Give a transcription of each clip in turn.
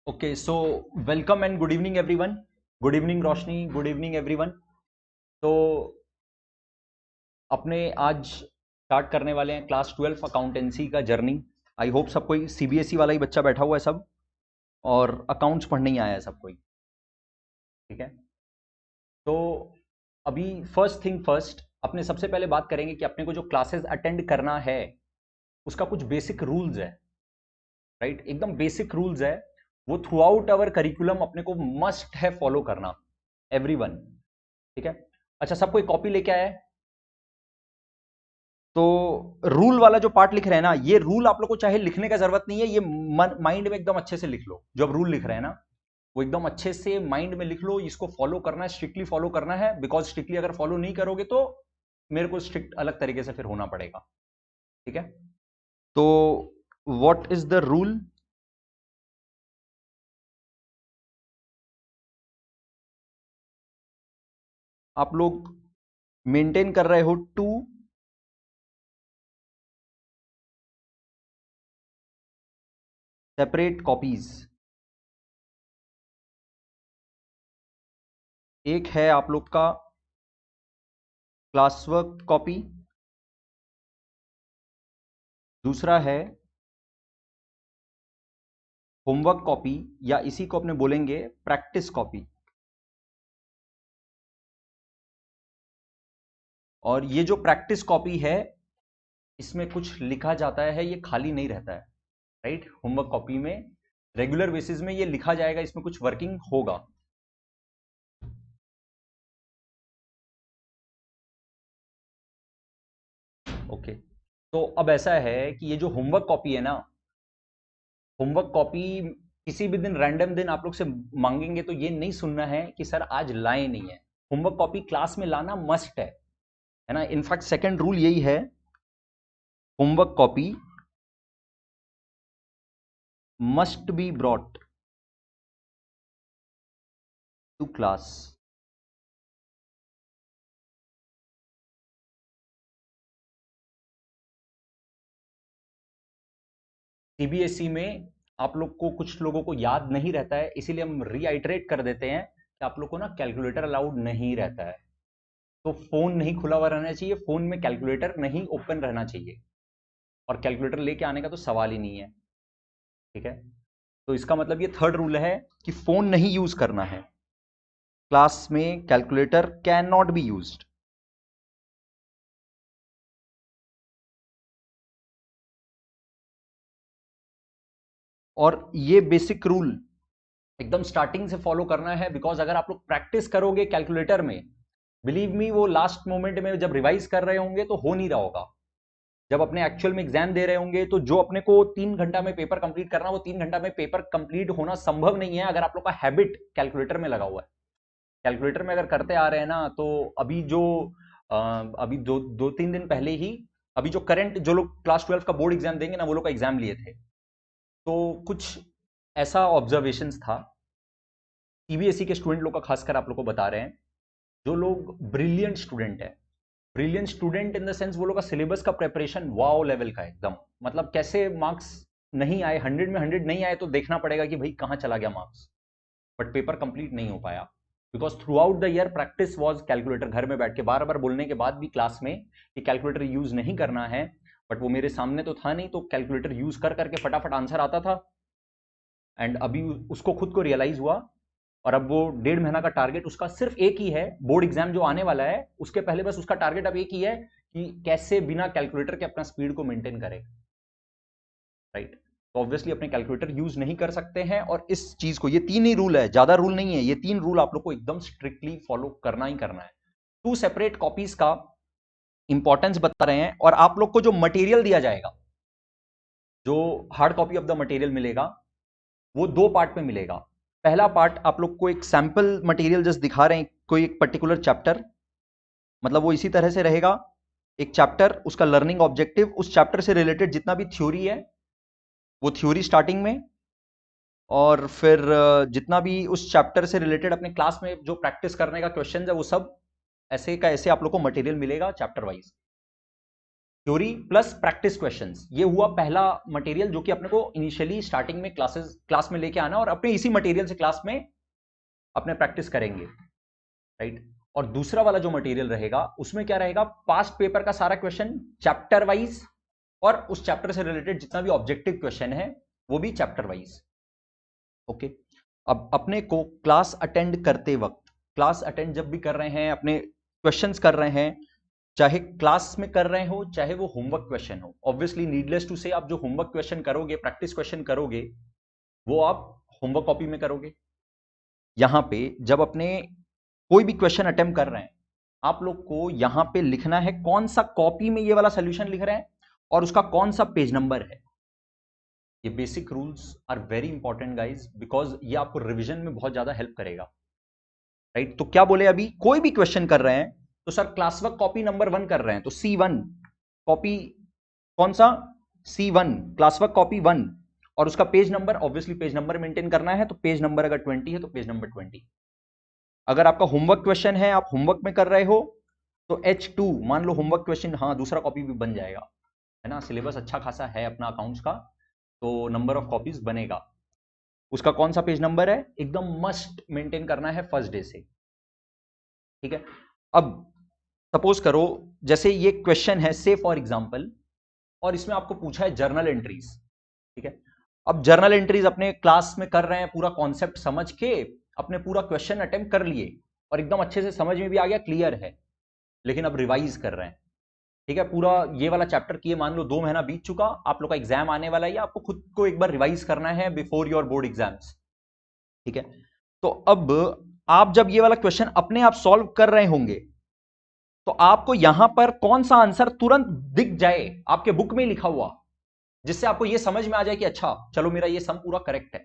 Okay so welcome and good evening everyone. Good evening Roshni, good evening everyone. तो अपने आज start करने वाले हैं क्लास 12 अकाउंटेंसी का जर्नी। आई होप सब कोई सीबीएसई वाला ही बच्चा बैठा हुआ है सब, और अकाउंट्स पढ़ने ही आया है सब कोई। ठीक है, तो अभी फर्स्ट थिंग फर्स्ट, अपने सबसे पहले बात करेंगे कि अपने को जो क्लासेस अटेंड करना है उसका कुछ बेसिक रूल्स है। राइट, एकदम बेसिक रूल्स है, वो थ्रू आउट अवर करिकुलम अपने को मस्ट है फॉलो करना, एवरीवन। ठीक है, अच्छा सबको एक कॉपी लेके आया है। तो रूल वाला जो पार्ट लिख रहे हैं ना, ये रूल आप लोग को चाहे लिखने का जरूरत नहीं है, ये माइंड में एकदम अच्छे से लिख लो। जो अब रूल लिख रहे हैं ना, वो एकदम अच्छे से माइंड में लिख लो। इसको फॉलो करना है, स्ट्रिक्टली फॉलो करना है, बिकॉज स्ट्रिक्टली अगर फॉलो नहीं करोगे तो मेरे को स्ट्रिक्ट अलग तरीके से फिर होना पड़ेगा। ठीक है, तो व्हाट इज द रूल? आप लोग मेंटेन कर रहे हो 2 सेपरेट कॉपीज। एक है आप लोग का क्लास वर्क कॉपी, दूसरा है होमवर्क कॉपी, या इसी को अपने बोलेंगे प्रैक्टिस कॉपी। और ये जो प्रैक्टिस कॉपी है, इसमें कुछ लिखा जाता है, ये खाली नहीं रहता है। राइट, होमवर्क कॉपी में रेगुलर बेसिस में ये लिखा जाएगा, इसमें कुछ वर्किंग होगा। ओके, तो अब ऐसा है कि ये जो होमवर्क कॉपी है ना, होमवर्क कॉपी किसी भी दिन रैंडम दिन आप लोग से मांगेंगे तो ये नहीं सुनना है कि सर आज लाए नहीं है। होमवर्क कॉपी क्लास में लाना मस्ट है ना। इनफैक्ट सेकंड रूल यही है, homework copy must be brought to class. CBSE में आप लोग को, कुछ लोगों को याद नहीं रहता है, इसीलिए हम रीआइटरेट कर देते हैं कि आप लोग को ना कैलकुलेटर अलाउड नहीं रहता है। तो फोन नहीं खुला हुआ रहना चाहिए, फोन में कैलकुलेटर नहीं ओपन रहना चाहिए, और कैलकुलेटर लेके आने का तो सवाल ही नहीं है। ठीक है, तो इसका मतलब ये थर्ड रूल है कि फोन नहीं यूज करना है क्लास में, calculator can not be used. और ये बेसिक रूल एकदम स्टार्टिंग से फॉलो करना है, बिकॉज अगर आप लोग प्रैक्टिस करोगे कैलकुलेटर में, बिलीव मी वो लास्ट मोमेंट में जब रिवाइज कर रहे होंगे तो हो नहीं रहा होगा। जब अपने एक्चुअल में एग्जाम दे रहे होंगे तो जो अपने को 3 घंटा में पेपर कंप्लीट करना, वो 3 घंटा में पेपर कंप्लीट होना संभव नहीं है अगर आप लोग का हैबिट कैलकुलेटर में लगा हुआ है। कैलकुलेटर में अगर करते आ रहे हैं ना, तो अभी जो अभी दो तीन दिन पहले ही, अभी जो करंट जो लोग क्लास 12 का बोर्ड एग्जाम देंगे ना, वो लोग का एग्जाम लिए थे, तो कुछ ऐसा ऑब्जर्वेशंस था सीबीएसई के स्टूडेंट लोग का, खासकर आप लोग को बता रहे हैं, जो लोग ब्रिलियंट स्टूडेंट है, brilliant student in the sense वो लोग का सिलेबस का प्रेपरेशन वाओ लेवल का एकदम, मतलब कैसे मार्क्स नहीं आए, 100 में 100 नहीं आए तो देखना पड़ेगा कि भाई कहां चला गया मार्क्स, बट पेपर कंप्लीट नहीं हो पाया, because through out the year practice was calculator. घर में बैठ के बार बार बोलने के बाद भी क्लास में कि कैलकुलेटर यूज नहीं करना है, बट वो मेरे सामने तो था नहीं, तो कैलकुलेटर यूज कर करके फटाफट आंसर आता था। एंड अभी उसको खुद को रियलाइज हुआ, और अब वो 1.5 महीना का टारगेट उसका सिर्फ एक ही है, बोर्ड एग्जाम जो आने वाला है उसके पहले बस उसका टारगेट अब एक ही है कि कैसे बिना कैलकुलेटर के अपना स्पीड को मेंटेन करे। राइट, तो ऑब्वियसली अपने कैलकुलेटर यूज नहीं कर सकते हैं, और इस चीज को, ये 3 ही रूल है, ज्यादा रूल नहीं है, ये 3 रूल आप लोग को एकदम स्ट्रिक्टली फॉलो करना ही करना है। 2 सेपरेट कॉपीज का इंपॉर्टेंस बता रहे हैं, और आप लोग को जो मटेरियल दिया जाएगा, जो hard copy of the material मिलेगा, वो 2 पार्ट में मिलेगा। पहला पार्ट आप लोग को एक सैंपल मटेरियल जस्ट दिखा रहे हैं, कोई एक पर्टिकुलर चैप्टर, मतलब वो इसी तरह से रहेगा, एक चैप्टर, उसका लर्निंग ऑब्जेक्टिव, उस चैप्टर से रिलेटेड जितना भी थ्योरी है वो थ्योरी स्टार्टिंग में, और फिर जितना भी उस चैप्टर से रिलेटेड अपने क्लास में जो प्रैक्टिस करने का क्वेश्चन है, वो सब ऐसे का ऐसे आप लोग को मटेरियल मिलेगा chapter wise. Theory plus practice questions, ये हुआ पहला मटेरियल जो कि अपने को इनिशियली स्टार्टिंग में क्लास में लेके आना और अपने इसी मटेरियल से क्लास में अपने प्रैक्टिस करेंगे, राइट। और दूसरा वाला जो मटेरियल रहेगा उसमें क्या रहेगा, पास्ट पेपर का सारा क्वेश्चन चैप्टर वाइज और उस चैप्टर से रिलेटेड जितना भी ऑब्जेक्टिव क्वेश्चन है वो भी चैप्टर वाइज। ओके, अब अपने को क्लास अटेंड करते वक्त, क्लास अटेंड जब भी कर रहे हैं, अपने क्वेश्चंस कर रहे हैं, चाहे क्लास में कर रहे हो चाहे वो होमवर्क क्वेश्चन हो, ऑब्वियसली नीडलेस टू से आप जो होमवर्क क्वेश्चन करोगे, प्रैक्टिस क्वेश्चन करोगे, वो आप होमवर्क कॉपी में करोगे। यहां पे जब अपने कोई भी क्वेश्चन अटेम्प्ट कर रहे हैं, आप लोग को यहां पे लिखना है कौन सा कॉपी में ये वाला सोल्यूशन लिख रहे हैं और उसका कौन सा पेज नंबर है। ये basic rules are very important guys, because ये आपको रिविजन में बहुत ज्यादा हेल्प करेगा, राइट। तो क्या बोले, अभी कोई भी क्वेश्चन कर रहे हैं तो sir class work copy number 1 कर रहे हैं तो C1 कॉपी, कौन सा, C1 क्लास वर्क कॉपी 1, और उसका page number, obviously page number maintain करना है तो पेज नंबर अगर 20 है तो पेज नंबर 20। अगर आपका होमवर्क क्वेश्चन है, आप होमवर्क में कर रहे हो तो H2 मान लो होमवर्क क्वेश्चन, हाँ दूसरा कॉपी भी बन जाएगा, है ना। सिलेबस अच्छा खासा है अपना अकाउंट्स का, तो नंबर ऑफ कॉपीज बनेगा। उसका कौन सा पेज नंबर है, एकदम मस्ट मेंटेन करना है फर्स्ट डे से, ठीक है। अब सपोज करो जैसे ये क्वेश्चन है से फॉर एग्जांपल, और इसमें आपको पूछा है जर्नल एंट्रीज, ठीक है। अब जर्नल एंट्रीज अपने क्लास में कर रहे हैं, पूरा कॉन्सेप्ट समझ के अपने पूरा क्वेश्चन अटेम्प्ट कर लिए और एकदम अच्छे से समझ में भी आ गया, क्लियर है, लेकिन अब रिवाइज कर रहे हैं, ठीक है। पूरा ये वाला चैप्टर किए मान लो 2 महीना बीत चुका, आप लोग का एग्जाम आने वाला है, आपको खुद को एक बार रिवाइज करना है बिफोर योर बोर्ड एग्जाम्स, ठीक है। तो अब आप जब ये वाला क्वेश्चन अपने आप सॉल्व कर रहे होंगे तो आपको यहां पर कौन सा आंसर तुरंत दिख जाए आपके बुक में लिखा हुआ, जिससे आपको यह समझ में आ जाए कि अच्छा चलो मेरा ये सम पूरा करेक्ट है।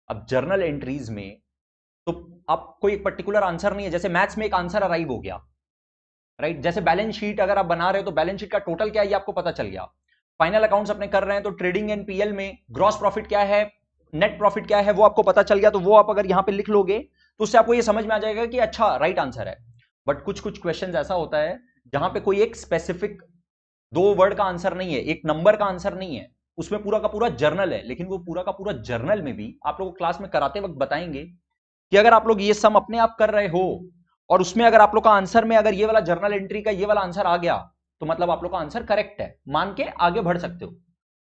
अब जर्नल एंट्रीज में तो आपको एक पर्टिकुलर आंसर नहीं है, जैसे मैथ्स में एक आंसर अराइव हो गया, राइट। जैसे बैलेंस शीट अगर आप बना रहे हो तो बैलेंस शीट का टोटल क्या है ये आपको पता चल गया। फाइनल अकाउंट्स अपने कर रहे हैं तो ट्रेडिंग एंड पीएल में ग्रॉस प्रॉफिट क्या है, नेट प्रॉफिट क्या है, वो आपको पता चल गया, तो वो आप अगर यहां पे लिख लोगे तो उससे आपको ये समझ में आ जाएगा कि अच्छा राइट आंसर है। बट कुछ कुछ क्वेश्चन ऐसा होता है जहां पे कोई एक स्पेसिफिक 2 वर्ड का आंसर नहीं है, एक नंबर का आंसर नहीं है, उसमें पूरा का पूरा जर्नल है, लेकिन वो पूरा का पूरा जर्नल में भी आप लोगों को क्लास में कराते वक्त बताएंगे कि अगर आप लोग ये सम अपने आप कर रहे हो और उसमें अगर आप लोग का आंसर में अगर ये वाला जर्नल एंट्री का ये वाला आंसर आ गया तो मतलब आप लोग का आंसर करेक्ट है, मान के आगे बढ़ सकते हो।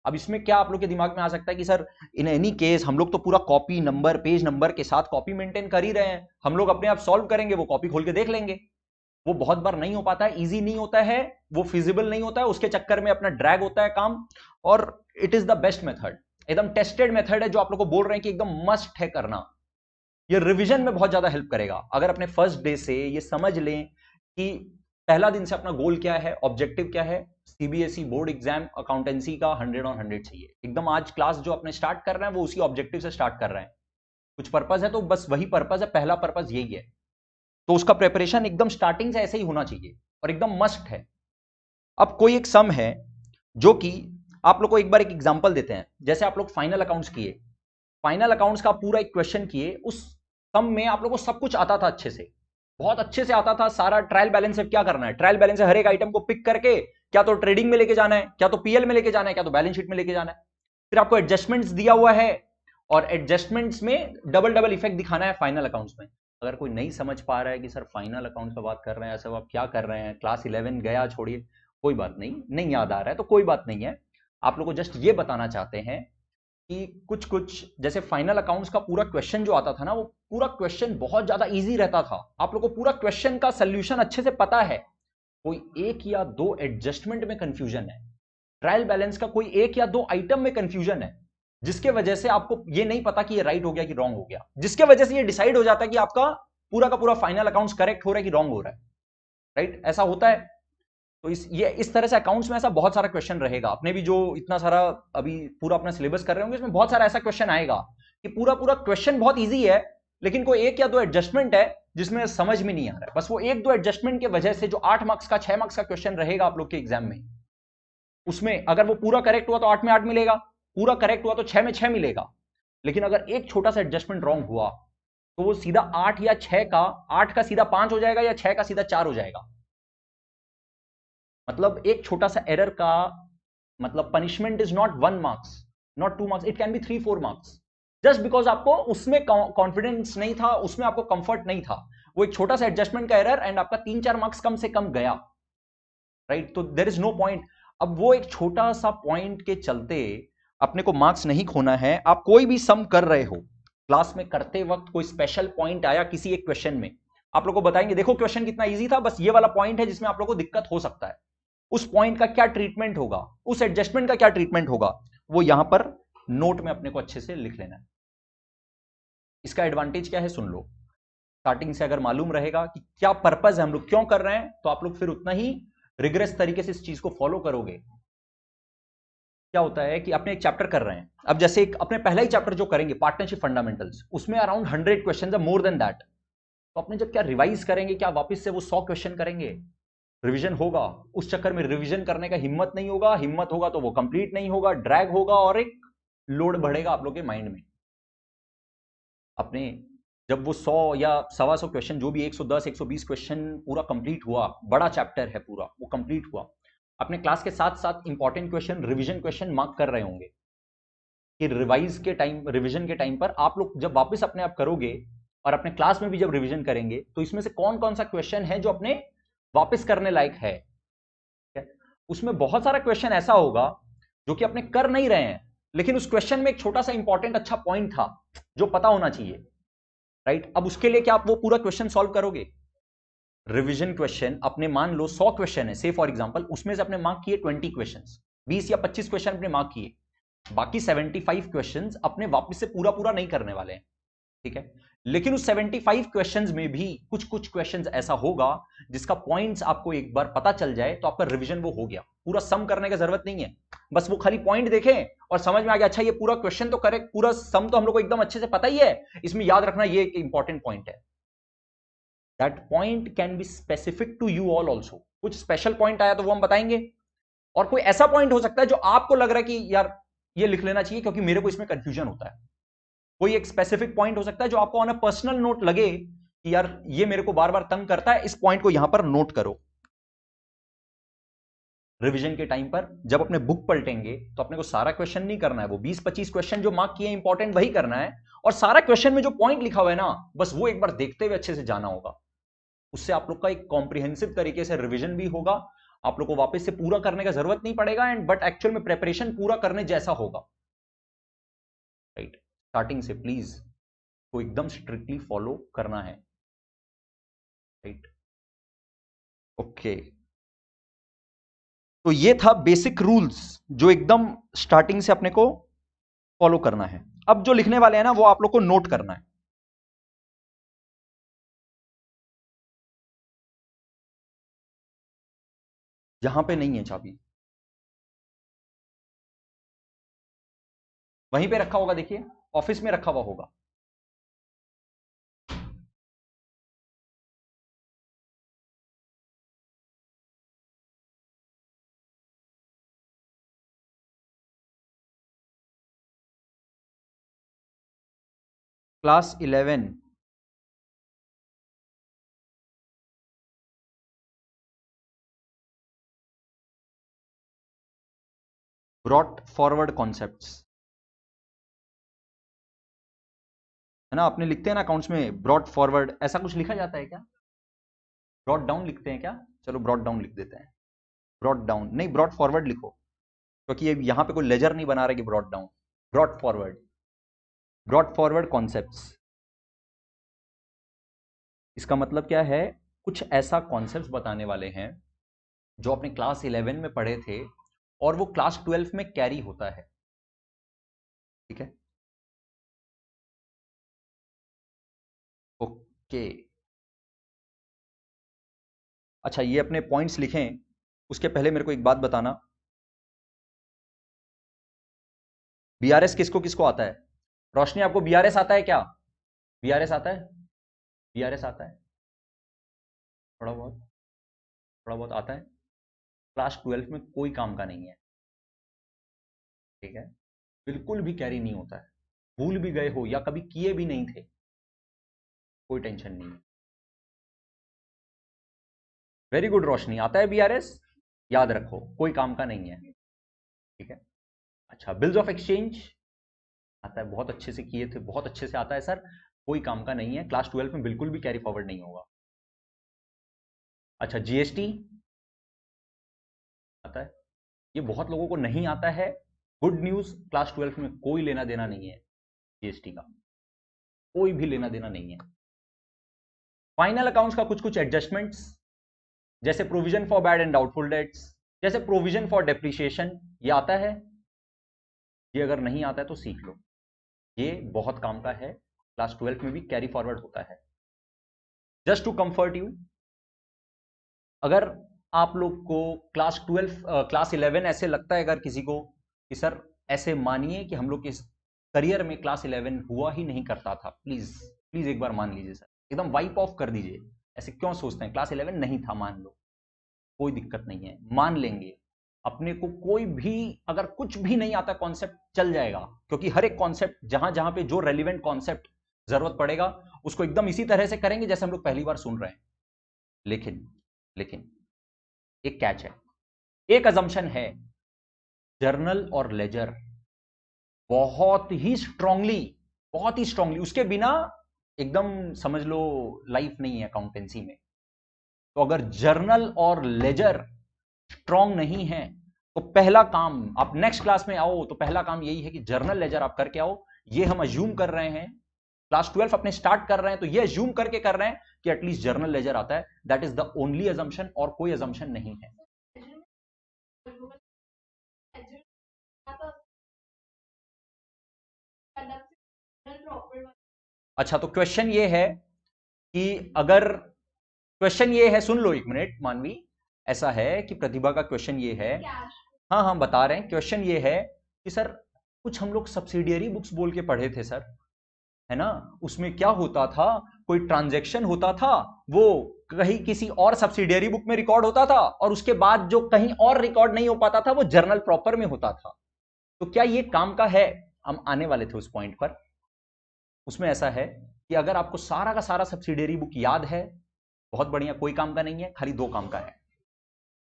अब इसमें क्या आप लोग के दिमाग में आ सकता है कि सर इन एनी केस हम लोग तो पूरा कॉपी नंबर पेज नंबर के साथ कॉपी मेंटेन कर ही रहे हैं, हम लोग अपने आप सॉल्व करेंगे, वो कॉपी खोल के देख लेंगे। वो बहुत बार नहीं हो पाता है, इजी नहीं होता है, वो फिजिबल नहीं होता है, उसके चक्कर में अपना ड्रैग होता है काम। और it is the best method, एकदम टेस्टेड मेथड है जो आप लोग को बोल रहे हैं कि एकदम मस्ट है करना। ये रिवीजन में बहुत ज्यादा हेल्प करेगा अगर अपने फर्स्ट डे से ये समझ लें कि पहला दिन से अपना गोल क्या है, ऑब्जेक्टिव क्या है। सीबीएसई बोर्ड एग्जाम अकाउंटेंसी का 100 ऑन 100 चाहिए एकदम। आज क्लास जो अपने स्टार्ट कर रहे हैं वो उसी ऑब्जेक्टिव से स्टार्ट कर रहे हैं, कुछ पर्पस है तो बस वही पर्पस है, पहला पर्पस यही है। तो उसका प्रिपरेशन एकदम स्टार्टिंग से ऐसे ही होना चाहिए और एकदम मस्ट है। अब कोई एक सम है जो कि आप लोग को एक बार एक एग्जांपल देते हैं, जैसे आप लोग फाइनल अकाउंट्स किए, फाइनल अकाउंट्स का पूरा एक क्वेश्चन किए, उस सम में आप लोग को सब कुछ आता था अच्छे से, बहुत अच्छे से आता था सारा। ट्रायल बैलेंस से क्या करना है, ट्रायल बैलेंस से हर एक आइटम को पिक करके क्या तो ट्रेडिंग में लेके जाना है, क्या तो पीएल में लेके जाना है, क्या तो बैलेंस शीट में लेके जाना है। फिर आपको एडजस्टमेंट्स दिया हुआ है और एडजस्टमेंट्स में डबल डबल इफेक्ट दिखाना है फाइनल अकाउंट्स में। अगर कोई नहीं समझ पा रहा है कि सर फाइनल अकाउंट्स का बात कर रहे हैं, ऐसा आप क्या कर रहे हैं, क्लास 11 गया छोड़िए, कोई बात नहीं, नहीं याद आ रहा है तो कोई बात नहीं है। आप लोग को जस्ट ये बताना चाहते हैं कि कुछ कुछ जैसे फाइनल अकाउंट्स का पूरा क्वेश्चन जो आता था ना, वो पूरा क्वेश्चन बहुत ज्यादा इजी रहता था, आप लोग को पूरा क्वेश्चन का सोल्यूशन अच्छे से पता है, कोई एक या दो एडजस्टमेंट में कंफ्यूजन है, ट्रायल बैलेंस का कोई एक या दो आइटम में कंफ्यूजन है, जिसके वजह से आपको ये नहीं पता कि ये राइट हो गया कि रॉन्ग हो गया, जिसके वजह से ये डिसाइड हो जाता है कि आपका पूरा का पूरा फाइनल अकाउंट्स करेक्ट हो रहा है कि रॉन्ग हो रहा है, राइट। ऐसा होता है। तो इस तरह से अकाउंट्स में ऐसा बहुत सारा क्वेश्चन रहेगा। अपने भी जो इतना सारा अभी पूरा अपना सिलेबस कर रहे होंगे इसमें बहुत सारा ऐसा क्वेश्चन आएगा कि पूरा पूरा क्वेश्चन बहुत ईजी है, लेकिन कोई एक या दो एडजस्टमेंट है जिसमें समझ में नहीं आ रहा है। बस वो एक दो एडजस्टमेंट की वजह से जो 8 मार्क्स का 6 मार्क्स का क्वेश्चन रहेगा आप लोग के एग्जाम में, उसमें अगर वो पूरा करेक्ट हुआ तो 8 में 8 मिलेगा, पूरा करेक्ट हुआ तो 6 में 6 मिलेगा। लेकिन अगर एक छोटा सा एडजस्टमेंट रॉन्ग हुआ तो वो सीधा 8 या 6 का 8 का सीधा 5 हो जाएगा या 6 का सीधा 4 हो जाएगा। मतलब एक छोटा सा एरर का मतलब punishment is not 1 marks, not 2 marks, it can be 3-4 marks, just because आपको उसमें कॉन्फिडेंस नहीं था, उसमें आपको कंफर्ट नहीं था, वो एक छोटा सा एडजस्टमेंट का एरर एंड आपका 3-4 मार्क्स कम से कम गया, राइट? तो देर इज नो पॉइंट। अब वो एक छोटा सा पॉइंट के चलते अपने को मार्क्स नहीं खोना है। आप कोई भी सम कर रहे हो, क्लास में करते वक्त कोई स्पेशल पॉइंट आया किसी एक क्वेश्चन में, आप लोग को बताएंगे देखो क्वेश्चन कितना इजी था, बस ये वाला पॉइंट है जिसमें आप लोग को दिक्कत हो सकता है, उस पॉइंट का क्या ट्रीटमेंट होगा, उस एडजस्टमेंट का क्या ट्रीटमेंट होगा, वो यहां पर नोट में अपने को अच्छे से लिख लेना है। इसका एडवांटेज क्या है सुन लो, स्टार्टिंग से अगर मालूम रहेगा कि क्या पर्पज है, हम लोग क्यों कर रहे हैं, तो आप लोग फिर उतना ही रिग्रेस तरीके से इस चीज को फॉलो करोगे। क्या होता है कि अपने एक चैप्टर कर रहे हैं, अब जैसे एक अपने पहला ही चैप्टर जो करेंगे पार्टनरशिप फंडामेंटल्स, उसमें अराउंड 100 क्वेश्चन है, मोर देन दैट। तो अपने जब क्या रिवाइज करेंगे, क्या वापस से वो 100 क्वेश्चन करेंगे, रिवीजन होगा, उस चक्कर में रिवीजन करने का हिम्मत नहीं होगा, हिम्मत होगा तो वो कंप्लीट नहीं होगा, ड्रैग होगा और एक लोड बढ़ेगा आप लोग के माइंड में। अपने जब वो 100 या 125 क्वेश्चन, जो भी 110 120 क्वेश्चन पूरा कंप्लीट हुआ, बड़ा चैप्टर है पूरा, वो कंप्लीट हुआ, अपने क्लास के साथ साथ important question, revision question mark कर रहे होंगे कि रिवाइज के टाइम, रिवीजन के टाइम पर आप लोग जब वापस अपने आप करोगे और अपने क्लास में भी जब रिवीजन करेंगे, तो इसमें से कौन कौन सा क्वेश्चन है जो अपने वापस करने लायक है। उसमें बहुत सारा क्वेश्चन ऐसा होगा जो कि अपने कर नहीं रहे हैं, लेकिन उस क्वेश्चन में एक छोटा सा इंपॉर्टेंट अच्छा पॉइंट था जो पता होना चाहिए, राइट? अब उसके लिए क्या आप वो पूरा क्वेश्चन सॉल्व करोगे? रिवीजन क्वेश्चन अपने मान लो 100 क्वेश्चन है, से फॉर एग्जांपल, उसमें से अपने मार्क किए 20 क्वेश्चंस, 20 या 25 क्वेश्चन अपने मार्क किए, बाकी 75 क्वेश्चंस अपने वापस से पूरा पूरा नहीं करने वाले हैं, ठीक है? लेकिन उस 75 क्वेश्चंस में भी कुछ कुछ क्वेश्चंस ऐसा होगा जिसका पॉइंट्स आपको एक बार पता चल जाए तो आपका रिवीजन वो हो गया, पूरा सम करने की जरूरत नहीं है, बस वो खाली पॉइंट देखें और समझ में आ गया, अच्छा ये पूरा क्वेश्चन तो करेक्ट, पूरा सम तो हम लोग को एकदम अच्छे से पता ही है, इसमें याद रखना ये एक इंपॉर्टेंट पॉइंट है। That point can be specific to you all also, कुछ स्पेशल पॉइंट आया तो वो हम बताएंगे, और कोई ऐसा पॉइंट हो सकता है जो आपको लग रहा है कि यार ये लिख लेना चाहिए क्योंकि मेरे को इसमें कंफ्यूजन होता है, कोई एक स्पेसिफिक पॉइंट हो सकता है जो आपको ऑन अ पर्सनल नोट लगे कि यार ये मेरे को बार बार तंग करता है, इस पॉइंट को यहां पर नोट करो। रिवीजन के टाइम पर जब अपने बुक पलटेंगे तो अपने को सारा क्वेश्चन नहीं करना है, वो 20-25 क्वेश्चन जो मार्क किए इंपॉर्टेंट वही करना है, और सारा क्वेश्चन में जो पॉइंट लिखा हुआ है ना, बस वो एक बार देखते हुए अच्छे से जाना होगा, उससे आप लोग का एक कॉम्प्रिहेंसिव तरीके से रिवीजन भी होगा, आप लोग को वापस से पूरा करने का जरूरत नहीं पड़ेगा, एंड बट एक्चुअल में प्रेपरेशन पूरा करने जैसा होगा, राइट? स्टार्टिंग से प्लीज को एकदम स्ट्रिक्टली फॉलो करना है, राइट? ओके, तो ये था बेसिक रूल्स जो एकदम स्टार्टिंग से अपने को फॉलो करना है। अब जो लिखने वाले हैं ना वो आप लोग को नोट करना है। जहां पे नहीं है चाबी वहीं पे रखा होगा, देखिए ऑफिस में रखा हुआ होगा। क्लास 11 ब्रॉट फॉरवर्ड कॉन्सेप्ट्स, है ना? आपने लिखते हैं ना अकाउंट्स में ब्रॉट फॉरवर्ड, ऐसा कुछ लिखा जाता है क्या? ब्रॉट डाउन लिखते हैं क्या? चलो ब्रॉट डाउन लिख देते हैं, ब्रॉट डाउन नहीं, ब्रॉट फॉरवर्ड लिखो, क्योंकि ये यहां पे कोई लेजर नहीं बना रहा कि brought down, brought forward, brought forward concepts. इसका मतलब क्या है? कुछ ऐसा कॉन्सेप्ट्स बताने वाले हैं जो अपने क्लास 11 में पढ़े थे और वो क्लास 12 में कैरी होता है, ठीक है? ओके, अच्छा ये अपने पॉइंट्स लिखें, उसके पहले मेरे को एक बात बताना, बीआरएस किसको किसको आता है? रोशनी आपको बीआरएस आता है क्या? बीआरएस आता है? बीआरएस आता है थोड़ा बहुत, थोड़ा बहुत आता है, क्लास 12 में कोई काम का नहीं है, ठीक है? बिल्कुल भी कैरी नहीं होता है, भूल भी गए हो या कभी किए भी नहीं थे, कोई टेंशन नहीं है। वेरी गुड रोशनी, आता है बीआरएस? याद रखो, कोई काम का नहीं है, ठीक है। अच्छा, बिल्स ऑफ एक्सचेंज आता है, बहुत अच्छे से किए थे, बहुत अच्छे से आता है सर, कोई काम का नहीं है, क्लास 12 में बिल्कुल भी कैरी फॉरवर्ड नहीं होगा। अच्छा, जीएसटी आता है, ये बहुत लोगों को नहीं आता है। गुड न्यूज, क्लास 12 में कोई लेना देना नहीं है जीएसटी का, कोई भी लेना देना नहीं है। फाइनल अकाउंट्स का कुछ कुछ एडजस्टमेंट्स, जैसे provision for bad and doubtful debts, जैसे प्रोविजन फॉर डेप्रिसिएशन, ये आता है, ये अगर नहीं आता है तो सीख लो, ये बहुत काम का है, क्लास 12 में भी कैरी फॉरवर्ड होता है। जस्ट टू कंफर्ट यू, अगर आप लोग को क्लास 11 ऐसे लगता है, अगर किसी को कि सर ऐसे मानिए कि हम लोग इस करियर में क्लास 11 हुआ ही नहीं करता था, प्लीज प्लीज एक बार मान लीजिए सर, एकदम वाइप ऑफ कर दीजिए। ऐसे क्यों सोचते हैं, क्लास 11 नहीं था, मान लो, कोई दिक्कत नहीं है, मान लेंगे। अपने को कोई भी अगर कुछ भी नहीं आता कॉन्सेप्ट चल जाएगा, क्योंकि हर एक कॉन्सेप्ट जहां जहां पे जो रेलिवेंट कॉन्सेप्ट जरूरत पड़ेगा उसको एकदम इसी तरह से करेंगे जैसे हम लोग पहली बार सुन रहे हैं। लेकिन लेकिन एक कैच है, एक अजम्पशन है, जर्नल और लेजर बहुत ही स्ट्रांगली उसके बिना एकदम समझ लो लाइफ नहीं है अकाउंटेंसी में। तो अगर जर्नल और लेजर स्ट्रांग नहीं है तो पहला काम, आप नेक्स्ट क्लास में आओ तो पहला काम यही है कि जर्नल लेजर आप करके आओ। ये हम अज्यूम कर रहे हैं, क्लास 12 अपने स्टार्ट कर रहे हैं तो ये अज्यूम करके कर रहे हैं कि एटलीस्ट जर्नल लेजर आता है। That is the only assumption, और कोई अजम्पशन नहीं है। अच्छा, तो क्वेश्चन ये है कि अगर क्वेश्चन ये है, सुन लो एक मिनट मानवी, ऐसा है कि प्रतिभा का क्वेश्चन ये है, हाँ हाँ बता रहे हैं, क्वेश्चन ये है कि सर कुछ हम लोग सब्सिडियरी बुक्स बोल के पढ़े थे सर, है ना, उसमें क्या होता था, कोई ट्रांजैक्शन होता था, वो कहीं किसी और सब्सिडियरी बुक में रिकॉर्ड होता था, और उसके बाद जो कहीं और रिकॉर्ड नहीं हो पाता था वो जर्नल प्रॉपर में होता था। तो क्या ये काम का है? हम आने वाले थे उस पॉइंट पर। उसमें ऐसा है कि अगर आपको सारा का सारा सब्सिडियरी बुक याद है, बहुत बढ़िया, कोई काम का नहीं है, खाली दो काम का है,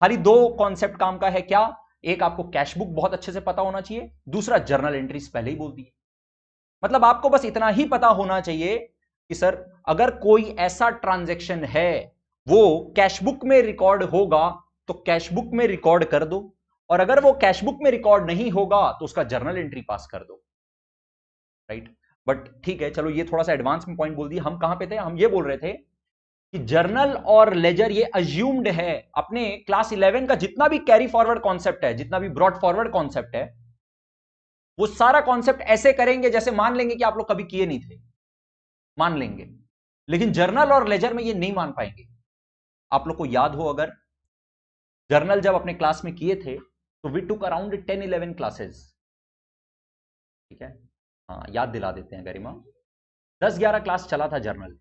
खाली दो कॉन्सेप्ट काम का है। क्या? एक, आपको कैश बुक बहुत अच्छे से पता होना चाहिए, दूसरा जर्नल एंट्रीज पहले ही बोल दी। मतलब आपको बस इतना ही पता होना चाहिए कि सर अगर कोई ऐसा ट्रांजैक्शन है वो कैश बुक में रिकॉर्ड होगा तो कैश बुक में रिकॉर्ड कर दो, और अगर वो कैश बुक में रिकॉर्ड नहीं होगा तो उसका जर्नल एंट्री पास कर दो, राइट। बट ठीक है, चलो ये थोड़ा सा एडवांस में पॉइंट बोल दिया। हम कहां पे थे? हम ये बोल रहे थे कि जर्नल और लेजर ये अज्यूम्ड है, अपने क्लास 11 का जितना भी कैरी फॉरवर्ड कॉन्सेप्ट है, जितना भी ब्रॉड फॉरवर्ड कॉन्सेप्ट है, वो सारा कॉन्सेप्ट ऐसे करेंगे जैसे मान लेंगे कि आप लोग कभी किए नहीं थे, मान लेंगे। लेकिन जर्नल और लेजर में ये नहीं मान पाएंगे। आप लोग को याद हो, अगर जर्नल जब अपने क्लास में किए थे तो वी टुक अराउंड 10-11 क्लासेस, ठीक है, हाँ याद दिला देते हैं गरिमा, 10-11 क्लास चला था जर्नल,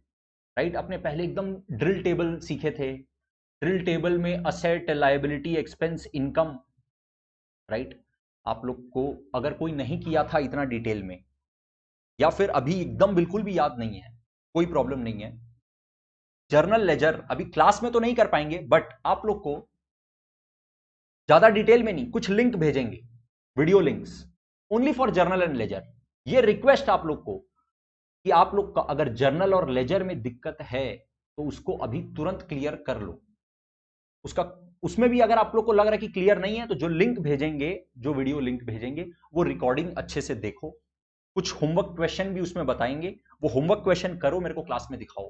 राइट। अपने पहले एकदम ड्रिल टेबल सीखे थे, ड्रिल टेबल में asset, liability, expense, income, right. आप लोग को अगर कोई नहीं किया था इतना डिटेल में, या फिर अभी एकदम बिल्कुल भी याद नहीं है, कोई प्रॉब्लम नहीं है। जर्नल लेजर अभी क्लास में तो नहीं कर पाएंगे, बट आप लोग को ज्यादा डिटेल में नहीं, कुछ लिंक भेजेंगे, video links only for journal and ledger. ये रिक्वेस्ट आप लोग को कि आप लोग का अगर जर्नल और लेजर में दिक्कत है तो उसको अभी तुरंत क्लियर कर लो। उसका उसमें भी अगर आप लोग को लग रहा है कि क्लियर नहीं है तो जो लिंक भेजेंगे, जो वीडियो लिंक भेजेंगे, वो रिकॉर्डिंग अच्छे से देखो, कुछ होमवर्क क्वेश्चन भी उसमें बताएंगे, वो होमवर्क क्वेश्चन करो, मेरे को क्लास में दिखाओ,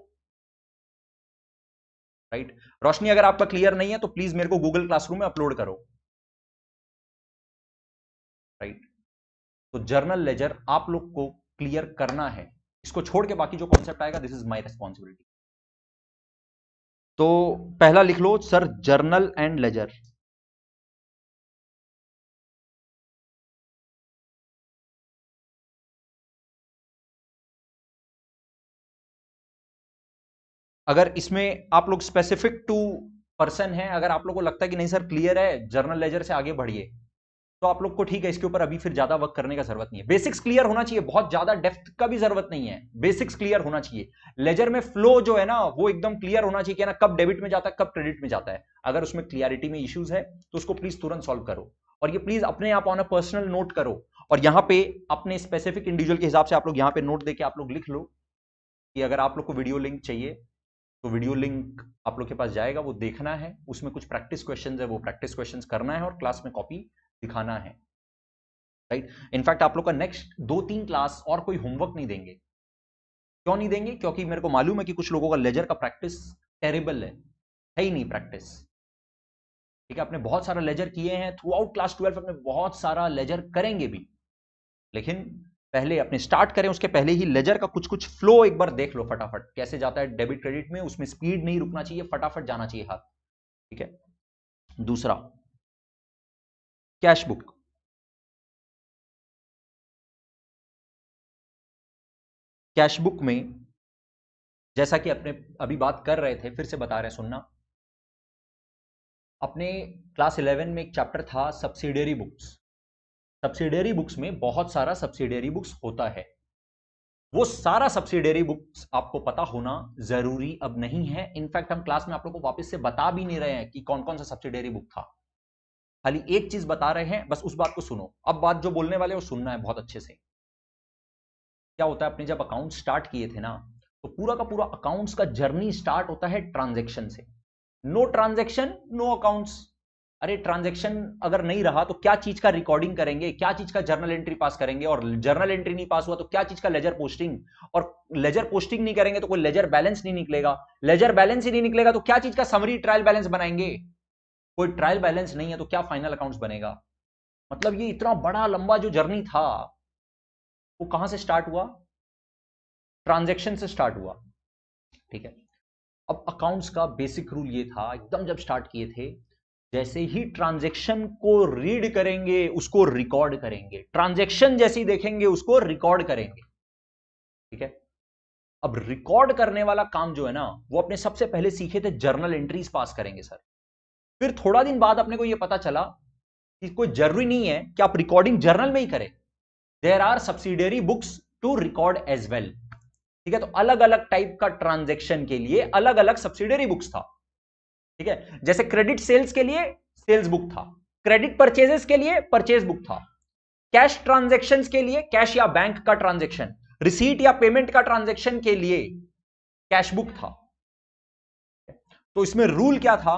राइट। रोशनी, अगर आपका क्लियर नहीं है तो प्लीज मेरे को गूगल क्लासरूम में अपलोड करो, राइट। तो जर्नल लेजर आप लोग को क्लियर करना है, इसको छोड़ के बाकी जो कॉन्सेप्ट आएगा दिस इज माय रिस्पॉन्सिबिलिटी। तो पहला लिख लो सर, जर्नल एंड लेजर। अगर इसमें आप लोग स्पेसिफिक टू पर्सन है, अगर आप लोग को लगता है कि नहीं सर क्लियर है, जर्नल लेजर से आगे बढ़िए, तो आप लोग को ठीक है, इसके ऊपर अभी फिर ज्यादा वर्क करने का जरूरत नहीं है। बेसिक्स क्लियर होना चाहिए, बहुत ज्यादा डेप्थ का भी जरूरत नहीं है, बेसिक्स क्लियर होना चाहिए। लेजर में फ्लो जो है ना वो एकदम क्लियर होना चाहिए कि ना कब डेबिट में जाता है कब क्रेडिट में जाता है। अगर उसमें क्लियरिटी में इश्यूज है तो उसको प्लीज तुरंत सॉल्व करो, और ये प्लीज अपने आप ऑन अ पर्सनल नोट करो, और यहां पे अपने स्पेसिफिक इंडिविजुअल के हिसाब से आप लोग यहां पे नोट देके आप लोग लिख लो कि अगर आप लोग को वीडियो लिंक चाहिए तो वीडियो लिंक आप लोग के पास जाएगा, वो देखना है, उसमें कुछ प्रैक्टिस क्वेश्चंस है वो प्रैक्टिस क्वेश्चंस करना है और क्लास में कॉपी दिखाना है, राइट। इनफैक्ट आप लोग का नेक्स्ट 2-3 क्लास और कोई होमवर्क नहीं देंगे। क्यों नहीं देंगे? क्योंकि मेरे को मालूम है कि कुछ लोगों का लेजर का प्रैक्टिस टेरिबल है ही नहीं प्रैक्टिस, ठीक है। आपने बहुत सारा लेजर किए हैं थ्रू आउट क्लास 12, अपने बहुत सारा लेजर करेंगे भी, लेकिन पहले अपने स्टार्ट करें उसके पहले ही लेजर का कुछ कुछ फ्लो एक बार देख लो फटाफट, कैसे जाता है डेबिट क्रेडिट में, उसमें स्पीड नहीं रुकना चाहिए, फटाफट जाना चाहिए हाथ, ठीक है। दूसरा, कैश बुक। कैश बुक में जैसा कि अपने अभी बात कर रहे थे, फिर से बता रहे हैं सुनना। अपने क्लास 11 में एक चैप्टर था सब्सिडियरी बुक्स। सब्सिडियरी बुक्स में बहुत सारा सब्सिडियरी बुक्स होता है, वो सारा सब्सिडियरी बुक्स आपको पता होना जरूरी अब नहीं है। इनफैक्ट हम क्लास में आप लोग को वापस से बता भी नहीं रहे हैं कि कौन कौन सा सब्सिडियरी बुक था, खाली एक चीज बता रहे हैं, बस उस बात को सुनो। अब बात जो बोलने वाले वो सुनना है बहुत अच्छे से। क्या होता है, अपने जब अकाउंट स्टार्ट किए थे ना, तो पूरा का पूरा अकाउंट्स का जर्नी स्टार्ट होता है ट्रांजैक्शन से। No transaction no accounts. अरे ट्रांजैक्शन अगर नहीं रहा तो क्या चीज का रिकॉर्डिंग करेंगे, क्या चीज का जर्नल एंट्री पास करेंगे, और जर्नल एंट्री नहीं पास हुआ तो क्या चीज का लेजर पोस्टिंग, और लेजर पोस्टिंग नहीं करेंगे तो कोई लेजर बैलेंस नहीं निकलेगा, लेजर बैलेंस ही नहीं निकलेगा तो क्या चीज का समरी ट्रायल बैलेंस बनाएंगे, कोई ट्रायल बैलेंस नहीं है तो क्या फाइनल अकाउंट्स बनेगा। मतलब ये इतना बड़ा लंबा जो जर्नी था वो कहां से स्टार्ट हुआ, ट्रांजैक्शन से स्टार्ट हुआ, ठीक है। अब अकाउंट्स का बेसिक रूल ये था, एकदम जब स्टार्ट किए थे, जैसे ही ट्रांजैक्शन को रीड करेंगे उसको रिकॉर्ड करेंगे, ट्रांजैक्शन जैसी देखेंगे उसको रिकॉर्ड करेंगे, ठीक है। अब रिकॉर्ड करने वाला काम जो है ना वो अपने सबसे पहले सीखे थे जर्नल एंट्रीज पास करेंगे सर। फिर थोड़ा दिन बाद अपने को यह पता चला कि कोई जरूरी नहीं है कि आप रिकॉर्डिंग जर्नल में ही करें, there are subsidiary books to record as well, ठीक है। तो अलग अलग टाइप का ट्रांजैक्शन के लिए अलग अलग सब्सिडियरी बुक्स था, ठीक है। जैसे क्रेडिट सेल्स के लिए सेल्स बुक था, क्रेडिट परचेजेस के लिए परचेज बुक था, कैश ट्रांजैक्शंस के लिए कैश या बैंक का ट्रांजैक्शन, रिसीट या पेमेंट का ट्रांजैक्शन के लिए कैश बुक था। तो इसमें रूल क्या था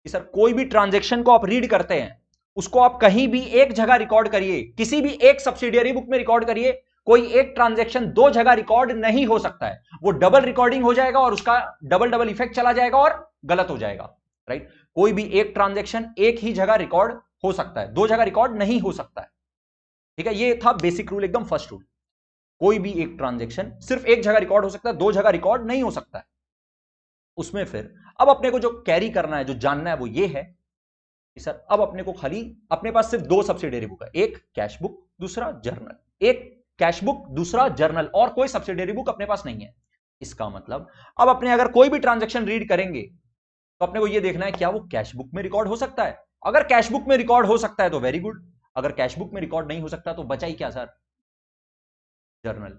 कि सर कोई भी ट्रांजैक्शन को आप रीड करते हैं उसको आप कहीं भी एक जगह रिकॉर्ड करिए, किसी भी एक सब्सिडियरी बुक में रिकॉर्ड करिए, कोई एक ट्रांजैक्शन दो जगह रिकॉर्ड नहीं हो सकता है, वो डबल रिकॉर्डिंग हो जाएगा और उसका डबल डबल इफेक्ट चला जाएगा और गलत हो जाएगा, राइट। कोई भी एक ट्रांजैक्शन एक ही जगह रिकॉर्ड हो सकता है, दो जगह रिकॉर्ड नहीं हो सकता है, ठीक है। ये था बेसिक रूल, एकदम फर्स्ट रूल। कोई भी एक ट्रांजैक्शन सिर्फ एक जगह रिकॉर्ड हो सकता है, दो जगह रिकॉर्ड नहीं हो सकता है। उसमें फिर अब अपने को जो कैरी करना है, जो जानना है वो ये है कि सर अब अपने को खाली अपने पास सिर्फ दो सब्सिडियरी बुक है, एक कैश बुक दूसरा जर्नल, एक कैश बुक दूसरा जर्नल, और कोई सब्सिडियरी बुक अपने पास नहीं है। इसका मतलब अब अपने अगर कोई भी ट्रांजैक्शन रीड करेंगे तो अपने को यह देखना है क्या वो कैश बुक में रिकॉर्ड हो सकता है। अगर कैश बुक में रिकॉर्ड हो सकता है तो वेरी गुड, अगर कैश बुक में रिकॉर्ड नहीं हो सकता तो बचा ही क्या सर, जर्नल।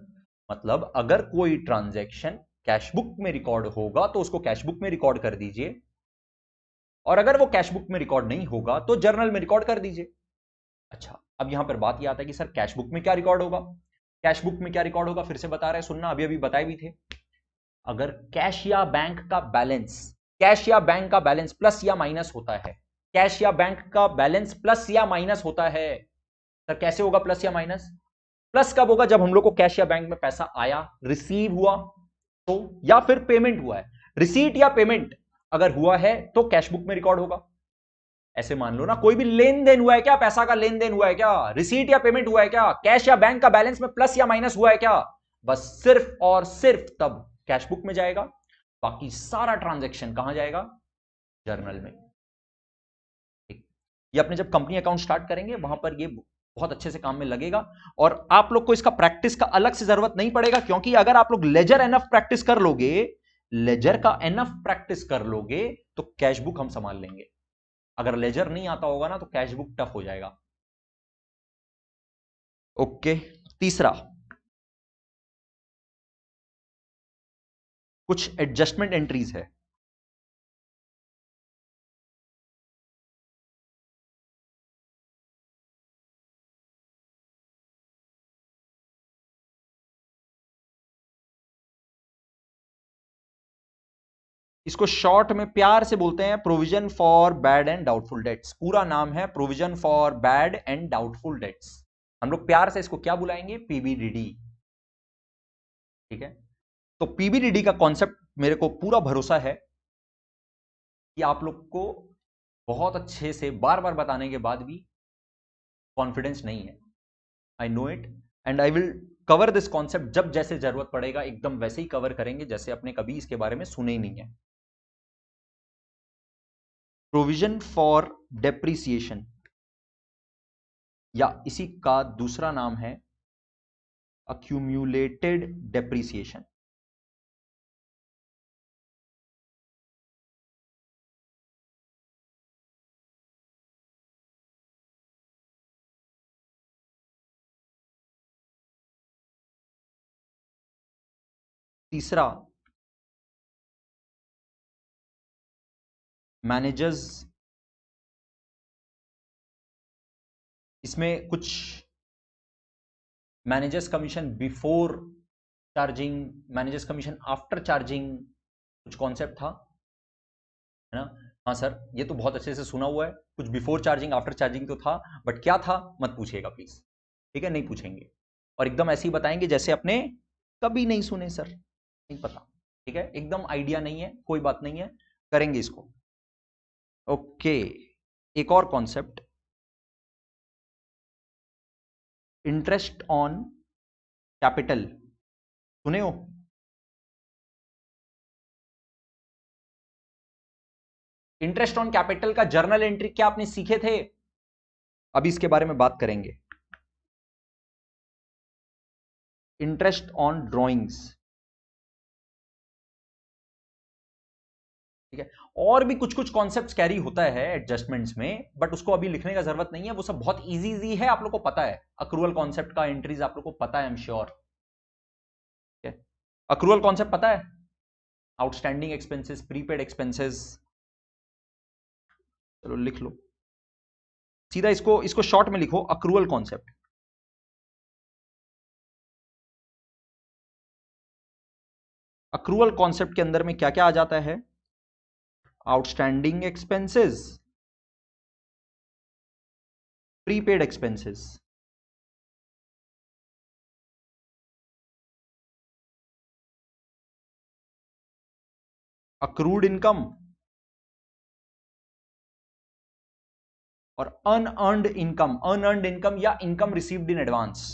मतलब अगर कोई ट्रांजैक्शन कैश बुक में रिकॉर्ड होगा तो उसको कैश बुक में रिकॉर्ड कर दीजिए, और अगर वो कैश बुक में रिकॉर्ड नहीं होगा तो जर्नल में रिकॉर्ड कर दीजिए। अच्छा, अब यहां पर बात यह आता है कि सर कैश बुक में क्या रिकॉर्ड होगा, कैश बुक में क्या रिकॉर्ड होगा, फिर से बता रहे हैं सुनना, अभी अभी बताए भी थे। अगर कैश या बैंक का बैलेंस, कैश या बैंक का बैलेंस प्लस या माइनस होता है, कैश या बैंक का बैलेंस प्लस या माइनस होता है, सर कैसे होगा प्लस या माइनस, प्लस कब होगा, जब हम लोग को कैश या बैंक में पैसा आया, रिसीव हुआ तो, या फिर पेमेंट हुआ है, रिसीट या पेमेंट अगर हुआ है तो कैश बुक में रिकॉर्ड होगा। ऐसे मान लो ना कोई भी लेन देन हुआ है क्या, पैसा का लेन देन हुआ है क्या, रिसीट या पेमेंट हुआ है क्या, कैश या बैंक का बैलेंस में प्लस या माइनस हुआ है क्या, बस सिर्फ और सिर्फ तब कैश बुक में जाएगा, बाकी सारा ट्रांजैक्शन कहां जाएगा, जर्नल में। ठीक, ये अपने जब कंपनी अकाउंट स्टार्ट करेंगे वहां पर ये बहुत अच्छे से काम में लगेगा, और आप लोग को इसका प्रैक्टिस का अलग से जरूरत नहीं पड़ेगा, क्योंकि अगर आप लोग लेजर एनफ प्रैक्टिस कर लोगे, लेजर का एनफ प्रैक्टिस कर लोगे तो कैश बुक हम संभाल लेंगे। अगर लेजर नहीं आता होगा ना तो कैश बुक टफ हो जाएगा, ओके, तीसरा, कुछ एडजस्टमेंट एंट्रीज है। इसको शॉर्ट में प्यार से बोलते हैं provision for bad and doubtful debts. पूरा नाम है provision for bad and doubtful debts. हम लोग प्यार से इसको क्या बुलाएंगे? पीबीडीडी। ठीक है, तो पीबीडीडी का कॉन्सेप्ट मेरे को पूरा भरोसा है कि आप लोग को बहुत अच्छे से बार बार बताने के बाद भी कॉन्फिडेंस नहीं है। I know it and I will cover this concept जब जैसे जरूरत पड़ेगा, एकदम वैसे ही कवर करेंगे जैसे अपने कभी इसके बारे में सुने ही नहीं है। प्रोविजन फॉर डेप्रिसिएशन, या इसी का दूसरा नाम है अक्यूम्युलेटेड डेप्रिसिएशन। तीसरा, मैनेजर्स, इसमें कुछ managers commission before charging, managers commission after charging, कुछ कॉन्सेप्ट था, है ना? हाँ सर, ये तो बहुत अच्छे से सुना हुआ है। कुछ बिफोर चार्जिंग आफ्टर चार्जिंग तो था, बट क्या था मत पूछिएगा प्लीज। ठीक है, नहीं पूछेंगे और एकदम ऐसे ही बताएंगे जैसे अपने कभी नहीं सुने सर, नहीं पता। ठीक है, एकदम आइडिया नहीं है, कोई बात नहीं है, करेंगे इसको। ओके, एक और कॉन्सेप्ट, इंटरेस्ट ऑन कैपिटल, सुने हो? इंटरेस्ट ऑन कैपिटल का जर्नल एंट्री क्या आपने सीखे थे? अभी इसके बारे में बात करेंगे। इंटरेस्ट ऑन ड्रॉइंग्स, ठीक है, और भी कुछ कुछ कॉन्सेप्ट्स कैरी होता है एडजस्टमेंट्स में, बट उसको अभी लिखने का जरूरत नहीं है, वो सब बहुत इजी इजी है, आप लोग को पता है। अक्रूवल कॉन्सेप्ट का एंट्रीज आप लोग को पता है, I am sure. Accrual concept पता है? आउटस्टैंडिंग एक्सपेंसेस, प्रीपेड एक्सपेंसेस, चलो लिख लो सीधा, इसको इसको शॉर्ट में लिखो, अक्रूवल कॉन्सेप्ट। अक्रूवल कॉन्सेप्ट के अंदर में क्या क्या आ जाता है? Outstanding expenses, prepaid expenses, accrued income और अनअर्न्ड इनकम। अनअर्न्ड इनकम या income received in advance.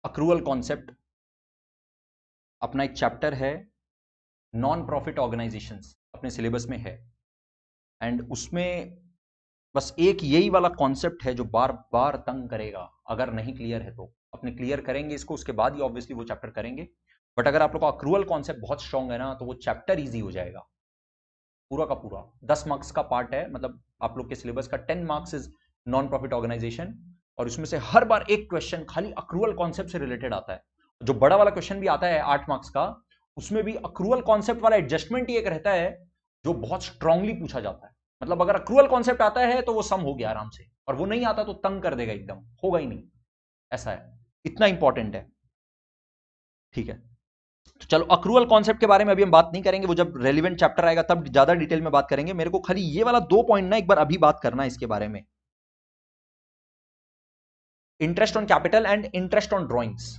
Accrual concept अपना एक चैप्टर है, नॉन प्रॉफिट ऑर्गेनाइजेशंस, अपने सिलेबस में है, एंड उसमें बस एक यही वाला कॉन्सेप्ट है जो बार बार तंग करेगा। अगर नहीं क्लियर है तो अपने क्लियर करेंगे इसको, उसके बाद ही ऑब्वियसली वो चैप्टर करेंगे। बट अगर आप लोग का अक्रूवल कॉन्सेप्ट बहुत स्ट्रांग है ना, तो वो चैप्टर इजी हो जाएगा। पूरा का पूरा 10 मार्क्स का पार्ट है, मतलब आप लोग के सिलेबस का 10 marks is non profit organisation, और उसमें से हर बार एक क्वेश्चन खाली अक्रूवल कॉन्सेप्ट से रिलेटेड आता है। जो बड़ा वाला क्वेश्चन भी आता है 8 मार्क्स का, उसमें भी अक्रूवल कॉन्सेप्ट वाला एडजस्टमेंट ही एक रहता है जो बहुत स्ट्रांगली पूछा जाता है। मतलब अगर अक्रूवल कॉन्सेप्ट आता है तो वो सम हो गया आराम से, और वो नहीं आता तो तंग कर देगा, एकदम होगा ही नहीं, ऐसा है, इतना इंपॉर्टेंट है। ठीक है, तो चलो अक्रूवल कॉन्सेप्ट के बारे में अभी हम बात नहीं करेंगे, वो जब रेलिवेंट चैप्टर आएगा तब ज्यादा डिटेल में बात करेंगे। मेरे को खाली ये वाला 2 पॉइंट ना एक बार अभी बात करना है इसके बारे में, interest on capital and interest on drawings.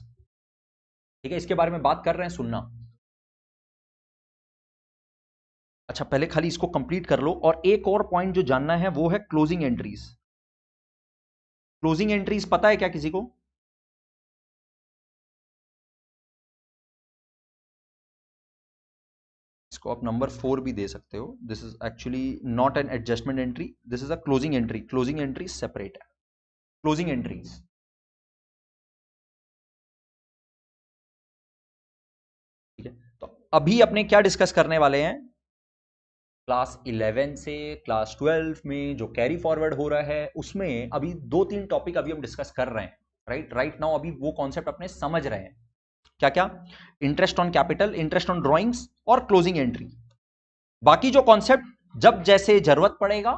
ठीक है, इसके बारे में बात कर रहे हैं, सुनना। अच्छा, पहले खाली इसको कंप्लीट कर लो, और एक और पॉइंट जो जानना है वो है क्लोजिंग एंट्रीज। क्लोजिंग एंट्रीज पता है क्या किसी को? इसको आप नंबर 4 भी दे सकते हो। This is actually not an adjustment entry, this is a closing entry. Closing entry separate है। Closing entries. ठीक है, तो अभी अपने क्या डिस्कस करने वाले हैं, क्लास 11 से क्लास 12 में जो कैरी फॉरवर्ड हो रहा है उसमें अभी 2-3 टॉपिक अभी हम डिस्कस कर रहे हैं। राइट नाउ अभी वो कॉन्सेप्ट अपने समझ रहे हैं। क्या क्या? Interest on capital, interest on drawings और क्लोजिंग एंट्री। बाकी जो कॉन्सेप्ट जब जैसे जरूरत पड़ेगा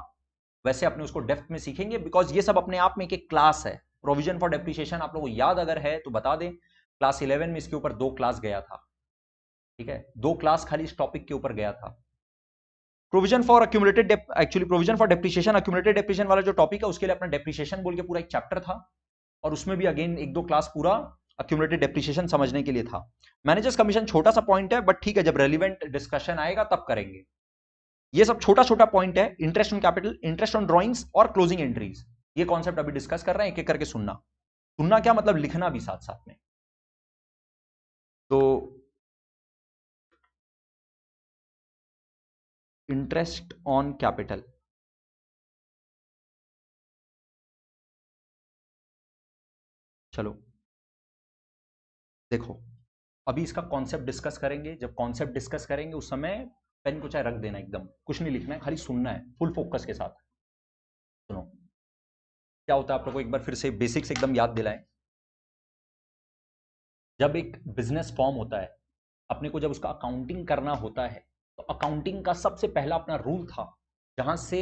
वैसे अपने उसको डेप्थ में सीखेंगे, बिकॉज ये सब अपने आप में एक क्लास है। प्रोविजन फॉर डेप्रिसिएशन आप लोगों को याद अगर है तो बता दें, क्लास 11 में इसके ऊपर 2 क्लास गया था। ठीक है, 2 क्लास खाली इस टॉपिक के ऊपर गया था। Provision for accumulated actually provision for depreciation, accumulated depreciation वाला जो टॉपिक है उसके लिए अपना डेप्रिसिएशन बोल के पूरा एक चैप्टर था, और उसमें भी अगेन 1-2 क्लास पूरा अक्यूमुलेटेड डेप्रिसिएशन समझने के लिए था। मैनेजर्स कमीशन छोटा सा पॉइंट है, बट ठीक है, जब रेलिवेंट डिस्कशन आएगा तब करेंगे। ये सब छोटा छोटा पॉइंट है, interest on capital, interest on drawings और क्लोजिंग एंट्रीज। ये कॉन्सेप्ट अभी डिस्कस कर रहे हैं, एक एक करके सुनना। सुनना क्या मतलब, लिखना भी साथ साथ में। तो इंटरेस्ट ऑन कैपिटल, चलो देखो, अभी इसका कॉन्सेप्ट डिस्कस करेंगे। जब कॉन्सेप्ट डिस्कस करेंगे उस समय पेन को चाहे रख देना, एकदम कुछ नहीं लिखना है, खाली सुनना है फुल फोकस के साथ। सुनो क्या होता है, आप लोगों को एक बार फिर से बेसिक्स एकदम याद दिलाएं। जब एक बिजनेस फॉर्म होता है, अपने को जब उसका अकाउंटिंग करना होता है, तो अकाउंटिंग का सबसे पहला अपना रूल था, जहां से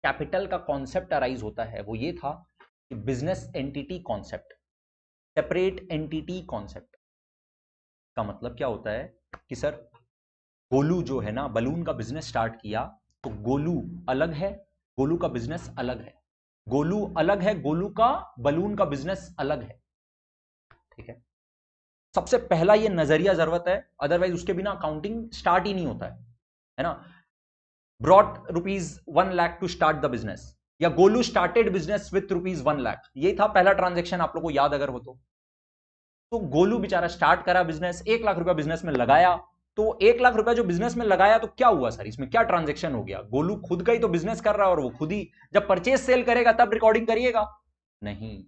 कैपिटल का कॉन्सेप्ट अराइज होता है, वो ये था कि business entity concept, separate entity concept. का मतलब क्या होता है कि सर गोलू जो है ना, बलून का बिजनेस स्टार्ट किया, तो गोलू अलग है, गोलू का बिजनेस अलग है, गोलू अलग है, गोलू का बलून का बिजनेस अलग है। ठीक है, सबसे पहला ये नजरिया जरूरत है, अदरवाइज उसके बिना अकाउंटिंग स्टार्ट ही नहीं होता है ना। Brought ₹1,00,000 to start the business, या गोलू स्टार्टेड बिजनेस विथ ₹1,00,000, ये था पहला ट्रांजेक्शन, आप लोग को याद अगर हो तो गोलू बेचारा स्टार्ट करा बिजनेस, ₹1,00,000 बिजनेस में लगाया, तो ₹1,00,000 जो बिजनेस में लगाया, तो क्या हुआ सर, इसमें क्या ट्रांजेक्शन हो गया? गोलू खुद का ही तो बिजनेस कर रहा है, और वो खुद ही जब परचेज सेल करेगा तब रिकॉर्डिंग करिएगा? नहीं,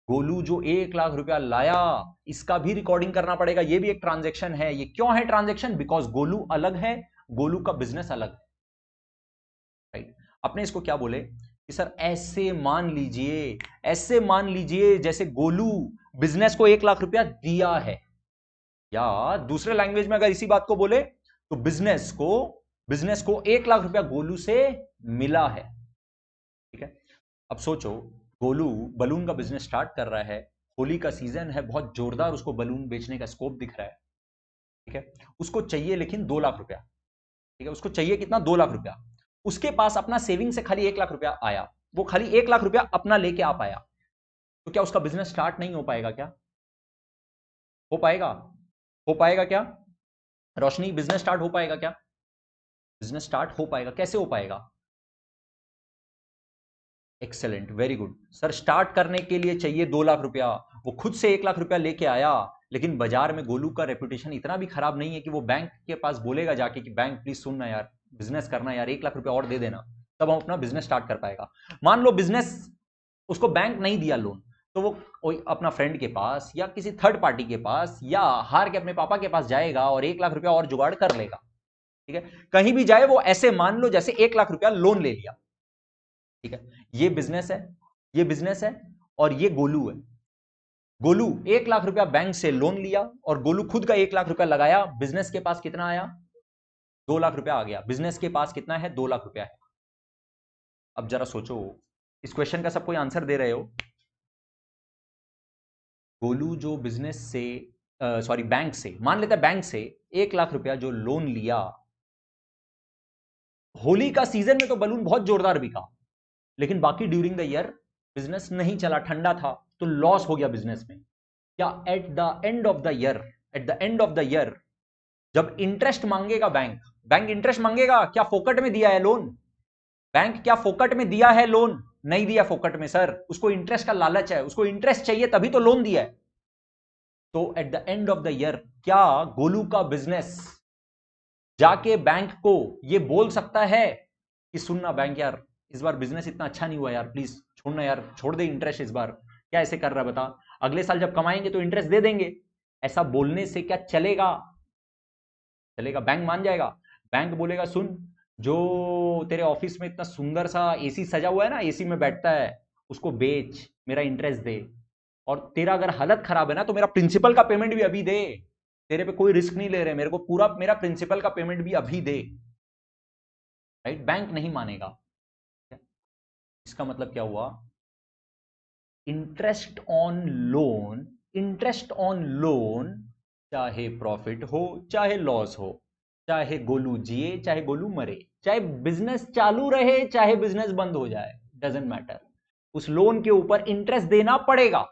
गोलू जो ₹1,00,000 लाया, इसका भी रिकॉर्डिंग करना पड़ेगा। ये भी एक ट्रांजेक्शन है। ये क्यों है ट्रांजेक्शन? बिकॉज गोलू अलग है, गोलू का बिजनेस अलग है। राइट, अपने इसको क्या बोले कि सर ऐसे मान लीजिए, ऐसे मान लीजिए जैसे गोलू बिजनेस को ₹1,00,000 दिया है, या दूसरे लैंग्वेज में अगर इसी बात को बोले तो बिजनेस को ₹1,00,000 गोलू से मिला है। ठीक है, अब सोचो, गोलू बलून का बिजनेस स्टार्ट कर रहा है, होली का सीजन है, बहुत जोरदार उसको बलून बेचने का स्कोप दिख रहा है। ठीक है, उसको चाहिए लेकिन ₹2,00,000। ठीक है, उसको चाहिए कितना? ₹2,00,000। उसके पास अपना सेविंग से खाली ₹1,00,000 आया, वो खाली ₹1,00,000 अपना लेके आ पाया, तो क्या उसका बिजनेस स्टार्ट नहीं हो पाएगा? क्या हो पाएगा? हो पाएगा क्या रोशनी? बिजनेस स्टार्ट हो पाएगा क्या? बिजनेस स्टार्ट हो पाएगा। कैसे हो पाएगा? Excellent, very good sir. Start करने के लिए चाहिए ₹2,00,000, वो खुद से ₹1,00,000 लेके आया, लेकिन बाजार में गोलू का रेपुटेशन इतना भी खराब नहीं है कि वो बैंक के पास बोलेगा जाके कि बैंक प्लीज सुनना यार, बिजनेस करना यार, ₹1,00,000 और दे देना, तब हम अपना बिजनेस स्टार्ट कर पाएगा। मान लो बिजनेस उसको बैंक नहीं दिया लोन, तो वो कोई अपना फ्रेंड के पास या किसी थर्ड पार्टी के पास या हार के अपने पापा के पास जाएगा और ₹1,00,000 और जुगाड़ कर लेगा। ठीक है, कहीं भी जाए वो ऐसे मान लो जैसे ₹1,00,000 लोन ले लिया। ठीक है, ये बिजनेस है, ये बिजनेस है, और ये गोलू है। गोलू ₹1,00,000 बैंक से लोन लिया और गोलू खुद का ₹1,00,000 लगाया, बिजनेस के पास कितना आया? ₹2,00,000 आ गया। बिजनेस के पास कितना है? ₹2,00,000 है। अब जरा सोचो, इस क्वेश्चन का सब कोई आंसर दे रहे हो? गोलू जो बिजनेस से सॉरी बैंक से, मान लेता है बैंक से ₹1,00,000 जो लोन लिया, होली का सीजन में तो बलून बहुत जोरदार बिका, लेकिन बाकी ड्यूरिंग द ईयर बिजनेस नहीं चला, ठंडा था, तो लॉस हो गया बिजनेस में। क्या eight the end of the year, eight the end of the year जब इंटरेस्ट मांगेगा बैंक, बैंक इंटरेस्ट मांगेगा, क्या फोकट में दिया है लोन? बैंक क्या फोकट में दिया है लोन? नहीं दिया फोकट में सर, उसको इंटरेस्ट का लालच है, उसको इंटरेस्ट चाहिए तभी तो लोन दिया है। तो eight the end of the year क्या गोलू का बिजनेस जाके बैंक को ये बोल सकता है कि सुनना बैंक यार, इस बार बिजनेस इतना अच्छा नहीं हुआ यार, प्लीज छोड़ना यार, छोड़ दे इंटरेस्ट इस बार, क्या ऐसे कर रहा है बता? अगले साल जब कमाएंगे तो इंटरेस्ट दे देंगे। ऐसा बोलने से क्या चलेगा? चलेगा? बैंक मान जाएगा? बैंक बोलेगा सुन, जो तेरे ऑफिस में इतना सुंदर सा एसी सजा हुआ है ना, एसी में बैठता है, उसको बेच, मेरा इंटरेस्ट दे। और तेरा अगर हालत खराब है ना तो मेरा प्रिंसिपल का पेमेंट भी अभी दे। तेरे पे कोई रिस्क नहीं ले रहे, मेरे को पूरा मेरा प्रिंसिपल का पेमेंट भी अभी दे। राइट? बैंक नहीं मानेगा। इसका मतलब क्या हुआ? Interest on loan, interest on loan, चाहे प्रॉफिट हो चाहे लॉस हो, चाहे गोलू जिए चाहे गोलू मरे, चाहे बिजनेस चालू रहे चाहे बिजनेस बंद हो जाए, डजेंट मैटर, उस लोन के ऊपर इंटरेस्ट देना पड़ेगा।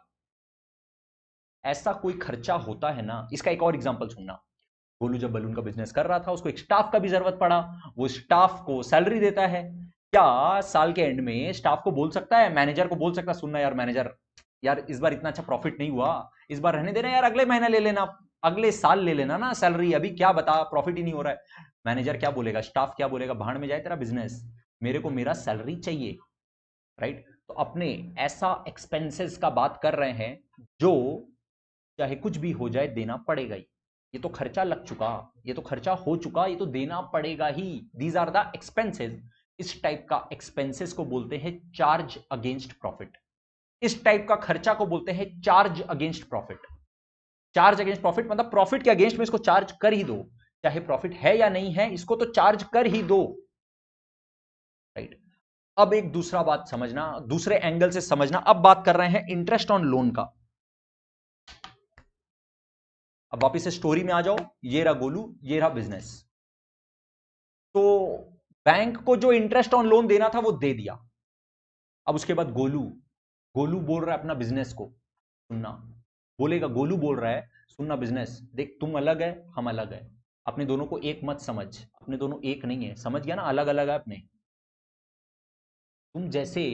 ऐसा कोई खर्चा होता है ना। इसका एक और एग्जांपल सुनना। गोलू जब बलून का बिजनेस कर रहा था, उसको एक स्टाफ का भी जरूरत पड़ा। वो स्टाफ को सैलरी देता है। क्या साल के एंड में स्टाफ को बोल सकता है, मैनेजर को बोल सकता है, सुनना यार मैनेजर, यार इस बार इतना अच्छा प्रॉफिट नहीं हुआ, इस बार रहने देना यार, अगले महीने ले लेना, अगले साल ले लेना ना सैलरी, अभी क्या बता प्रॉफिट ही नहीं हो रहा है। मैनेजर क्या बोलेगा, स्टाफ क्या बोलेगा, भाड़ में जाए तेरा बिजनेस, मेरे को मेरा सैलरी चाहिए। राइट? तो अपने ऐसा एक्सपेंसेस का बात कर रहे हैं जो चाहे कुछ भी हो जाए देना पड़ेगा ही। ये तो खर्चा लग चुका, ये तो खर्चा हो चुका, ये तो देना पड़ेगा ही। These are the expenses. इस टाइप का एक्सपेंसेस को बोलते हैं चार्ज अगेंस्ट प्रॉफिट। इस टाइप का खर्चा को बोलते हैं charge against profit. Charge against profit मतलब प्रॉफिट के अगेंस्ट में इसको चार्ज कर ही दो, चाहे प्रॉफिट है या नहीं है, इसको तो चार्ज कर ही दो। राइट? अब एक दूसरा बात समझना, दूसरे एंगल से समझना। अब बात कर रहे हैं इंटरेस्ट ऑन लोन का। अब वापिस से स्टोरी में आ जाओ। ये रहा गोलू, ये रहा बिजनेस। तो बैंक को जो इंटरेस्ट ऑन लोन देना था वो दे दिया। अब उसके बाद गोलू, गोलू बोल रहा है अपना बिजनेस को, सुनना, बोलेगा गोलू बोल रहा है, सुनना बिजनेस, देख तुम अलग है हम अलग है, अपने दोनों को एक मत समझ, अपने दोनों एक नहीं है, समझ गया ना, अलग अलग है अपने। तुम जैसे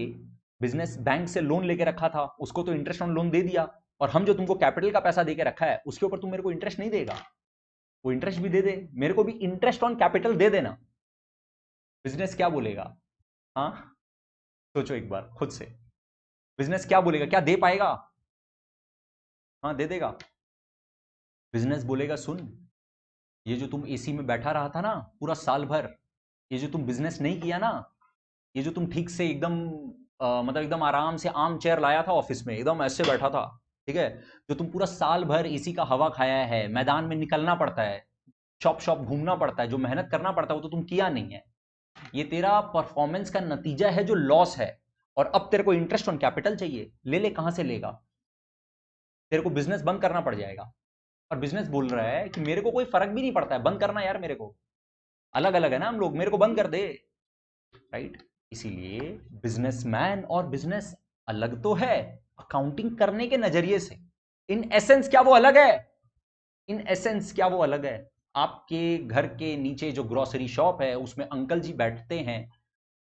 बिजनेस बैंक से लोन लेके रखा था, उसको तो इंटरेस्ट ऑन लोन दे दिया, और हम जो तुमको कैपिटल का पैसा देके रखा है उसके ऊपर तुम मेरे को इंटरेस्ट नहीं देगा, वो इंटरेस्ट भी दे दे, मेरे को भी इंटरेस्ट ऑन कैपिटल दे देना। बिजनेस क्या बोलेगा? हाँ, सोचो एक बार खुद से। बिजनेस क्या बोलेगा? क्या दे पाएगा? हाँ दे देगा। बिजनेस बोलेगा सुन, ये जो तुम एसी में बैठा रहा था ना पूरा साल भर, ये जो तुम बिजनेस नहीं किया ना, ये जो तुम ठीक से एकदम मतलब एकदम आराम से आम चेयर लाया था ऑफिस में, एकदम ऐसे बैठा था, ठीक है, जो तुम पूरा साल भर एसी का हवा खाया है, मैदान में निकलना पड़ता है, शॉप शॉप घूमना पड़ता है, जो मेहनत करना पड़ता है वो तो तुम किया नहीं है, ये तेरा परफॉर्मेंस का नतीजा है जो लॉस है। और अब तेरे को इंटरेस्ट ऑन कैपिटल चाहिए, ले ले, कहां से लेगा? तेरे को बिजनेस बंद करना पड़ जाएगा। और बिजनेस बोल रहा है कि मेरे को कोई फर्क भी नहीं पड़ता है बंद करना, यार मेरे को अलग अलग है ना हम लोग, मेरे को बंद कर दे। राइट? इसीलिए बिजनेसमैन और बिजनेस अलग तो है अकाउंटिंग करने के नजरिए से, इन एसेंस क्या वो अलग है? इन एसेंस क्या वो अलग है? आपके घर के नीचे जो ग्रोसरी शॉप है उसमें अंकल जी बैठते हैं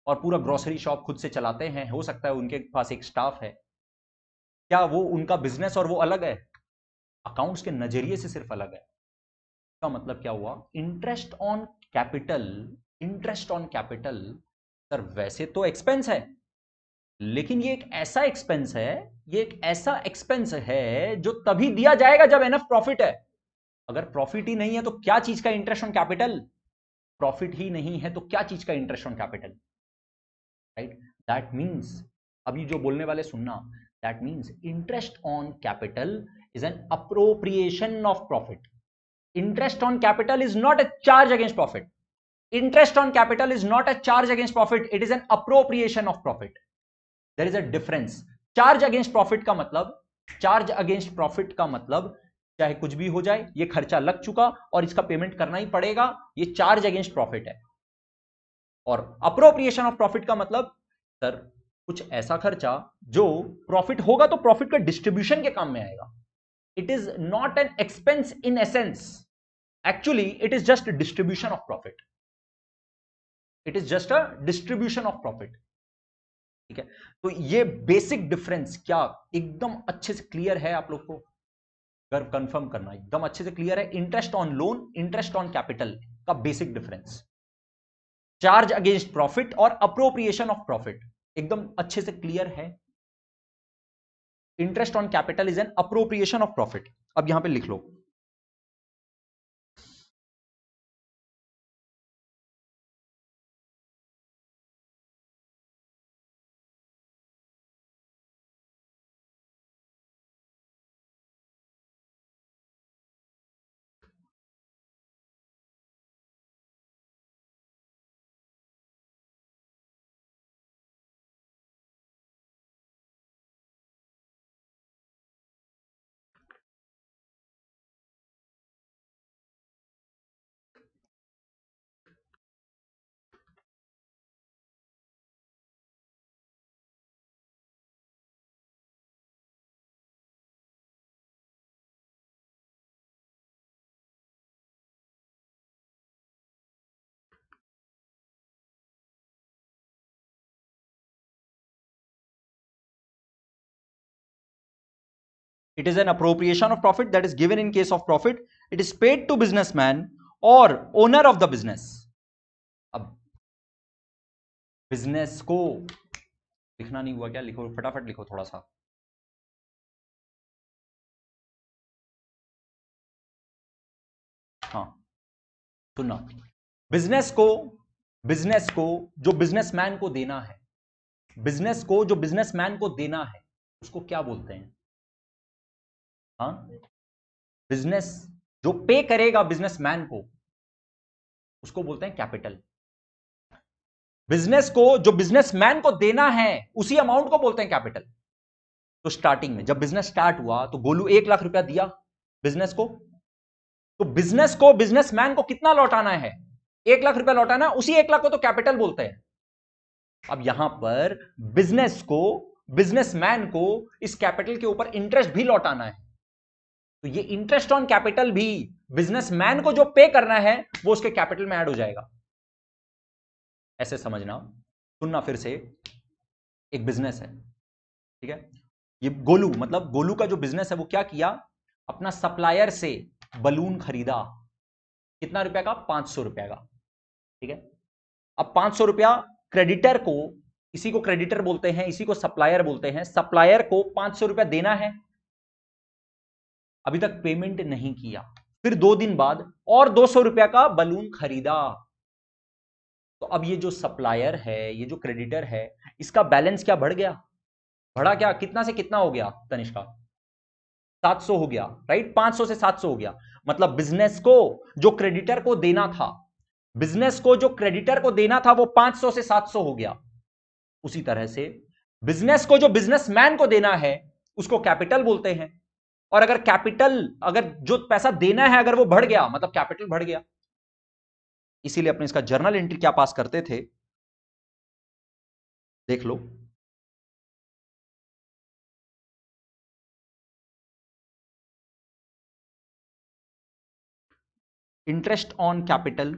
और पूरा ग्रोसरी शॉप खुद से चलाते हैं, हो सकता है उनके पास एक स्टाफ है, क्या वो उनका बिजनेस और वो अलग है? अकाउंट्स के नजरिए से सिर्फ अलग है। का मतलब क्या हुआ? Interest on capital, interest on capital sir वैसे तो एक्सपेंस है, लेकिन ये एक ऐसा एक्सपेंस है, ये एक ऐसा एक्सपेंस है जो तभी दिया जाएगा जब एनफ प्रॉफिट है। अगर प्रॉफिट ही नहीं है तो क्या चीज का इंटरेस्ट ऑन कैपिटल? प्रॉफिट ही नहीं है तो क्या चीज का interest on capital? Right? That means, अभी जो बोलने वाले सुनना, that means interest on capital is an appropriation of profit. Interest on capital is not a charge against profit. Interest on capital is not a charge against profit. It is an appropriation of profit. There is a difference. Charge against profit का मतलब, charge against profit का मतलब चाहे कुछ भी हो जाए, ये खर्चा लग चुका और इसका पेमेंट करना ही पड़ेगा, ये चार्ज अगेंस्ट प्रॉफिट है। और अप्रोप्रिएशन ऑफ प्रॉफिट का मतलब सर कुछ ऐसा खर्चा जो प्रॉफिट होगा तो प्रॉफिट का डिस्ट्रीब्यूशन के काम में आएगा। It is not an expense in essence, actually it is just a distribution of profit, it is just a distribution of profit। ठीक है? तो ये बेसिक डिफरेंस क्या एकदम अच्छे से क्लियर है आप लोग को? अगर कंफर्म करना एकदम अच्छे से क्लियर है, interest on loan, interest on capital का basic difference, charge against profit और अप्रोप्रिएशन ऑफ प्रॉफिट, एकदम अच्छे से क्लियर है। Interest on capital is an appropriation of profit. अब यहां पे लिख लो, it is an appropriation of profit that is given in case of profit, it is paid to businessman or owner of the business। अब business को लिखना नहीं हुआ क्या? लिखो, फटाफट लिखो थोड़ा सा। हाँ सुनना, बिजनेस को जो बिजनेसमैन को देना है, बिजनेस को जो बिजनेसमैन को देना है उसको क्या बोलते हैं? हाँ, बिजनेस जो पे करेगा बिजनेसमैन को उसको बोलते हैं कैपिटल। बिजनेस को जो बिजनेसमैन को देना है उसी अमाउंट को बोलते हैं कैपिटल। तो स्टार्टिंग में जब बिजनेस स्टार्ट हुआ तो गोलू 1 लाख रुपया दिया बिजनेस को, तो बिजनेस को बिजनेसमैन को कितना लौटाना है? 1 लाख रुपया लौटाना, उसी 1 लाख को तो कैपिटल बोलते हैं। अब यहां पर बिजनेस को, बिजनेसमैन को इस कैपिटल के ऊपर इंटरेस्ट भी लौटाना है, तो ये इंटरेस्ट ऑन कैपिटल भी बिजनेसमैन को जो पे करना है वो उसके कैपिटल में ऐड हो जाएगा। ऐसे समझना, सुनना फिर से। एक बिजनेस है, ठीक है, ये गोलू, मतलब गोलू का जो बिजनेस है वो क्या किया, अपना सप्लायर से बलून खरीदा। कितना रुपया का? 500 रुपया का, ठीक है। अब 500 रुपया क्रेडिटर को, इसी को क्रेडिटर बोलते हैं, इसी को सप्लायर बोलते हैं, सप्लायर को 500 रुपया देना है, अभी तक पेमेंट नहीं किया। फिर 2 दिन बाद और 200 रुपया का बलून खरीदा। तो अब ये जो सप्लायर है, ये जो क्रेडिटर है, इसका बैलेंस क्या बढ़ गया? बढ़ा क्या? कितना से कितना हो गया तनिष्का? 700 हो गया, राइट। 500 से 700 हो गया। मतलब बिजनेस को जो क्रेडिटर को देना था, बिजनेस को जो क्रेडिटर को देना था वो 500 से 700 हो गया। उसी तरह से बिजनेस को जो बिजनेसमैन को देना है उसको कैपिटल बोलते हैं। और अगर कैपिटल, अगर जो पैसा देना है अगर वो बढ़ गया मतलब कैपिटल बढ़ गया। इसीलिए अपने इसका जर्नल एंट्री क्या पास करते थे, देख लो। Interest on capital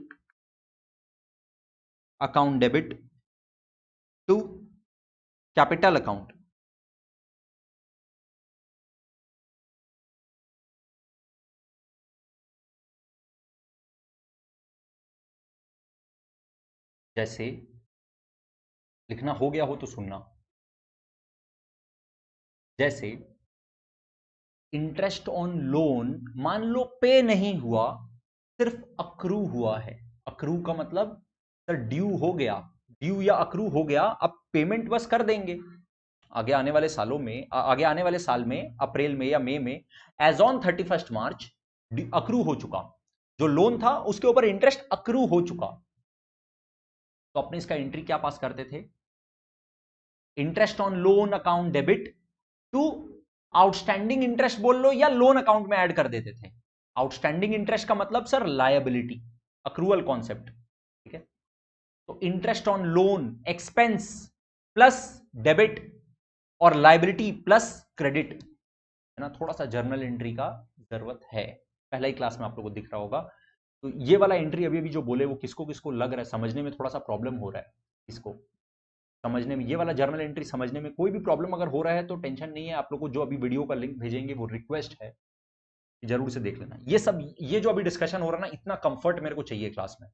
account debit to capital account. जैसे लिखना हो गया हो तो सुनना। जैसे इंटरेस्ट ऑन लोन, मान लो पे नहीं हुआ, सिर्फ अक्रू हुआ है। अक्रू का मतलब सर ड्यू हो गया, ड्यू या अक्रू हो गया, अब पेमेंट बस कर देंगे। आगे आने वाले सालों में, आगे आने वाले साल में, अप्रैल में या मई में, एज ऑन 31 मार्च अक्रू हो चुका, जो लोन था उसके ऊपर इंटरेस्ट अक्रू हो चुका। तो अपने इसका एंट्री क्या पास करते थे? Interest on loan account debit to outstanding interest बोल लो या लोन अकाउंट में ऐड कर देते थे। आउटस्टैंडिंग इंटरेस्ट का मतलब सर लायबिलिटी, अक्रूवल कॉन्सेप्ट, ठीक है। तो interest on loan expense plus debit और लायबिलिटी प्लस क्रेडिट, है ना। थोड़ा सा जर्नल एंट्री का जरूरत है, पहला ही क्लास में आप लोगों को दिख रहा होगा। तो ये वाला एंट्री अभी अभी जो बोले वो किसको किसको लग रहा है, समझने में थोड़ा सा प्रॉब्लम हो रहा है, इसको समझने में, ये वाला जर्नल एंट्री समझने में कोई भी प्रॉब्लम अगर हो रहा है तो टेंशन नहीं है। आप लोग को जो अभी वीडियो का लिंक भेजेंगे वो रिक्वेस्ट है, जरूर से देख लेना। ये सब, ये जो अभी डिस्कशन हो रहा है ना, इतना कंफर्ट मेरे को चाहिए क्लास में,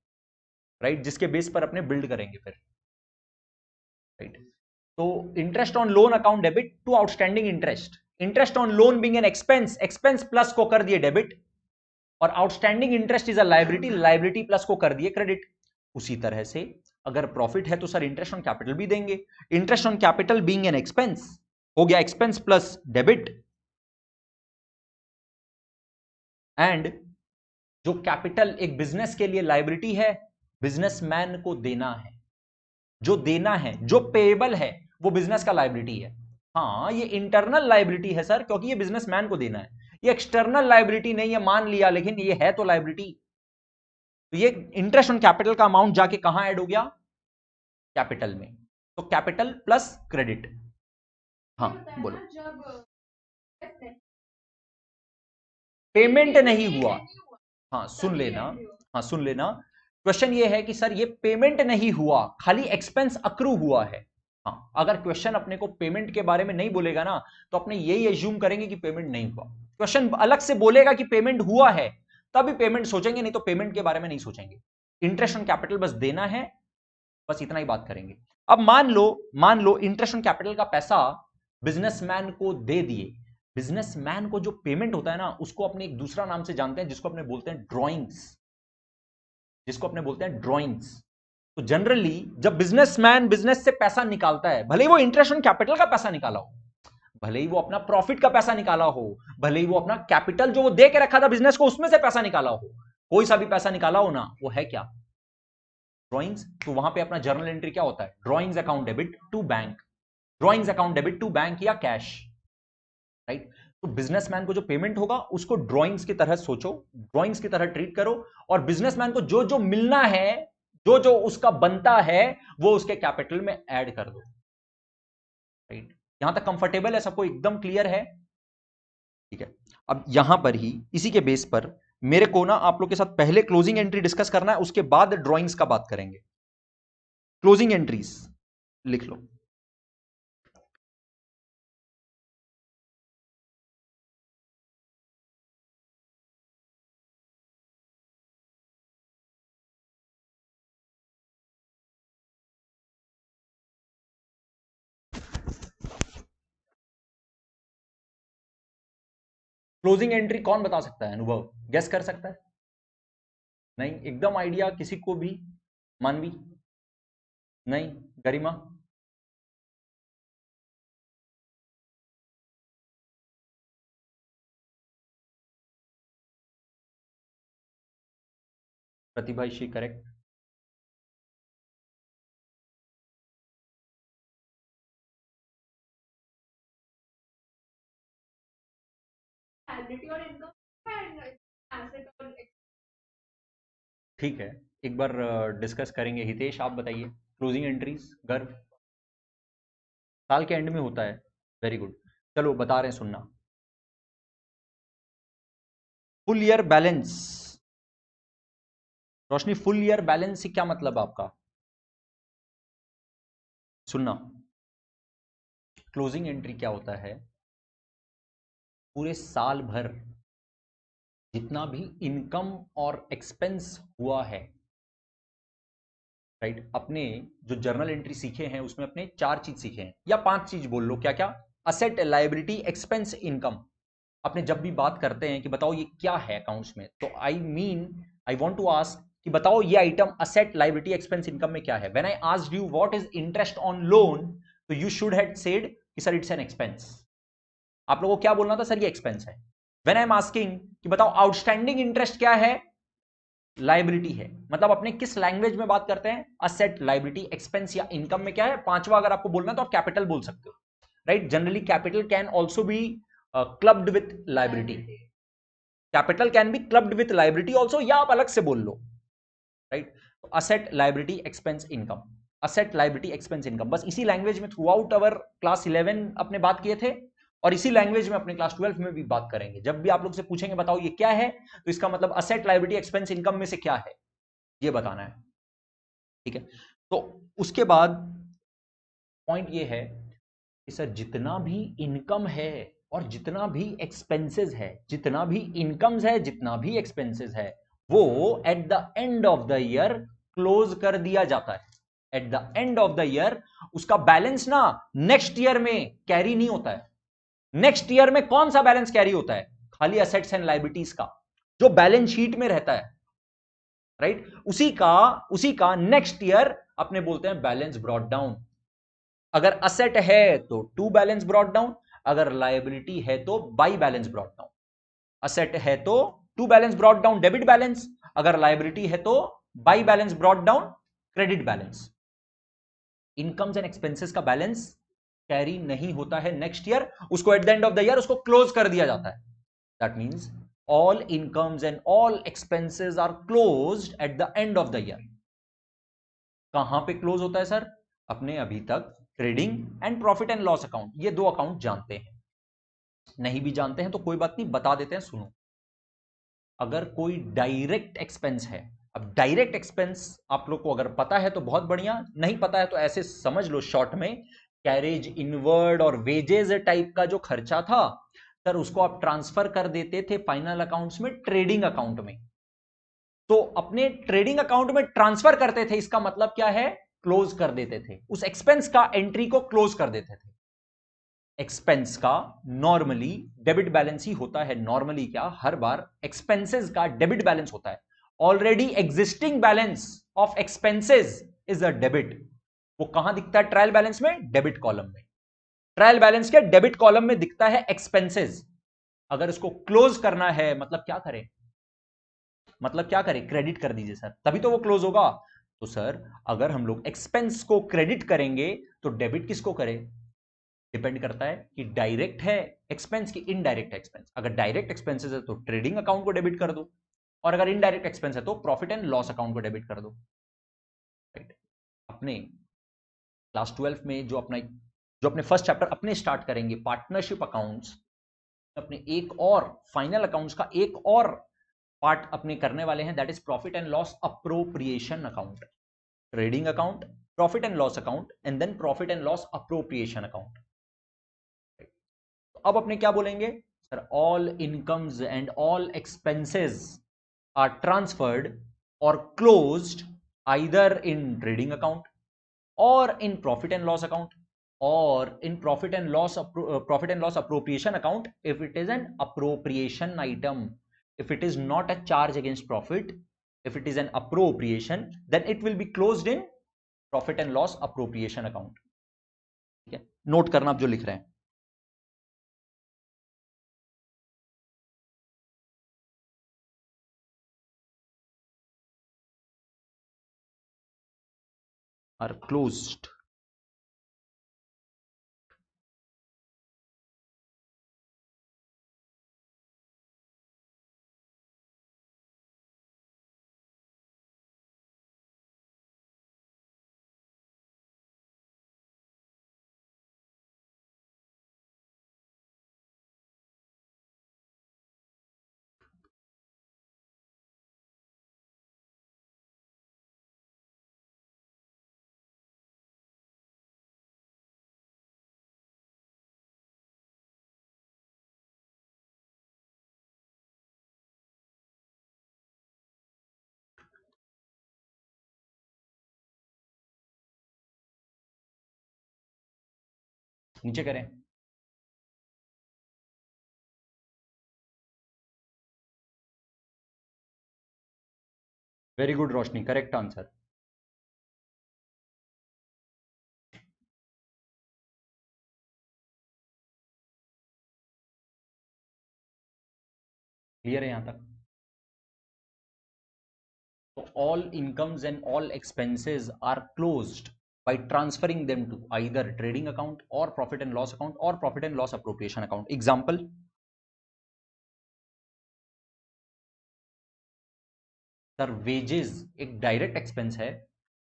राइट, जिसके बेस पर अपने बिल्ड करेंगे फिर, राइट। तो interest on loan account debit to outstanding interest, interest on loan being an expense, expense plus को कर दिए डेबिट, और outstanding interest is a liability, liability plus को कर दिए क्रेडिट। उसी तरह से अगर प्रॉफिट है तो सर इंटरेस्ट ऑन कैपिटल भी देंगे, interest on capital being an expense हो गया एक्सपेंस प्लस डेबिट, एंड जो कैपिटल एक बिजनेस के लिए लायबिलिटी है, बिजनेसमैन को देना है, जो देना है, जो पेएबल है वो बिजनेस का लायबिलिटी है। हाँ ये इंटरनल लायबिलिटी है सर, क्योंकि ये बिजनेसमैन को देना है, ये एक्सटर्नल लायबिलिटी नहीं है मान लिया, लेकिन ये है तो लायबिलिटी। तो ये इंटरेस्ट ऑन कैपिटल का अमाउंट जाके कहां ऐड हो गया, कैपिटल में, तो कैपिटल प्लस क्रेडिट। हाँ बोलो। पेमेंट नहीं हुआ, हाँ सुन लेना, हाँ सुन लेना, क्वेश्चन ये है कि सर ये पेमेंट नहीं हुआ, खाली एक्सपेंस अक्रू हुआ है। हाँ अगर क्वेश्चन अपने को पेमेंट के बारे में नहीं बोलेगा ना, तो अपने यही एज्यूम करेंगे कि पेमेंट नहीं हुआ। क्वेश्चन अलग से बोलेगा कि पेमेंट हुआ है, तभी पेमेंट सोचेंगे, नहीं तो पेमेंट के बारे में नहीं सोचेंगे। इंटरेस्ट ऑन कैपिटल बस देना है, बस इतना ही बात करेंगे। अब मान लो इंटरेस्ट ऑन कैपिटल का पैसा बिजनेसमैन को दे दिए। बिजनेसमैन को जो पेमेंट होता है ना, उसको अपने एक दूसरा नाम से जानते हैं, जिसको अपने बोलते हैं ड्रॉइंग्स, जिसको अपने बोलते हैं ड्रॉइंग्स। तो जनरली जब बिजनेसमैन बिजनेस से पैसा निकालता है, भले ही वो इंटरेस्ट ऑन कैपिटल का पैसा निकाला हो, भले ही वो अपना प्रॉफिट का पैसा निकाला हो, भले ही वो अपना कैपिटल जो वो दे के रखा था बिजनेस को उसमें से पैसा निकाला हो, कोई सा भी पैसा निकाला हो ना, वो है क्या, ड्रॉइंग्स। तो वहां पे अपना जर्नल एंट्री क्या होता है, drawings account debit to bank, drawings account debit to bank या कैश, राइट। तो बिजनेसमैन को जो पेमेंट होगा उसको ड्रॉइंग्स की तरह सोचो, ड्रॉइंग्स की तरह ट्रीट करो, और बिजनेसमैन को जो जो मिलना है, जो जो उसका बनता है, वो उसके कैपिटल में ऐड कर दो, राइट। यहां तक कंफर्टेबल है सबको, एकदम क्लियर है, ठीक है। अब यहां पर ही इसी के बेस पर मेरे को ना आप लोग के साथ पहले क्लोजिंग एंट्री डिस्कस करना है, उसके बाद ड्रॉइंग्स का बात करेंगे। क्लोजिंग एंट्रीज लिख लो। क्लोजिंग एंट्री कौन बता सकता है, अनुभव गेस कर सकता है, नहीं एकदम आइडिया किसी को भी, मानवी नहीं, गरिमा प्रतिभा इशी करेक्ट, ठीक है, एक बार डिस्कस करेंगे। हितेश आप बताइए, क्लोजिंग एंट्रीज गर्व साल के एंड में होता है, वेरी गुड, चलो बता रहे हैं सुनना। फुल ईयर बैलेंस, रोशनी फुल ईयर बैलेंस से क्या मतलब आपका, सुनना, क्लोजिंग एंट्री क्या होता है, पूरे साल भर जितना भी इनकम और एक्सपेंस हुआ है, राइट। अपने जो जर्नल एंट्री सीखे हैं उसमें अपने 4 चीज सीखे हैं, या 5 चीज बोल लो, क्या क्या, असेट, लायबिलिटी, एक्सपेंस, इनकम। अपने जब भी बात करते हैं कि बताओ ये क्या है अकाउंट्स में, तो आई वांट टू आस्क कि बताओ ये item asset, liability, expense, income में क्या है। When I asked you what is interest on loan, तो यू शुड हैव सेड कि सर इट्स एन एक्सपेंस। आप लोगों को क्या बोलना था, सर ये एक्सपेंस है। व्हेन आई एम आस्किंग कि बताओ आउटस्टैंडिंग इंटरेस्ट क्या है, लायबिलिटी है। मतलब अपने किस लैंग्वेज में बात करते हैं, असेट, लायबिलिटी, एक्सपेंस या इनकम में क्या है। पांचवा अगर आपको बोलना तो आप कैपिटल बोल सकते हो, right. Generally capital can also be clubbed with liability, capital can be clubbed with liability also, या आप अलग से बोल लो, राइट। तो asset, liability, expense, income, asset, liability, expense, income, बस इसी लैंग्वेज में थ्रू आउट अवर क्लास 11 अपने बात किए थे, और इसी लैंग्वेज में अपने क्लास 12 में भी बात करेंगे। जब भी आप लोग से पूछेंगे बताओ ये क्या है, तो इसका मतलब असेट, लायबिलिटी, एक्सपेंस, इनकम में से क्या है, ये बताना है, ठीक है। तो उसके बाद पॉइंट ये है कि सर जितना भी इनकम है और जितना भी एक्सपेंसेस है, जितना भी इनकम्स है, जितना भी एक्सपेंसेस है, वो eight the end of the year close कर दिया जाता है। Eight the end of the year उसका बैलेंस ना नेक्स्ट ईयर में कैरी नहीं होता है, नेक्स्ट ईयर में कौन सा बैलेंस कैरी होता है? खाली असेट्स एंड लायबिलिटीज का, जो बैलेंस शीट में रहता है, राइट? उसी का नेक्स्ट ईयर अपने बोलते हैं बैलेंस ब्रॉट डाउन। अगर असेट है तो टू बैलेंस ब्रॉट डाउन, अगर लायबिलिटी है तो by balance brought down. Asset है तो to balance brought down debit balance, अगर लायबिलिटी है तो by balance brought down credit balance. Incomes and expenses का बैलेंस कैरी नहीं होता है नेक्स्ट ईयर, उसको at the end of the year उसको क्लोज कर दिया जाता है। That means all incomes and all expenses are closed at the end of the year. कहां पे क्लोज होता है सर? अपने अभी तक trading and profit and loss account, ये दो अकाउंट जानते हैं। नहीं भी जानते हैं तो कोई बात नहीं, बता देते हैं, सुनो। अगर कोई डायरेक्ट एक्सपेंस है, अब डायरेक्ट एक्सपेंस आप लोग को अगर पता है तो बहुत बढ़िया, नहीं पता है तो ऐसे समझ लो शॉर्ट में, कैरेज इनवर्ड और वेजेस टाइप का जो खर्चा था सर, उसको आप ट्रांसफर कर देते थे फाइनल अकाउंट्स में ट्रेडिंग अकाउंट में। तो अपने ट्रेडिंग अकाउंट में ट्रांसफर करते थे, इसका मतलब क्या है? क्लोज कर देते थे, उस एक्सपेंस का एंट्री को क्लोज कर देते थे। एक्सपेंस का नॉर्मली डेबिट बैलेंस ही होता है। नॉर्मली क्या, हर बार एक्सपेंसेस का डेबिट बैलेंस होता है। Already existing balance of expenses is a debit. वो कहां दिखता है? ट्रायल बैलेंस में, डेबिट कॉलम में। ट्रायल बैलेंस के डेबिट कॉलम में दिखता है एक्सपेंसेस। अगर इसको क्लोज करना है, मतलब क्या करें? मतलब क्या करें? क्रेडिट कर दीजिए सर, तभी तो वो क्लोज होगा। तो सर अगर हम लोग एक्सपेंस को क्रेडिट करेंगे तो डेबिट किसको करें? डिपेंड करता है कि डायरेक्ट है एक्सपेंस की इनडायरेक्ट एक्सपेंस। अगर डायरेक्ट एक्सपेंसेस है तो ट्रेडिंग अकाउंट को डेबिट कर दो, और अगर इनडायरेक्ट एक्सपेंस है तो प्रॉफिट एंड लॉस अकाउंट को डेबिट कर दो, राइट? अपने क्लास 12 में जो अपने फर्स्ट चैप्टर अपने स्टार्ट करेंगे पार्टनरशिप अकाउंट्स, अपने एक और फाइनल अकाउंट्स का एक और पार्ट अपने करने वाले हैं, that is profit and loss appropriation account. Trading account, profit and loss account, and then profit and loss appropriation account. तो अब अपने क्या बोलेंगे sir? All incomes and all expenses are transferred और closed either in trading account और in profit and loss account or in profit and loss appropriation account if it is an appropriation item. If it is not a charge against profit, if it is an appropriation, then it will be closed in profit and loss appropriation account. ठीक है, note करना आप जो लिख रहे हैं। are closed नीचे करें। वेरी गुड रोशनी, करेक्ट आंसर। क्लियर है यहां तक? So all incomes and all expenses are closed by transferring them to either trading account or profit and loss account or profit and loss appropriation account. Example, sir wages एक direct expense है,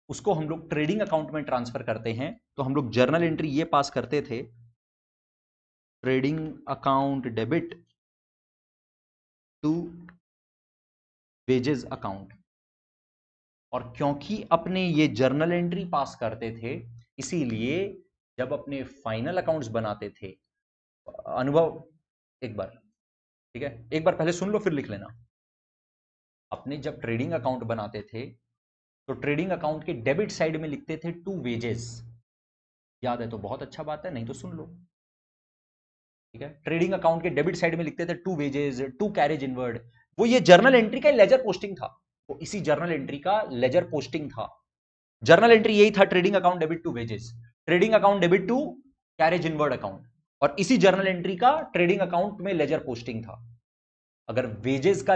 उसको हम लोग trading account में transfer करते हैं, तो हम लोग जर्नल एंट्री ये पास करते थे, trading account debit to wages account. और क्योंकि अपने ये जर्नल एंट्री पास करते थे, इसीलिए जब अपने फाइनल अकाउंट्स बनाते थे, अनुभव एक बार, ठीक है, एक बार पहले सुन लो फिर लिख लेना। अपने जब ट्रेडिंग अकाउंट बनाते थे तो ट्रेडिंग अकाउंट के डेबिट साइड में लिखते थे टू वेजेस। याद है तो बहुत अच्छा बात है, नहीं तो सुन लो। ठीक है, ट्रेडिंग अकाउंट के डेबिट साइड में लिखते थे to wages, to carriage inward, वो ये जर्नल एंट्री का लेजर पोस्टिंग था, वो इसी जर्नल एंट्री का लेजर पोस्टिंग था। जर्नल एंट्री यही था, trading account debit to wages, trading account debit to carriage inward account, और इसी जर्नल एंट्री का ट्रेडिंग अकाउंट में लेजर पोस्टिंग था। अगर वेजेस का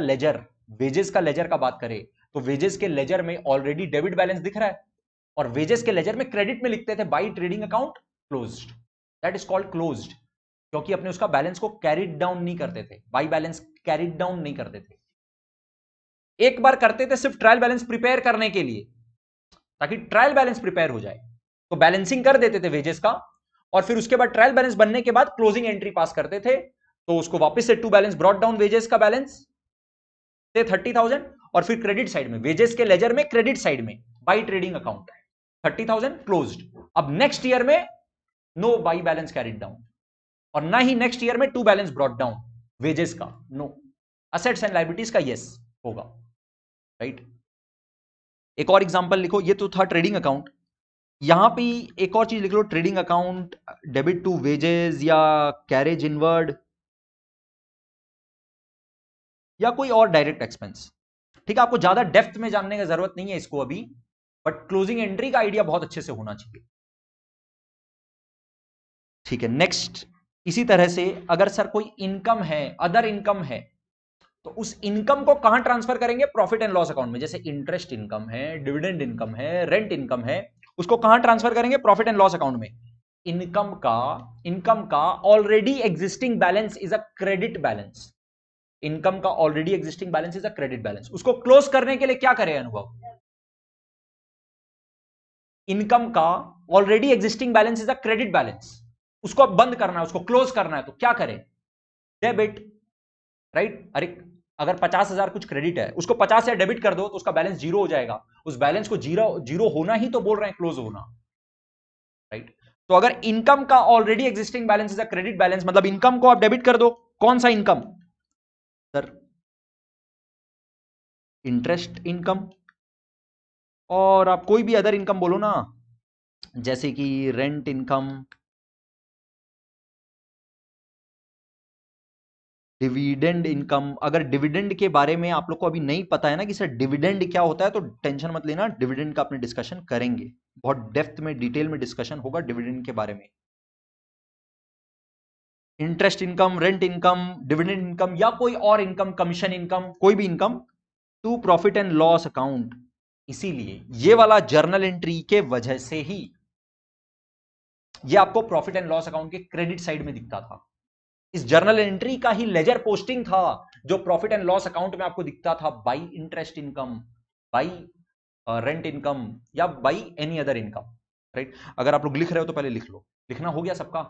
लेजर का बात करें तो वेजेस के लेजर में ऑलरेडी डेबिट बैलेंस दिख रहा है, और वेजेस के लेजर में क्रेडिट में लिखते थे by trading account closed, that is called closed, क्योंकि अपने उसका बैलेंस को कैरिड डाउन नहीं करते थे, बाई बैलेंस कैरिड डाउन नहीं करते थे, एक बार करते थे सिर्फ ट्रायल बैलेंस प्रिपेयर करने के लिए, ताकि ट्रायल बैलेंस प्रिपेयर हो जाए, तो बैलेंसिंग कर देते थे वेजेस का, और फिर उसके बाद ट्रायल बैलेंस बनने के बाद क्लोजिंग एंट्री पास करते थे, तो उसको वापस से to balance brought down wages का बैलेंस से 30,000, और फिर क्रेडिट साइड में वेजेस के लेजर में क्रेडिट साइड में बाई ट्रेडिंग अकाउंट 30,000 क्लोज्ड। अब नेक्स्ट ईयर में no by balance carried down, और ना ही नेक्स्ट ईयर में to balance brought down wages का, नो, असेट्स एंड लायबिलिटीज का यस होगा, राइट। एक और एग्जांपल लिखो, ये तो था ट्रेडिंग अकाउंट, यहां पे एक और चीज लिख लो, trading account debit to wages या कैरेज इनवर्ड या कोई और डायरेक्ट एक्सपेंस, ठीक है। आपको ज्यादा डेप्थ में जानने की जरूरत नहीं है इसको अभी, बट क्लोजिंग एंट्री का आइडिया बहुत अच्छे से होना चाहिए, ठीक है। नेक्स्ट, इसी तरह से अगर सर कोई इनकम है, अदर इनकम है, तो उस इनकम को कहां ट्रांसफर करेंगे, प्रॉफिट एंड लॉस अकाउंट में, जैसे इंटरेस्ट इनकम है, डिविडेंड इनकम है, रेंट इनकम है, उसको कहां ट्रांसफर करेंगे, प्रॉफिट एंड लॉस अकाउंट में। इनकम का already existing balance is a credit balance, income का already existing balance is a credit balance, उसको क्लोज करने के लिए क्या करें अनुभव, इनकम का already existing balance is a credit balance, उसको अब बंद करना है, उसको क्लोज करना है, तो क्या करें, डेबिट, राइट। अरे अगर 50,000 कुछ क्रेडिट है, उसको 50 से डेबिट कर दो तो उसका बैलेंस जीरो हो जाएगा, उस बैलेंस को जीरो जीरो होना ही तो बोल रहे हैं क्लोज होना, राइट। तो अगर इनकम का already existing balance is a credit balance, मतलब इनकम को आप डेबिट कर दो, कौन सा इनकम सर, इंटरेस्ट इनकम, और आप कोई भी अदर इनकम बोलो ना, जैसे कि रेंट इनकम, डिविडेंड इनकम। अगर डिविडेंड के बारे में आप लोग को अभी नहीं पता है ना कि सर डिविडेंड क्या होता है, तो टेंशन मत लेना, डिविडेंड का अपने डिस्कशन करेंगे, बहुत डेप्थ में डिटेल में डिस्कशन होगा डिविडेंड के बारे में। Interest income, rent income, dividend income या कोई और इनकम, कमीशन इनकम, कोई भी income to profit and loss account. इसीलिए ये वाला जर्नल एंट्री के वजह से ही ये आपको प्रॉफिट एंड लॉस अकाउंट के क्रेडिट साइड में दिखता था, इस जर्नल एंट्री का ही लेजर पोस्टिंग था जो प्रॉफिट एंड लॉस अकाउंट में आपको दिखता था, by interest income, by rent income या by any other income, right. अगर आप लोग लिख रहे हो तो पहले लिख लो, लिखना हो गया सबका।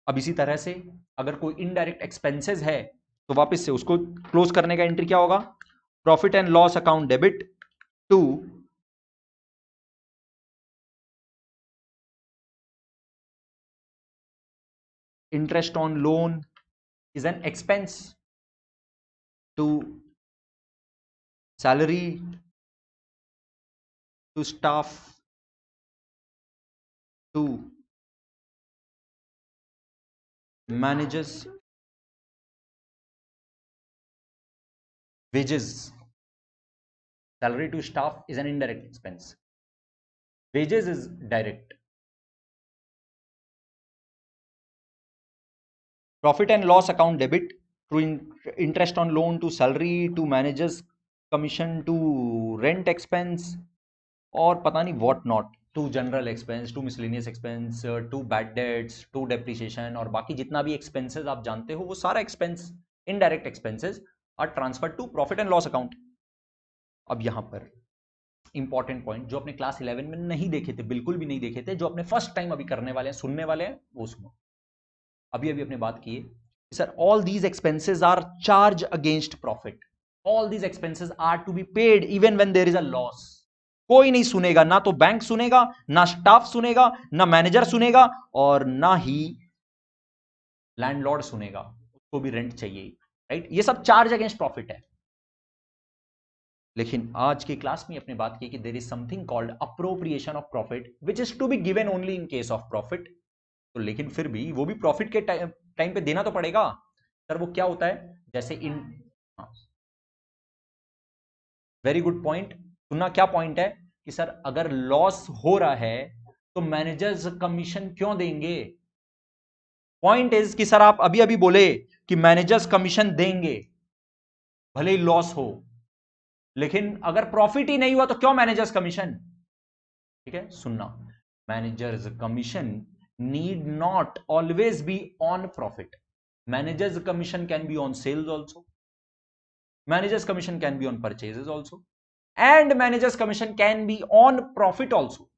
अब इसी तरह से अगर कोई इनडायरेक्ट एक्सपेंसेस है तो वापस से उसको क्लोज करने का एंट्री क्या होगा, profit and loss account debit to interest on loan is an expense to salary to staff to managers, wages, salary to staff is an indirect expense, wages is direct, profit and loss account debit to interest on loan to salary to managers commission to rent expense और पता नहीं what not to general expense, to miscellaneous expense, to bad debts, to depreciation, और बाकी जितना भी expenses आप जानते हो वो सारा expense, indirect expenses are transfer to profit and loss account. अब यहां पर इंपॉर्टेंट पॉइंट जो अपने क्लास 11 में नहीं देखे थे, बिल्कुल भी नहीं देखे थे, जो अपने फर्स्ट टाइम अभी करने वाले हैं, सुनने वाले हैं, वो सुनो। अभी अभी अपने बात किए sir all these expenses are charge against profit, all these expenses are to be paid even when there is a loss. कोई नहीं सुनेगा, ना तो बैंक सुनेगा, ना स्टाफ सुनेगा, ना मैनेजर सुनेगा, और ना ही लैंडलॉर्ड सुनेगा, उसको भी रेंट चाहिए, राइट। ये सब चार्ज अगेंस्ट प्रॉफिट है। लेकिन आज की क्लास में अपने बात की कि there is something called appropriation of profit which is to be given only in case of profit. तो लेकिन फिर भी वो भी प्रॉफिट के टाइम पे देना तो पड़ेगा। सर वो क्या होता है, जैसे इन, वेरी गुड पॉइंट। सुनना क्या पॉइंट है कि सर अगर लॉस हो रहा है तो मैनेजर्स कमीशन क्यों देंगे। पॉइंट इज कि सर आप अभी अभी बोले कि मैनेजर्स कमीशन देंगे भले ही लॉस हो, लेकिन अगर प्रॉफिट ही नहीं हुआ तो क्यों मैनेजर्स कमीशन। ठीक है सुनना, managers commission need not always be on profit. Managers commission can be on sales also, managers commission can be on purchases also, and managers commission can be on profit also.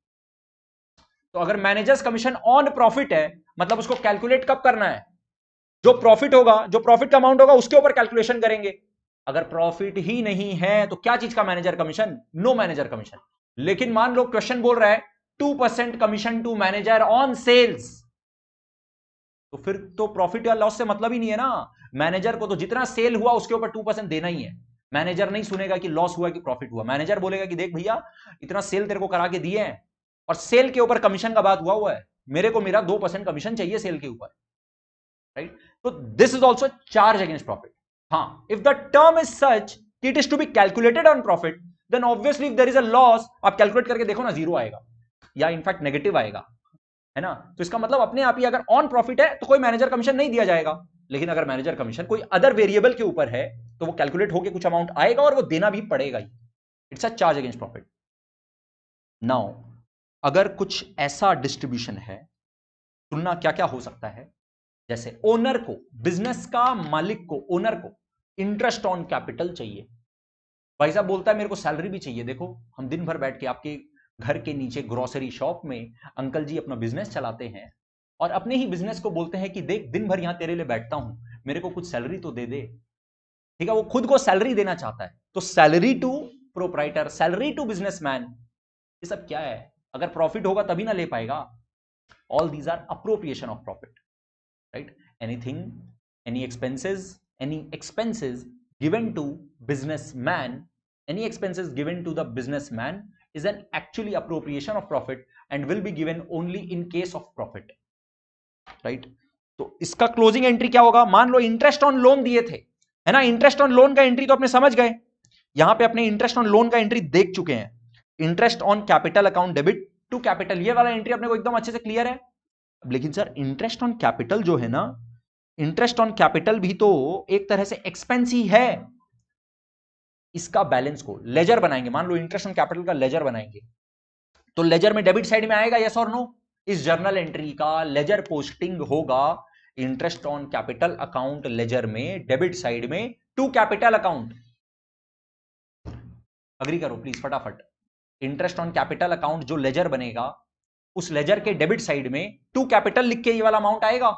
तो अगर managers commission on profit है मतलब उसको calculate कब करना है, जो profit होगा, जो प्रॉफिट का अमाउंट होगा उसके ऊपर कैलकुलेशन करेंगे। अगर प्रॉफिट ही नहीं है तो क्या चीज का manager commission, no manager commission. लेकिन मान लो क्वेश्चन बोल रहा है 2% commission to manager on sales, तो फिर तो प्रॉफिट या लॉस से मतलब ही नहीं है ना। मैनेजर को तो जितना सेल हुआ उसके ऊपर 2% देना ही है। मैनेजर नहीं सुनेगा कि लॉस हुआ कि प्रॉफिट हुआ, मैनेजर बोलेगा कि देख भैया इतना सेल तेरे को करा के दिए हैं और सेल के ऊपर कमीशन का बात हुआ है, मेरे को मेरा 2% कमीशन चाहिए सेल के ऊपर, राइट। तो this is also charge against profit. हाँ, if the term is such it is to be calculated on profit, then obviously if there is a loss, आप कैलकुलेट करके देखो ना, जीरो आएगा या इनफैक्ट नेगेटिव आएगा, है ना। तो इसका मतलब अपने आप ही अगर ऑन प्रॉफिट है तो कोई मैनेजर कमीशन नहीं दिया जाएगा, लेकिन अगर मैनेजर कमीशन कोई अदर वेरिएबल के ऊपर है तो वो कैलकुलेट होकर कुछ अमाउंट आएगा और वो देना भी पड़ेगा ही। It's a charge against profit. Now अगर कुछ ऐसा डिस्ट्रीब्यूशन है, तुलना क्या क्या हो सकता है, जैसे ओनर को, बिजनेस का मालिक को, ओनर को इंटरेस्ट ऑन कैपिटल चाहिए। भाई साहब बोलता है मेरे को सैलरी भी चाहिए। देखो हम दिन भर बैठ के आपके घर के नीचे ग्रोसरी शॉप में अंकल जी अपना बिजनेस चलाते हैं और अपने ही बिजनेस को बोलते हैं कि देख दिन भर यहां तेरे लिए बैठता हूं, मेरे को कुछ सैलरी तो दे दे। ठीक है, वो खुद को सैलरी देना चाहता है। तो salary to proprietor, salary to businessman, ये सब क्या है, अगर प्रॉफिट होगा तभी ना ले पाएगा। All these are appropriation of profit, right. Anything, any expenses given to businessman, any expenses given to the businessman is an actually appropriation of profit and will be given only in case of profit, right। तो इसका closing entry क्या होगा, मान लो interest on loan दिए थे, है ना। Interest on loan का एंट्री तो अपने समझ गए, यहां पे अपने इंटरेस्ट ऑन लोन का एंट्री देख चुके हैं। Interest on capital account debit to capital, ये वाला एंट्री अपने को एकदम अच्छे से क्लियर है। लेकिन सर इंटरेस्ट ऑन कैपिटल जो है ना, इंटरेस्ट ऑन कैपिटल भी तो एक तरह से एक्सपेंस ही है। इसका बैलेंस को लेजर बनाएंगे, मान लो इंटरेस्ट ऑन कैपिटल का लेजर बनाएंगे, तो लेजर में डेबिट साइड में आएगा, यस और नो। इस जर्नल एंट्री का लेजर पोस्टिंग होगा interest on capital account laser में, डेबिट साइड में टू कैपिटल अकाउंट। अग्री करो प्लीज फटाफट। इंटरेस्ट ऑन कैपिटल अकाउंट जो लेजर बनेगा, उस लेजर के डेबिट साइड में टू कैपिटल लिख के ये वाला अमाउंट आएगा।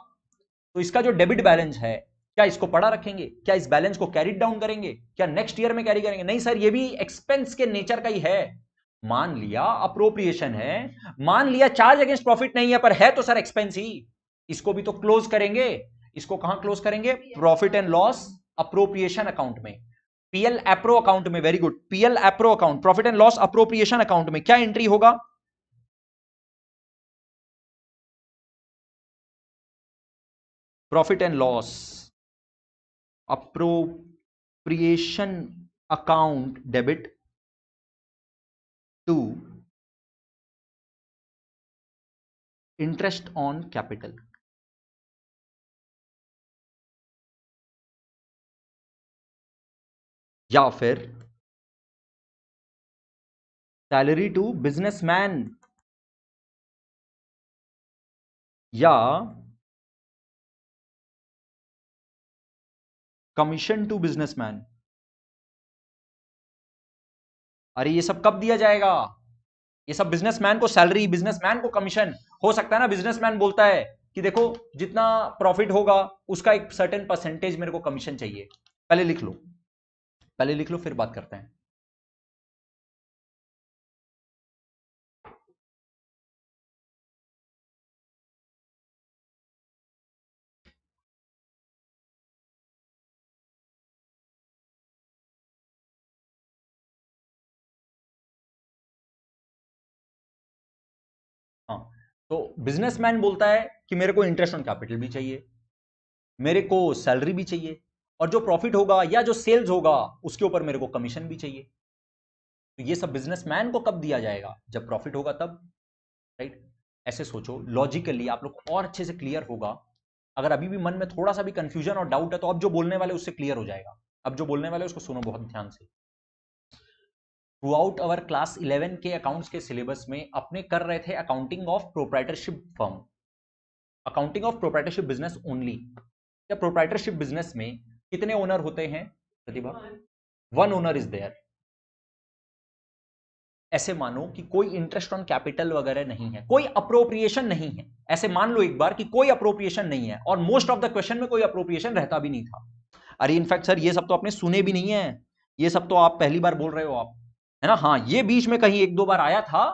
तो इसका जो डेबिट बैलेंस है, क्या इसको पड़ा रखेंगे, क्या इस बैलेंस को कैरी डाउन करेंगे, क्या नेक्स्ट ईयर में कैरी करेंगे, नहीं सर ये भी एक्सपेंस के नेचर का ही है। मान लिया अप्रोप्रिएशन है, मान लिया चार्ज अगेंस्ट प्रॉफिट नहीं है, पर है तो सर एक्सपेंस ही, इसको भी तो क्लोज करेंगे। इसको कहां क्लोज करेंगे, profit and loss appropriation account में, पीएल एप्रो अकाउंट में। Very good, PL appro account, profit and loss appropriation account में क्या एंट्री होगा, profit and loss appropriation account debit to interest on capital. या फिर सैलरी टू बिजनेसमैन, या commission to businessman. अरे ये सब कब दिया जाएगा, ये सब बिजनेसमैन को सैलरी, बिजनेसमैन को कमीशन। हो सकता है ना बिजनेसमैन बोलता है कि देखो जितना प्रॉफिट होगा उसका एक सर्टेन परसेंटेज मेरे को कमीशन चाहिए। पहले लिख लो, पहले लिख लो फिर बात करते हैं। तो बिजनेसमैन बोलता है कि मेरे को इंटरेस्ट ऑन कैपिटल भी चाहिए, मेरे को सैलरी भी चाहिए, और जो प्रॉफिट होगा या जो सेल्स होगा उसके ऊपर मेरे को कमीशन भी चाहिए। तो ये सब बिजनेसमैन को कब दिया जाएगा? जब प्रॉफिट होगा तब, राइट? ऐसे सोचो लॉजिकली, आप लोग को और अच्छे से क्लियर होगा। अगर अभी भी मन में थोड़ा सा भी कंफ्यूजन और डाउट है तो अब जो बोलने वाले उससे क्लियर हो जाएगा। अब जो बोलने वाले उसको सुनो बहुत ध्यान से। थ्रू आउट अवर क्लास 11 के अकाउंट्स के सिलेबस में अपने कर रहे थे accounting of proprietorship firm, accounting of proprietorship business only. या प्रोप्राइटरशिप बिजनेस में कितने ओनर होते हैं Pratibha? One owner is there. ऐसे मानो कि कोई इंटरेस्ट ऑन कैपिटल वगैरह नहीं है, कोई अप्रोप्रिएशन नहीं है। ऐसे मान लो एक बार कि कोई अप्रोप्रिएशन नहीं है, और मोस्ट ऑफ द क्वेश्चन में कोई अप्रोप्रिएशन रहता भी नहीं था। अरे इनफैक्ट सर ये सब तो आपने सुने भी नहीं है, ये सब तो आप पहली बार बोल रहे हो आप, है ना? हाँ, ये बीच में कहीं एक दो बार आया था,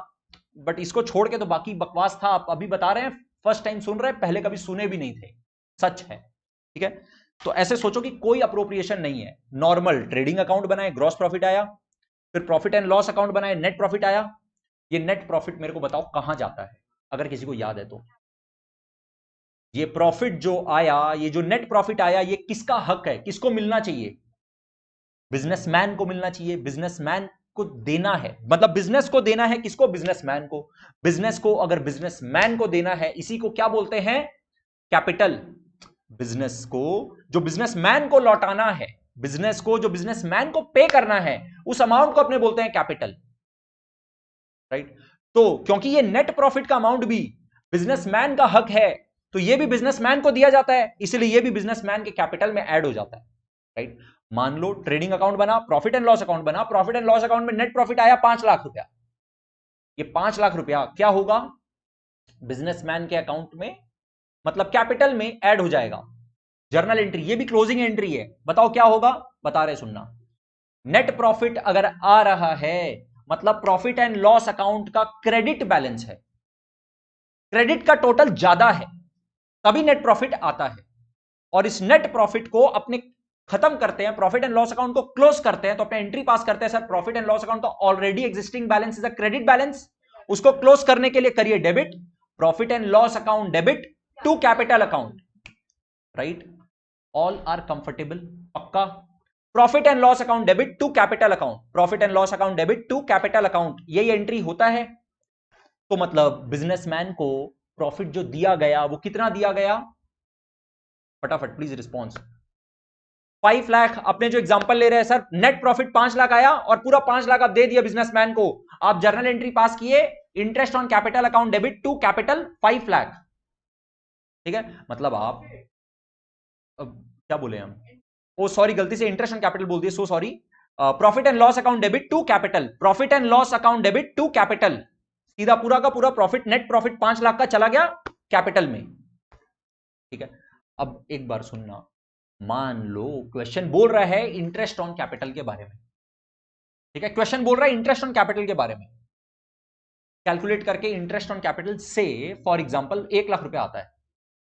बट इसको छोड़ के तो बाकी बकवास था। आप अभी बता रहे हैं, फर्स्ट टाइम सुन रहे हैं, पहले कभी सुने भी नहीं थे। सच है, ठीक है? तो ऐसे सोचो कि कोई अप्रोप्रिएशन नहीं है, नॉर्मल ट्रेडिंग अकाउंट बनाए, ग्रॉस प्रॉफिट आया, फिर प्रॉफिट एंड लॉस अकाउंट बनाए, नेट प्रॉफिट आया। ये नेट प्रॉफिट मेरे को बताओ कहां जाता है, अगर किसी को याद है तो। ये प्रॉफिट जो आया, ये जो नेट प्रॉफिट आया, ये किसका हक है, किसको मिलना चाहिए? बिजनेसमैन को मिलना चाहिए। बिजनेसमैन को देना है, मतलब बिजनेस को देना है। किसको? बिजनेसमैन को। बिजनेस को अगर बिजनेसमैन को देना है, इसी को क्या बोलते हैं? कैपिटल। बिजनेस को जो बिजनेसमैन को लौटाना है, बिजनेस को जो बिजनेसमैन को पे करना है, उस अमाउंट को अपने बोलते हैं कैपिटल, राइट? तो क्योंकि ये नेट प्रॉफिट का अमाउंट भी बिजनेसमैन का हक है, तो ये भी बिजनेसमैन को दिया जाता है, इसलिए ये भी बिजनेसमैन के कैपिटल में ऐड हो जाता है, राइट? मान लो ट्रेडिंग अकाउंट बना, प्रॉफिट एंड लॉस अकाउंट बना, प्रॉफिट एंड लॉस अकाउंट में नेट प्रॉफिट आया 5 लाख रुपया। ये 5 लाख रुपया क्या होगा? बिजनेसमैन के अकाउंट में, मतलब कैपिटल में ऐड हो जाएगा। जर्नल एंट्री, ये भी क्लोजिंग एंट्री है। बताओ क्या होगा? बता रहे, सुनना। नेट प्रॉफिट अगर आ रहा है, मतलब प्रॉफिट एंड लॉस अकाउंट का क्रेडिट बैलेंस है, क्रेडिट का टोटल ज्यादा है, तभी नेट प्रॉफिट आता है। और इस नेट प्रॉफिट को अपने खत्म करते हैं, प्रॉफिट एंड लॉस अकाउंट को क्लोज करते हैं, तो अपने एंट्री पास करते हैं, sir profit and loss account का already existing balance is a credit balance, उसको क्लोज करने के लिए करिए debit, profit and loss account debit to capital account, right? All are comfortable? पक्का? Profit and loss account debit to capital account, profit and loss account debit to capital account, यही entry होता है। तो मतलब बिजनेसमैन को profit जो दिया गया वो कितना दिया गया? फटाफट प्लीज रिस्पॉन्स। 5 लाख। अपने जो एग्जांपल ले रहे हैं सर, नेट प्रॉफिट 5 लाख आया और पूरा 5 लाख आप दे दिया बिजनेसमैन को, आप जर्नल एंट्री पास किए, interest on capital account debit to capital 5 lakh, ठीक है? मतलब आप क्या बोले हम? ओ सॉरी, गलती से इंटरेस्ट ऑन कैपिटल बोल दिए, so sorry. Profit and loss account debit to capital, profit and loss account debit to capital, सीधा पूरा का पूरा प्रॉफिट, नेट प्रॉफिट 5 लाख का चला गया कैपिटल में, ठीक है? अब एक बार सुनना, मान लो क्वेश्चन बोल रहा है इंटरेस्ट ऑन कैपिटल के बारे में, ठीक है? क्वेश्चन बोल रहा है इंटरेस्ट ऑन कैपिटल के बारे में, कैलकुलेट करके इंटरेस्ट ऑन कैपिटल से, फॉर एग्जांपल 1 लाख रुपया आता है,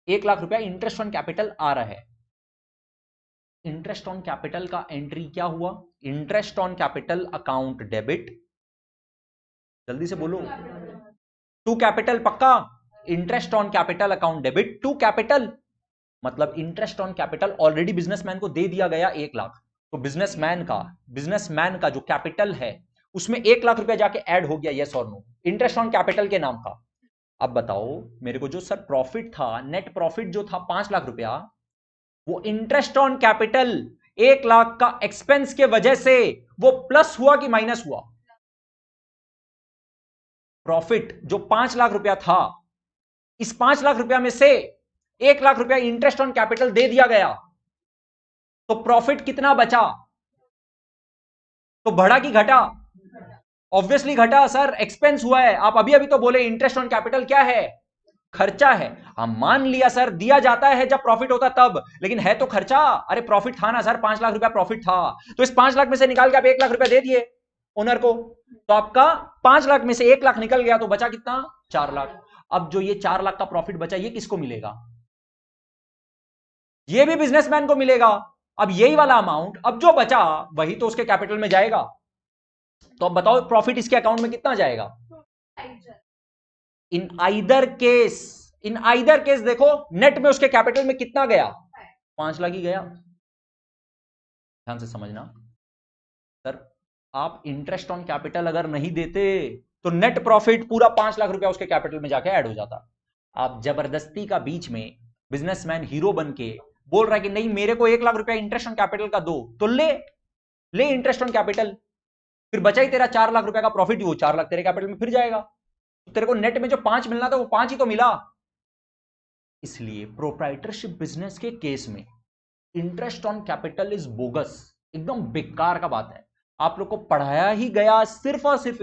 1 लाख रुपया इंटरेस्ट ऑन कैपिटल आ रहा है। इंटरेस्ट ऑन कैपिटल का एंट्री क्या हुआ? Interest on capital account debit, जल्दी से बोलो, टू कैपिटल। पक्का? Interest on capital account debit to capital, मतलब interest on capital already businessman को दे दिया गया 1 लाख, तो बिजनेसमैन का जो कैपिटल है उसमें 1 लाख रुपया जाके ऐड हो गया, यस और नो, इंटरेस्ट ऑन कैपिटल के नाम का। अब बताओ मेरे को, जो सर प्रॉफिट था, नेट प्रॉफिट जो था 5 लाख रुपया, वो इंटरेस्ट ऑन कैपिटल 1 लाख का एक्सपेंस के वजह से वो प्लस हुआ कि माइनस हुआ? प्रॉफिट जो 5 लाख रुपया था, इस 5 लाख रुपया में से 1 लाख रुपया इंटरेस्ट ऑन कैपिटल दे दिया गया, तो प्रॉफिट कितना बचा? तो बढ़ा कि घटा? ऑब्वियसली घटा सर, एक्सपेंस हुआ है। आप अभी अभी तो बोले इंटरेस्ट ऑन कैपिटल क्या है? खर्चा है। हम मान लिया सर दिया जाता है जब प्रॉफिट होता तब, लेकिन है तो खर्चा। अरे प्रॉफिट था ना सर, 5 लाख रुपया प्रॉफिट था, तो इस 5 लाख में से निकाल के आप 1 लाख रुपया दे दिए ओनर को, तो आपका 5 लाख में से 1 लाख निकल गया, तो बचा कितना? 4 लाख। अब जो ये 4 लाख का प्रॉफिट बचा, ये किसको मिलेगा? ये भी बिजनेसमैन को मिलेगा। अब यही वाला अमाउंट अब जो बचा वही तो उसके कैपिटल में जाएगा। तो अब बताओ प्रॉफिट इसके अकाउंट में कितना जाएगा? इन आइदर केस देखो नेट में उसके कैपिटल में कितना गया, 5 लाख ही गया। ध्यान से समझना सर, आप इंटरेस्ट ऑन कैपिटल अगर नहीं देते तो नेट प्रॉफिट पूरा 5 लाख रुपया उसके कैपिटल में जाके ऐड हो जाता। आप जबरदस्ती का बीच में बिजनेसमैन हीरो बन के बोल रहा है कि नहीं मेरे को 1 लाख रुपया इंटरेस्ट ऑन कैपिटल का दो, तो ले इंटरेस्ट ऑन कैपिटल, फिर बचा ही तेरा 4 लाख रुपया का प्रॉफिट, वो 4 लाख तेरे कैपिटल में फिर जाएगा, तो तेरे को नेट में जो 5 मिलना था वो 5 ही तो मिला। इसलिए प्रोप्राइटरशिप बिजनेस के केस में interest on capital is bogus, एकदम बेकार का बात है। आप लोग को पढ़ाया ही गया सिर्फ और सिर्फ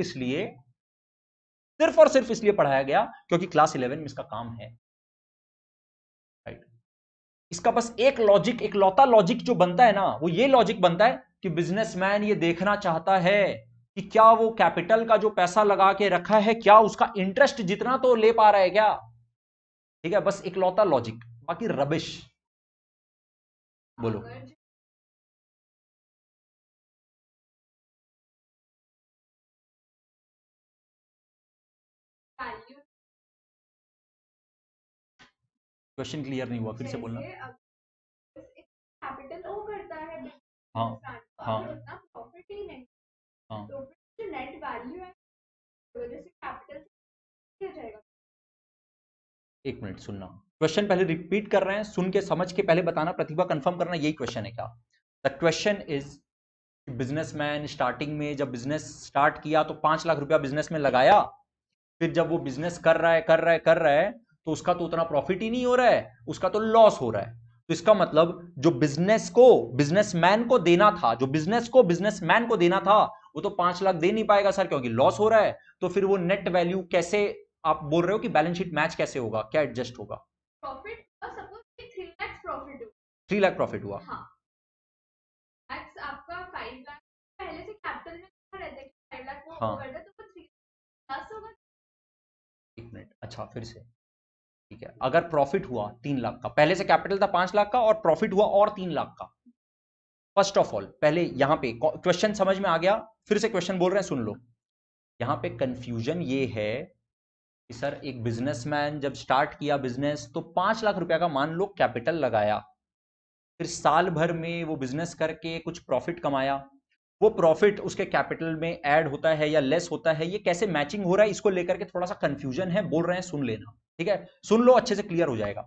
इसलिए पढ़ाया गया क्योंकि क्लास 11 में इसका काम है, राइट। इसका बस एक लॉजिक, एक लौता लॉजिक जो बनता है ना, वो ये लॉजिक बनता है कि बिजनेसमैन ये देखना चाहता है कि क्या वो कैपिटल का जो पैसा लगा के रखा है क्या उसका इंटरेस्ट जितना तो ले पा रहा है क्या, ठीक है, बस एक लौता लॉजिक, बाकी रबिश। बोलो। क्वेश्चन क्लियर नहीं हुआ, फिर से बोलना। कैपिटल वो करता है, हाँ हाँ उतना प्रॉफिट ही नहीं, हाँ, तो फिर जो नेट वैल्यू है वजह से कैपिटल किया जाएगा। एक मिनट सुनना, क्वेश्चन पहले रिपीट कर रहे हैं, सुन के समझ के पहले बताना, प्रतिभा कंफर्म करना यही क्वेश्चन है क्या। The question is businessman starting में जब बिजनेस स्टार्ट किया तो 5 लाख रुपया बिजनेस में लगाया, फिर जब वो बिजनेस कर रहा है तो उसका तो उतना प्रॉफिट ही नहीं हो रहा है, उसका तो लॉस हो रहा है। तो इसका मतलब जो बिजनेस को बिजनेसमैन को देना था, जो बिजनेस को बिजनेसमैन को देना था वो तो 5 लाख दे नहीं पाएगा सर, क्योंकि लॉस हो रहा है। तो फिर वो नेट वैल्यू कैसे, आप बोल रहे हो कि बैलेंस शीट मैच कैसे होगा, क्या एडजस्ट होगा? प्रॉफिट सपोज 3 लाख प्रॉफिट हुआ, 3 लाख प्रॉफिट हुआ, हाँ, मैक्स आपका 5 लाख पहले से कैपिटल में रहता है, 5 लाख वो हाँ। कर दे तो 3 प्लस होगा। एक मिनट, अच्छा फिर से, ठीक है, अगर प्रॉफिट हुआ 3 लाख का, पहले से कैपिटल था 5 लाख का और प्रॉफिट हुआ और 3 लाख का, फर्स्ट ऑफ ऑल पहले यहां पे क्वेश्चन समझ में आ गया, फिर से क्वेश्चन बोल रहे हैं सुन लो। यहां पे कंफ्यूजन ये है कि सर एक बिजनेसमैन जब स्टार्ट किया बिजनेस तो 5 लाख रुपया का मान लो कैपिटल लगाया, फिर साल भर में वो बिजनेस करके कुछ प्रॉफिट कमाया, वो प्रॉफिट उसके कैपिटल में ऐड होता है या लेस होता है, ये कैसे मैचिंग हो रहा है, इसको लेकर के थोड़ा सा कंफ्यूजन है, बोल रहे हैं सुन लेना, ठीक है, सुन लो अच्छे से क्लियर हो जाएगा।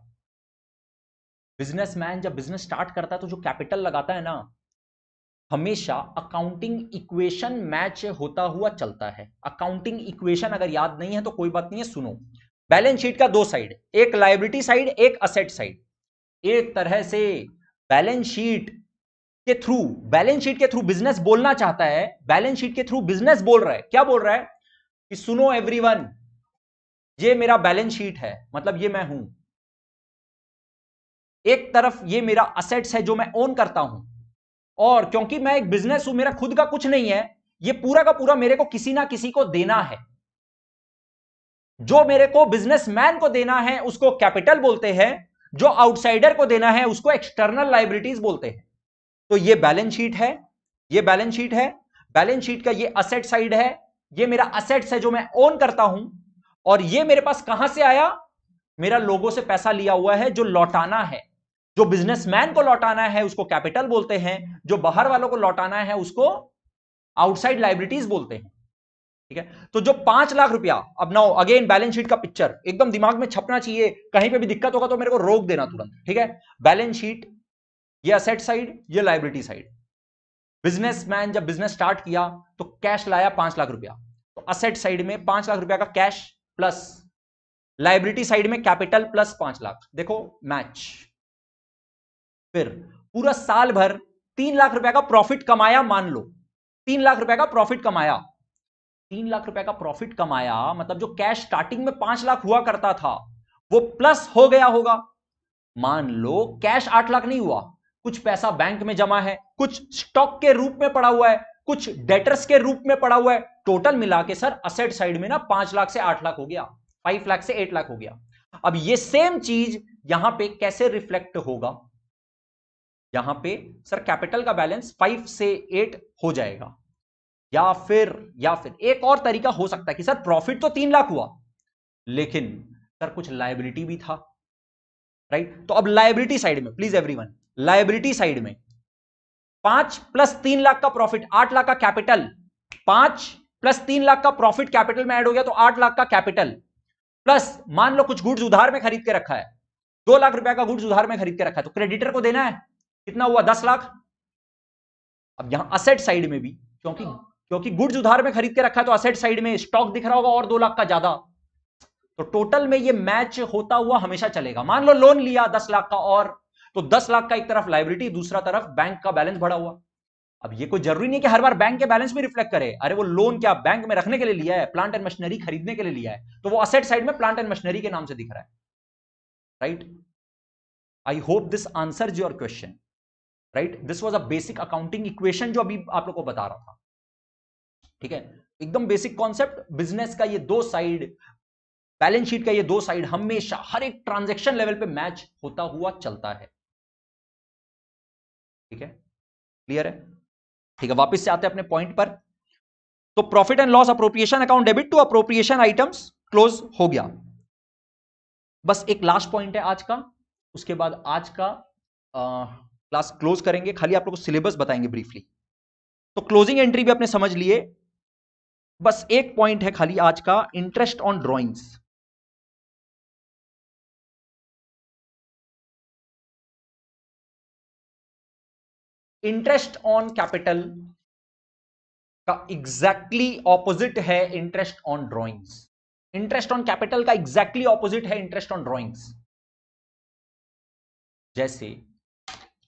बिजनेसमैन जब बिजनेस स्टार्ट करता है तो जो कैपिटल लगाता है ना, हमेशा अकाउंटिंग इक्वेशन मैच होता हुआ चलता है। अकाउंटिंग इक्वेशन अगर याद नहीं है तो कोई बात नहीं है, सुनो। बैलेंस शीट का दो साइड, एक लायबिलिटी साइड एक असेट साइड। एक तरह से बैलेंस शीट बैलेंस शीट के थ्रू बिजनेस बोलना चाहता है, बैलेंस शीट के थ्रू बिजनेस बोल रहा है, क्या बोल रहा है कि सुनो एवरीवन, ये मेरा बैलेंस शीट है, मतलब ये मैं हूं, एक तरफ ये मेरा असेट्स है जो मैं ओन करता हूं, और क्योंकि मैं एक बिजनेस हूं, मेरा खुद का कुछ नहीं है, ये पूरा का पूरा मेरे को किसी ना किसी को देना है, जो मेरे को बिजनेसमैन को देना है उसको कैपिटल बोलते हैं, जो आउटसाइडर को देना है उसको एक्सटर्नल लायबिलिटीज बोलते हैं। तो ये बैलेंस शीट है, ये बैलेंस शीट है, बैलेंस शीट का ये असेट साइड है, ये मेरा असेट्स है जो मैं ओन करता हूं, और ये मेरे पास कहां से आया, मेरा लोगों से पैसा लिया हुआ है जो लौटाना है, जो बिजनेसमैन को लौटाना है उसको कैपिटल बोलते हैं, जो बाहर वालों को लौटाना है उसको आउटसाइड लायबिलिटीज बोलते हैं, ठीक है। तो जो 5 लाख रुपया, अब नाउ अगेन बैलेंस शीट का पिक्चर एकदम दिमाग में छपना चाहिए, कहीं पे भी दिक्कत होगा तो मेरे को रोक देना तुरंत, ठीक है। बैलेंस शीट, ये असेट साइड, ये लायबिलिटी साइड। बिजनेसमैन जब बिजनेस स्टार्ट किया तो कैश लाया 5 लाख रुपया, तो असेट साइड में 5 लाख रुपया का कैश प्लस लायबिलिटी साइड में कैपिटल प्लस 5 लाख, देखो मैच। फिर पूरा साल भर 3 लाख रुपया का प्रॉफिट कमाया, मान लो 3 लाख रुपया का प्रॉफिट कमाया, 3 लाख रुपया का प्रॉफिट कमाया, मतलब जो कैश स्टार्टिंग में 5 लाख हुआ करता था वो प्लस हो गया होगा। मान लो कैश 8 लाख नहीं हुआ, कुछ पैसा बैंक में जमा है, कुछ स्टॉक के रूप में पड़ा हुआ है, कुछ डेटर्स के रूप में पड़ा हुआ है, टोटल मिला के सर असेट साइड में ना 5 लाख से 8 लाख हो गया, 5 लाख से 8 लाख हो गया। अब ये सेम चीज यहां पे कैसे रिफ्लेक्ट होगा, यहां पे सर कैपिटल का बैलेंस 5 से 8 हो जाएगा, या फिर एक और तरीका हो सकता है कि सर प्रॉफिट तो 3 लाख हुआ, लेकिन सर कुछ लायबिलिटी भी था, राइट? तो अब लायबिलिटी साइड में प्लीज एवरीवन, लायबिलिटी साइड में 5 प्लस 3 लाख का प्रॉफिट, 8 लाख का कैपिटल, 5 प्लस 3 लाख का प्रॉफिट कैपिटल में ऐड हो गया तो 8 लाख का कैपिटल, प्लस मान लो कुछ गुड्स उधार में खरीद के रखा है, 2 लाख रुपए का गुड्स उधार में खरीद के रखा है, तो क्रेडिटर को देना है, कितना हुआ? 10 लाख। अब यहां असेट साइड में भी, क्योंकि गुड्स उधार में खरीद के रखा है तो असेट साइड में स्टॉक दिख रहा होगा और 2 लाख का ज्यादा, तो टोटल में ये मैच होता हुआ हमेशा चलेगा। मान लो लोन लिया 10 लाख का, और तो 10 लाख का एक तरफ लायबिलिटी, दूसरा तरफ बैंक का बैलेंस बढ़ा हुआ। अब ये कोई जरूरी नहीं कि हर बार बैंक के बैलेंस में रिफ्लेक्ट करे, अरे वो लोन क्या बैंक में रखने के लिए लिया है, प्लांट एंड मशीनरी खरीदने के लिए लिया है, तो वो असेट साइड में प्लांट एंड मशीनरी के नाम से दिख रहा है, right? I hope this answers your question, right? This was a basic accounting equation जो अभी आप लोग को बता रहा था, ठीक है? एकदम बेसिक कॉन्सेप्ट। बिजनेस का ये दो साइड, बैलेंस शीट का ये दो साइड हमेशा हर एक ट्रांजैक्शन लेवल पे मैच होता हुआ चलता है, ठीक है? क्लियर है? ठीक है, वापस से आते हैं अपने पॉइंट पर। तो profit and loss appropriation account debit to appropriation items close हो गया। बस एक लास्ट पॉइंट है आज का, उसके बाद आज का क्लास क्लोज करेंगे। खाली आप लोग को सिलेबस बताएंगे ब्रीफली। तो क्लोजिंग एंट्री भी आपने समझ लिए, बस एक पॉइंट है खाली आज का, interest on drawings. Interest on capital का एग्जैक्टली ऑपोजिट है interest on drawings. Interest on capital का एग्जैक्टली ऑपोजिट है इंटरेस्ट ऑन ड्रॉइंग्स। जैसे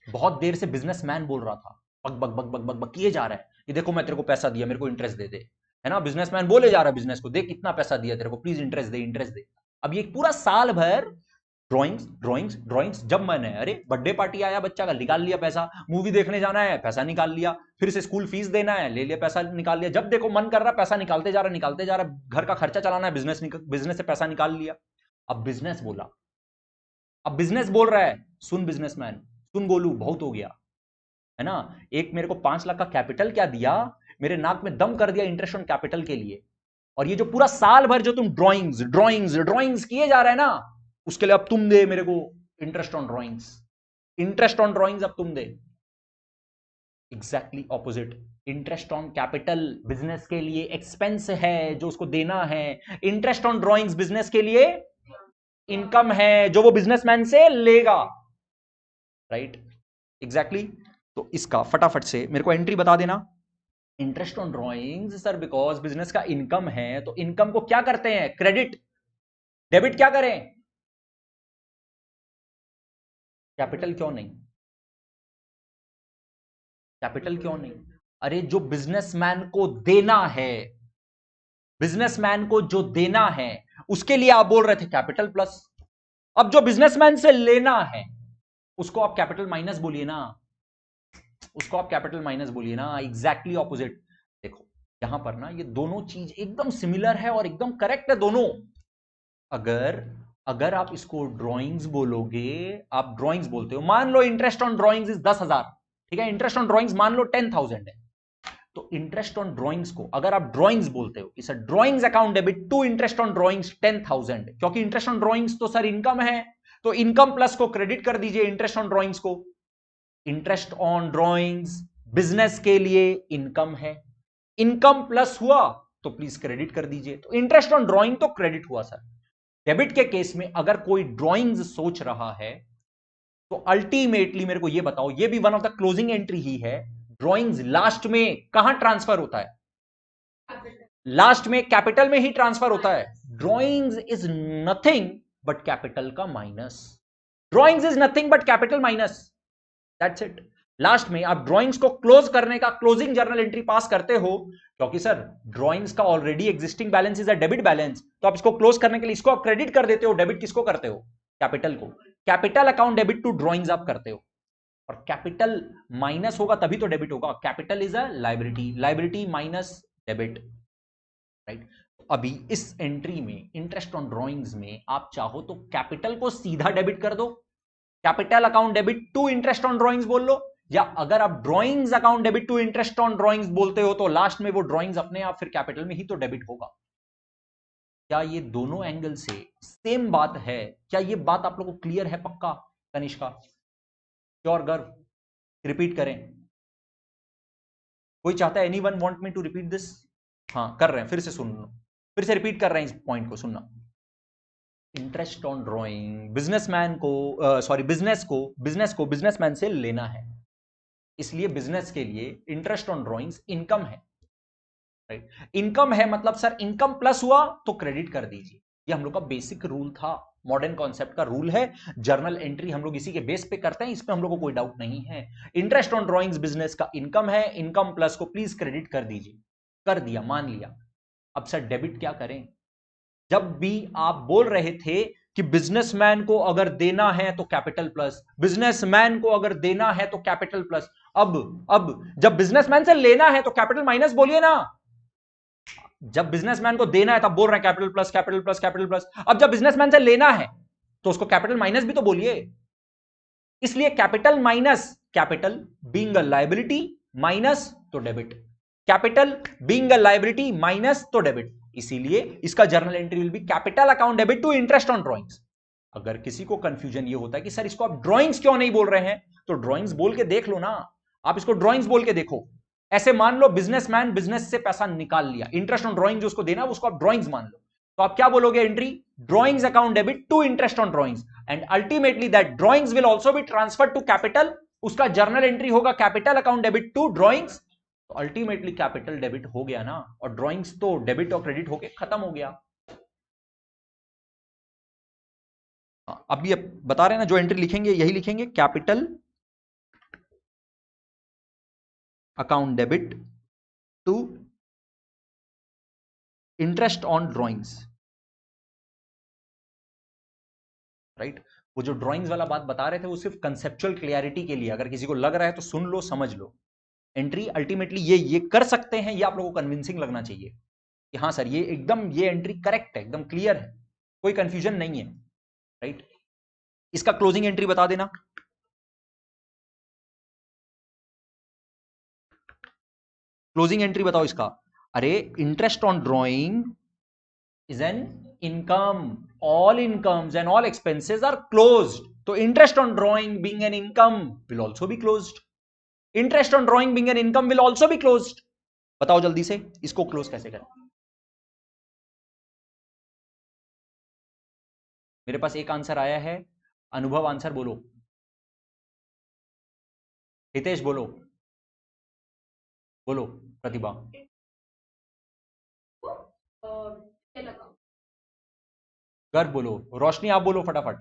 बहुत देर से बिजनेसमैन बोल रहा था, बक बक बक बक बक बक किए जा रहा है, ये देखो मैं तेरे को पैसा दिया, मेरे को इंटरेस्ट दे दे, है ना? बिजनेसमैन बोले जा रहा है बिजनेस को, देख कितना पैसा दिया तेरे को, प्लीज इंटरेस्ट दे, इंटरेस्ट दे। अब ये पूरा साल भर ड्राइंग्स ड्राइंग्स ड्राइंग्स, जब मैंने अरे बर्थडे पार्टी आया बच्चा का, निकाल लिया पैसा, मूवी देखने जाना है पैसा निकाल लिया, फिर से स्कूल फीस देना है ले लिया पैसा निकाल लिया, जब देखो मन कर रहा पैसा निकालते जा रहा निकालते जा रहा, घर का खर्चा चलाना है बिजनेस से पैसा निकाल लिया। अब बिजनेस बोला, अब बिजनेस बोल रहा है, सुन बिजनेसमैन, सुन गोलू बहुत हो गया, है ना? एक मेरे को 5 लाख का कैपिटल क्या दिया, मेरे नाक में दम कर दिया इंटरेस्ट ऑन कैपिटल के लिए, और ये जो पूरा साल भर जो तुम ड्राइंग्स ड्राइंग्स ड्राइंग्स किए जा रहे हैं ना, उसके लिए अब तुम दे मेरे को interest on drawings, interest on drawings अब तुम दे। Exactly opposite, interest on capital business के लिए एक्सपेंस है जो उसको देना है, इंटरेस्ट ऑन ड्राइंग्स बिजनेस के लिए इनकम है जो वो बिजनेसमैन से लेगा, राइट? एग्जैक्टली। तो इसका फटाफट से मेरे को एंट्री बता देना। Interest on drawings sir because business का इनकम है, तो इनकम को क्या करते हैं? क्रेडिट। डेबिट क्या करें? कैपिटल क्यों नहीं? कैपिटल क्यों नहीं? अरे जो बिजनेसमैन को देना है, बिजनेसमैन को जो देना है उसके लिए आप बोल रहे थे कैपिटल प्लस। अब जो बिजनेसमैन से लेना है उसको आप कैपिटल माइनस बोलिए ना, उसको आप कैपिटल माइनस बोलिए ना। Exactly opposite. देखो यहां पर ना ये दोनों चीज एकदम सिमिलर है और एकदम करेक्ट है दोनों। अगर आप इसको ड्राइंग्स बोलोगे, आप ड्राइंग्स बोलते हो, मान लो इंटरेस्ट ऑन ड्राइंग्स इज 10,000, ठीक है? इंटरेस्ट ऑन ड्राइंग्स मान लो 10,000 है, तो इंटरेस्ट ऑन ड्राइंग्स को अगर आप ड्राइंग्स बोलते हो कि sir drawings account debit to interest on drawings 10,000, क्योंकि इंटरेस्ट ऑन ड्राइंग्स तो सर इनकम है, तो इनकम प्लस को क्रेडिट कर दीजिए इंटरेस्ट ऑन ड्राइंग्स को। इंटरेस्ट ऑन ड्राइंग्स बिजनेस के लिए इनकम है, इनकम प्लस हुआ तो प्लीज क्रेडिट कर दीजिए, तो इंटरेस्ट ऑन ड्राइंग तो क्रेडिट हुआ सर। डेबिट के केस में अगर कोई ड्राइंग्स सोच रहा है तो अल्टीमेटली मेरे को ये बताओ, ये भी one of the closing entry ही है, ड्राइंग्स लास्ट में कहां ट्रांसफर होता है? लास्ट में कैपिटल में ही ट्रांसफर होता है। Drawings is nothing but capital का minus, drawings is nothing but capital minus, that's it. Last में आप ड्राइंग्स को क्लोज करने का क्लोजिंग जर्नल एंट्री पास करते हो, क्योंकि सर ड्राइंग्स का already existing balance is a debit balance, तो आप इसको क्लोज करने के लिए इसको आप क्रेडिट कर देते हो। डेबिट किसको करते हो? कैपिटल को। Capital account debit to drawings आप करते हो, और कैपिटल माइनस होगा तभी तो डेबिट होगा। Capital is a liability, liability minus debit, right? अभी इस एंट्री में इंटरेस्ट ऑन ड्राइंग्स में आप चाहो तो कैपिटल को सीधा डेबिट कर दो, capital account debit to interest on drawings बोल लो, या अगर आप drawings account debit to interest on drawings बोलते हो तो लास्ट में वो ड्राइंग्स अपने आप फिर कैपिटल में ही तो डेबिट होगा। क्या ये दोनों एंगल से सेम बात है? क्या ये बात आप लोग को क्लियर है? पक्का कनिष्का, श्योर, गर्व, रिपीट करें? कोई चाहता है, anyone want me to repeat this? हाँ कर रहे हैं, फिर से सुन लो, फिर से रिपीट कर रहे हैं इस पॉइंट को, सुनना। इंटरेस्ट ऑन ड्राइंग बिजनेसमैन को सॉरी बिजनेस को बिजनेसमैन से लेना है, इसलिए बिजनेस के लिए इंटरेस्ट ऑन ड्राइंग्स इनकम है, राइट? इनकम है मतलब सर इनकम प्लस हुआ तो क्रेडिट कर दीजिए, ये हम लोग का बेसिक रूल था, मॉडर्न कॉन्सेप्ट का रूल है। जर्नल एंट्री हम लोग इसी के बेस पे करते हैं, इस पे हम लोग को कोई डाउट नहीं है। इंटरेस्ट ऑन ड्राइंग्स बिजनेस का इनकम है, इनकम प्लस को प्लीज क्रेडिट कर दीजिए, कर दिया, मान लिया। अब सर डेबिट क्या करें? जब भी आप बोल रहे थे कि बिजनेसमैन को अगर देना है तो कैपिटल प्लस, बिजनेसमैन को अगर देना है तो कैपिटल प्लस, अब जब बिजनेसमैन से लेना है तो कैपिटल माइनस बोलिए ना। जब बिजनेसमैन को देना है तब बोल रहे हैं capital plus capital plus capital plus, अब जब बिजनेसमैन से लेना है तो उसको कैपिटल माइनस भी तो बोलिए। इसलिए capital minus capital being a liability minus तो debit, capital being a liability minus तो डेबिट, इसीलिए इसका journal entry will be capital account debit to interest on drawings. अगर किसी को कंफ्यूजन ये होता है कि सर इसको आप ड्राइंग्स क्यों नहीं बोल रहे हैं, तो ड्राइंग्स बोल के देख लो ना, आप इसको ड्राइंग्स बोल के देखो। ऐसे मान लो बिजनेसमैन बिजनेस से पैसा निकाल लिया, इंटरेस्ट ऑन ड्राइंग जो उसको देना उसको आप ड्राइंग्स मान लो, तो आप क्या बोलोगे? Entry drawings account debit to interest on drawings, and ultimately that drawings will also be transferred to capital, उसका जर्नल एंट्री होगा capital account debit to drawings, तो अल्टीमेटली कैपिटल डेबिट हो गया ना, और ड्राइंग्स तो डेबिट और क्रेडिट होके खत्म हो गया। अब ये बता रहे हैं ना, जो एंट्री लिखेंगे यही लिखेंगे, capital account debit to interest on drawings, right? वो जो ड्राइंग्स वाला बात बता रहे थे वो सिर्फ कंसेप्चुअल क्लियरिटी के लिए, अगर किसी को लग रहा है तो सुन लो, समझ लो। एंट्री अल्टीमेटली ये कर सकते हैं, ये आप लोगों को कन्विंसिंग लगना चाहिए कि हाँ सर ये एकदम ये एंट्री करेक्ट है, एकदम क्लियर है, कोई कंफ्यूजन नहीं है, राइट? इसका क्लोजिंग एंट्री बता देना। क्लोजिंग एंट्री बताओ इसका। अरे interest on drawing is an income, all incomes and all expenses are closed, तो interest on drawing being an income will also be closed, interest on drawing being an income will also be closed। बताओ जल्दी से इसको close कैसे करें? मेरे पास एक answer आया है, अनुभव आंसर बोलो, हितेश बोलो, बोलो प्रतिभा, गर्व बोलो, रोशनी आप बोलो फटाफट।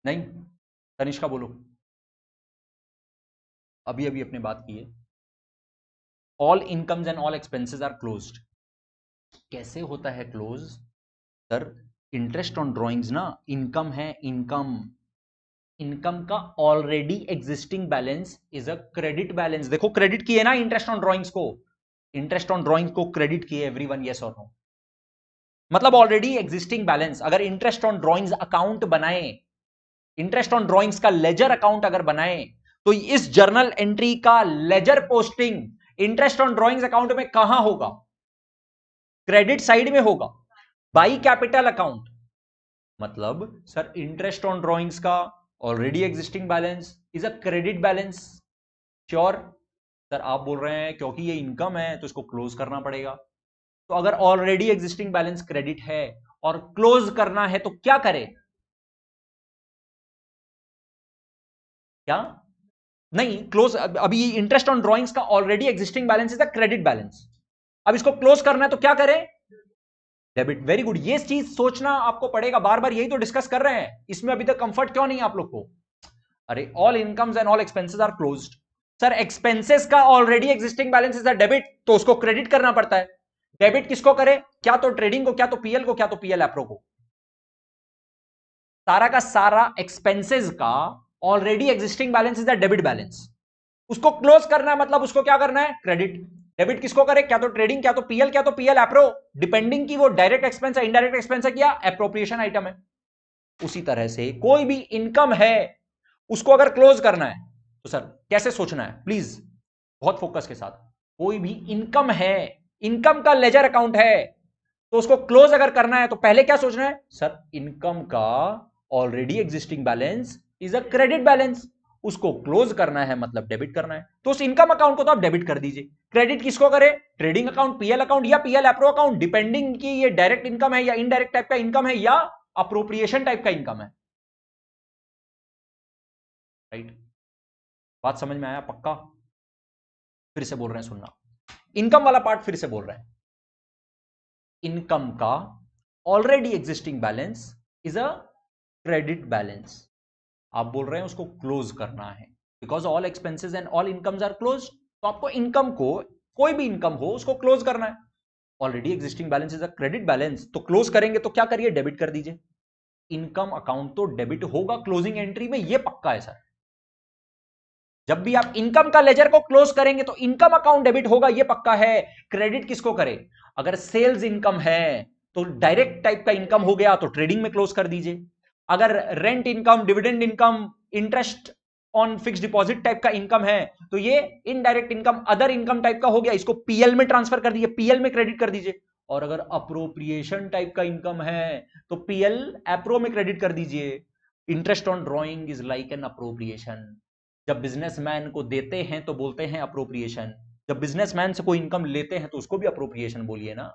नहीं, तनिष्का बोलो, अभी अभी अपने बात की है। All incomes and all expenses are closed, कैसे होता है close? Sir interest on drawings ना इनकम है, इनकम, इनकम का already existing balance is a credit balance. देखो क्रेडिट किए ना इंटरेस्ट ऑन ड्रॉइंग्स को, इंटरेस्ट ऑन ड्रॉइंग्स को क्रेडिट किए, एवरीवन यस और नो? मतलब ऑलरेडी एग्जिस्टिंग बैलेंस। अगर इंटरेस्ट ऑन ड्रॉइंग्स अकाउंट बनाए, इंटरेस्ट ऑन ड्रॉइंग्स का लेजर अकाउंट अगर बनाए, तो इस जर्नल एंट्री का ledger posting interest on drawings account में कहां होगा? क्रेडिट साइड में होगा, बाई कैपिटल अकाउंट। मतलब सर इंटरेस्ट ऑन ड्रॉइंग्स का already existing balance is a credit balance, sure? Sir आप बोल रहे हैं क्योंकि ये इनकम है तो इसको क्लोज करना पड़ेगा, तो अगर ऑलरेडी एग्जिस्टिंग बैलेंस क्रेडिट है और क्लोज करना है तो क्या करें? क्या नहीं क्लोज, अभी इंटरेस्ट ऑन ड्रॉइंग्स का already existing balance is a credit balance, अब इसको क्लोज करना है तो क्या करें? डेबिट। वेरी गुड, ये चीज सोचना आपको पड़ेगा, बार बार यही तो डिस्कस कर रहे हैं, इसमें अभी तक कंफर्ट क्यों नहीं आप लोग को? अरे all incomes and all expenses are closed, sir expenses का already existing balance is a debit, तो उसको क्रेडिट करना पड़ता है। डेबिट किसको करे? क्या तो ट्रेडिंग को, क्या तो पीएल को, क्या तो पीएल एप्रो को। सारा का सारा एक्सपेंसेस का already existing balance is a debit balance, उसको क्लोज करना है, मतलब उसको क्या करना है? क्रेडिट। डेबिट किसको करे? क्या तो ट्रेडिंग, क्या तो पीएल, क्या तो पीएल एप्रो, डिपेंडिंग की वो डायरेक्ट एक्सपेंस है, इनडायरेक्ट एक्सपेंस है, क्या एप्रोप्रिएशन आइटम है। उसी तरह से कोई भी इनकम है उसको अगर क्लोज करना है तो सर कैसे सोचना है प्लीज, बहुत फोकस के साथ। कोई भी इनकम है, इनकम का लेजर अकाउंट है, तो उसको क्लोज अगर करना है तो पहले क्या सोचना है, सर इनकम का already existing balance is a credit balance, उसको क्लोज करना है मतलब डेबिट करना है, तो उस इनकम अकाउंट को तो आप डेबिट कर दीजिए। क्रेडिट किसको करें, ट्रेडिंग अकाउंट, पीएल अकाउंट या पीएल एप्रो अकाउंट, डिपेंडिंग कि ये डायरेक्ट इनकम है या इनडायरेक्ट टाइप का इनकम है या अप्रोप्रिएशन टाइप का इनकम है। राइट, बात समझ में आया पक्का? फिर से बोल रहे हैं सुनना, इनकम वाला पार्ट फिर से बोल रहे हैं। इनकम का already existing balance is a credit balance, आप बोल रहे हैं उसको क्लोज करना है, because all expenses and all incomes are close, तो आपको इनकम को, कोई भी इनकम हो उसको क्लोज करना है। Already existing balance is a credit balance, तो क्लोज करेंगे तो क्या करिए, डेबिट कर दीजिए। इनकम अकाउंट तो डेबिट होगा क्लोजिंग एंट्री में, ये पक्का है सर। जब भी आप इनकम का लेजर को क्लोज करेंगे तो इनकम अकाउंट डेबिट होगा, ये पक्का है। क्रेडिट किसको करे, अगर सेल्स इनकम है तो डायरेक्ट टाइप का इनकम हो गया तो ट्रेडिंग में क्लोज कर दीजिए। अगर rent income, dividend income, interest on fix deposit type का इनकम है तो ये indirect income, other income type का हो गया, इसको पीएल में ट्रांसफर कर दीजिए, पीएल में क्रेडिट कर दीजिए। और अगर अप्रोप्रिएशन टाइप का इनकम है तो पीएल एप्रो में क्रेडिट कर दीजिए। Interest on drawing is like an appropriation, जब बिजनेसमैन को देते हैं तो बोलते हैं अप्रोप्रिएशन, जब बिजनेसमैन से कोई इनकम लेते हैं तो उसको भी अप्रोप्रिएशन बोलिए ना।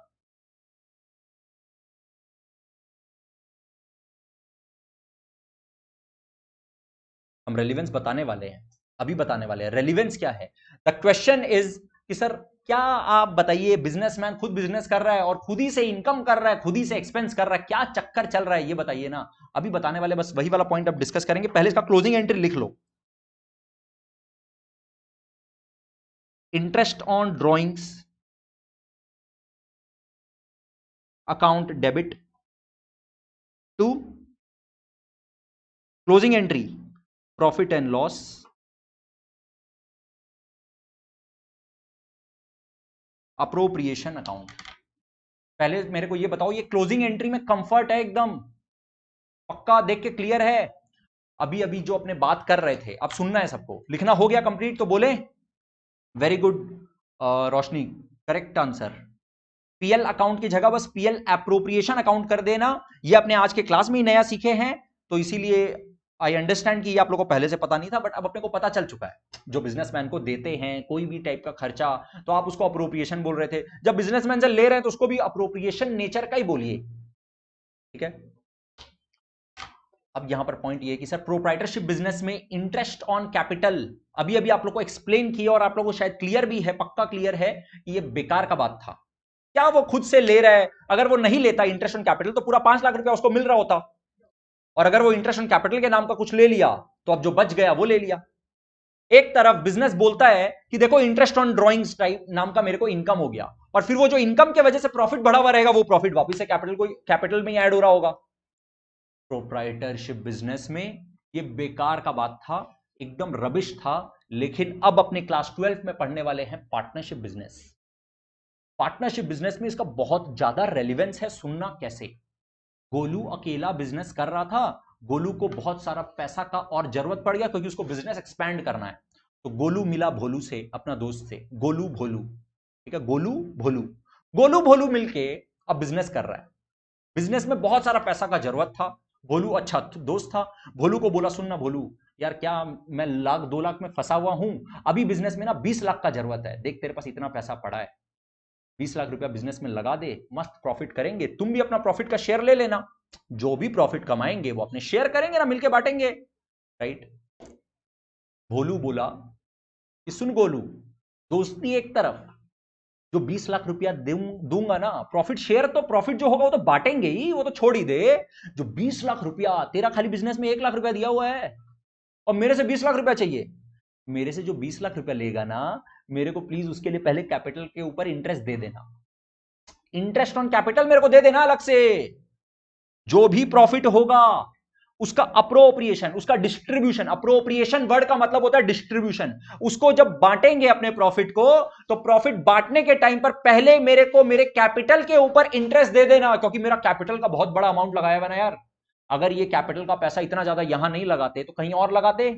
हम रेलिवेंस बताने वाले हैं, अभी बताने वाले हैं रेलिवेंस क्या है। द क्वेश्चन इज कि सर क्या आप बताइए, बिजनेसमैन खुद बिजनेस कर रहा है और खुद ही से इनकम कर रहा है, खुद ही से एक्सपेंस कर रहा है, क्या चक्कर चल रहा है ये बताइए ना। अभी बताने वाले, बस वही वाला पॉइंट अब डिस्कस करेंगे, पहले इसका क्लोजिंग एंट्री लिख लो। Interest on drawings account debit to closing entry profit and loss appropriation account. पहले मेरे को ये बताओ, ये क्लोजिंग एंट्री में कंफर्ट है एकदम पक्का, देख के क्लियर है? अभी अभी जो अपने बात कर रहे थे, अब सुनना है सबको, लिखना हो गया कंप्लीट तो बोले वेरी गुड। रोशनी करेक्ट आंसर, पीएल अकाउंट की जगह बस पीएल एप्रोप्रिएशन अकाउंट कर देना। ये अपने आज के क्लास में ही नया सीखे हैं तो इसीलिए आई अंडरस्टैंड कि ये आप लोगों को पहले से पता नहीं था, बट अब अपने को पता चल चुका है। जो बिजनेसमैन को देते हैं कोई भी टाइप का खर्चा तो आप उसको अप्रोप्रिएशन बोल रहे थे, जब बिजनेसमैन से ले रहे हैं तो उसको भी अप्रोप्रिएशन नेचर का ही बोलिए, ठीक है। अब यहां पर पॉइंट ये कि सर प्रोप्राइटरशिप बिजनेस में इंटरेस्ट ऑन कैपिटल, अभी अभी आप लोग को एक्सप्लेन किया और आप लोगों को शायद क्लियर भी है, पक्का क्लियर है कि ये बेकार का बात था। क्या वो खुद से ले रहा है, अगर वो नहीं लेता इंटरेस्ट ऑन कैपिटल तो पूरा 5 लाख रुपया उसको मिल रहा होता, और अगर वो इंटरेस्ट ऑन कैपिटल के नाम का कुछ ले लिया तो अब जो बच गया वो ले लिया। एक तरफ बिजनेस बोलता है कि देखो इंटरेस्ट ऑन ड्रॉइंग्स टाइप नाम का मेरे को इनकम हो गया, और फिर वो जो इनकम के वजह से प्रॉफिट बढ़ा हुआ रहेगा वो प्रॉफिट वापस से कैपिटल में ऐड हो रहा होगा। प्रोप्राइटरशिप बिजनेस में ये बेकार का बात था, एकदम रबिश था। लेकिन अब अपने क्लास 12 में पढ़ने वाले हैं पार्टनरशिप बिजनेस। पार्टनरशिप बिजनेस में इसका बहुत ज्यादा रेलिवेंस है, सुनना कैसे। गोलू अकेला बिजनेस कर रहा था, गोलू को बहुत सारा पैसा का और जरूरत पड़ गया क्योंकि उसको बिजनेस एक्सपैंड करना है, तो गोलू मिला भोलू से, अपना दोस्त से, गोलू भोलू, ठीक है, गोलू भोलू, गोलू भोलू मिलके अब बिजनेस कर रहा है। बिजनेस में बहुत सारा पैसा का जरूरत था, भोलू अच्छा दोस्त था, भोलू को बोला सुनना भोलू यार क्या मैं 1-2 लाख में फंसा हुआ हूं, अभी बिजनेस में ना 20 लाख का जरूरत है, देख तेरे पास इतना पैसा पड़ा है, 20 लाख रुपया बिजनेस में लगा दे, मस्त प्रॉफिट करेंगे, तुम भी अपना प्रॉफिट का शेयर ले लेना, जो भी प्रॉफिट कमाएंगे वो अपने शेयर करेंगे ना, मिलके बांटेंगे, राइट। भोलू बोला कि सुन गोलू, दोस्ती एक तरफ, जो 20 लाख रुपया दूंगा ना प्रॉफिट शेयर, तो प्रॉफिट जो होगा वो तो बांटेंगे ही, वो तो छोड़ ही दे। जो 20 लाख रुपया तेरा खाली बिजनेस में 1 लाख रुपया दिया हुआ है और मेरे से 20 लाख रुपया चाहिए, मेरे से जो 20 लाख रुपया लेगा ना, मेरे को प्लीज उसके लिए पहले कैपिटल के ऊपर इंटरेस्ट दे देना, इंटरेस्ट ऑन कैपिटल मेरे को दे देना अलग से। जो भी प्रॉफिट होगा उसका अप्रोप्रिएशन, उसका डिस्ट्रीब्यूशन, अप्रोप्रिएशन वर्ड का मतलब होता है डिस्ट्रीब्यूशन, उसको जब बांटेंगे अपने प्रॉफिट को तो प्रॉफिट बांटने के टाइम पर पहले मेरे को मेरे कैपिटल के ऊपर इंटरेस्ट दे देना, क्योंकि मेरा कैपिटल का बहुत बड़ा अमाउंट लगाया हुआ ना यार। अगर ये कैपिटल का पैसा इतना ज्यादा यहां नहीं लगाते तो कहीं और लगाते,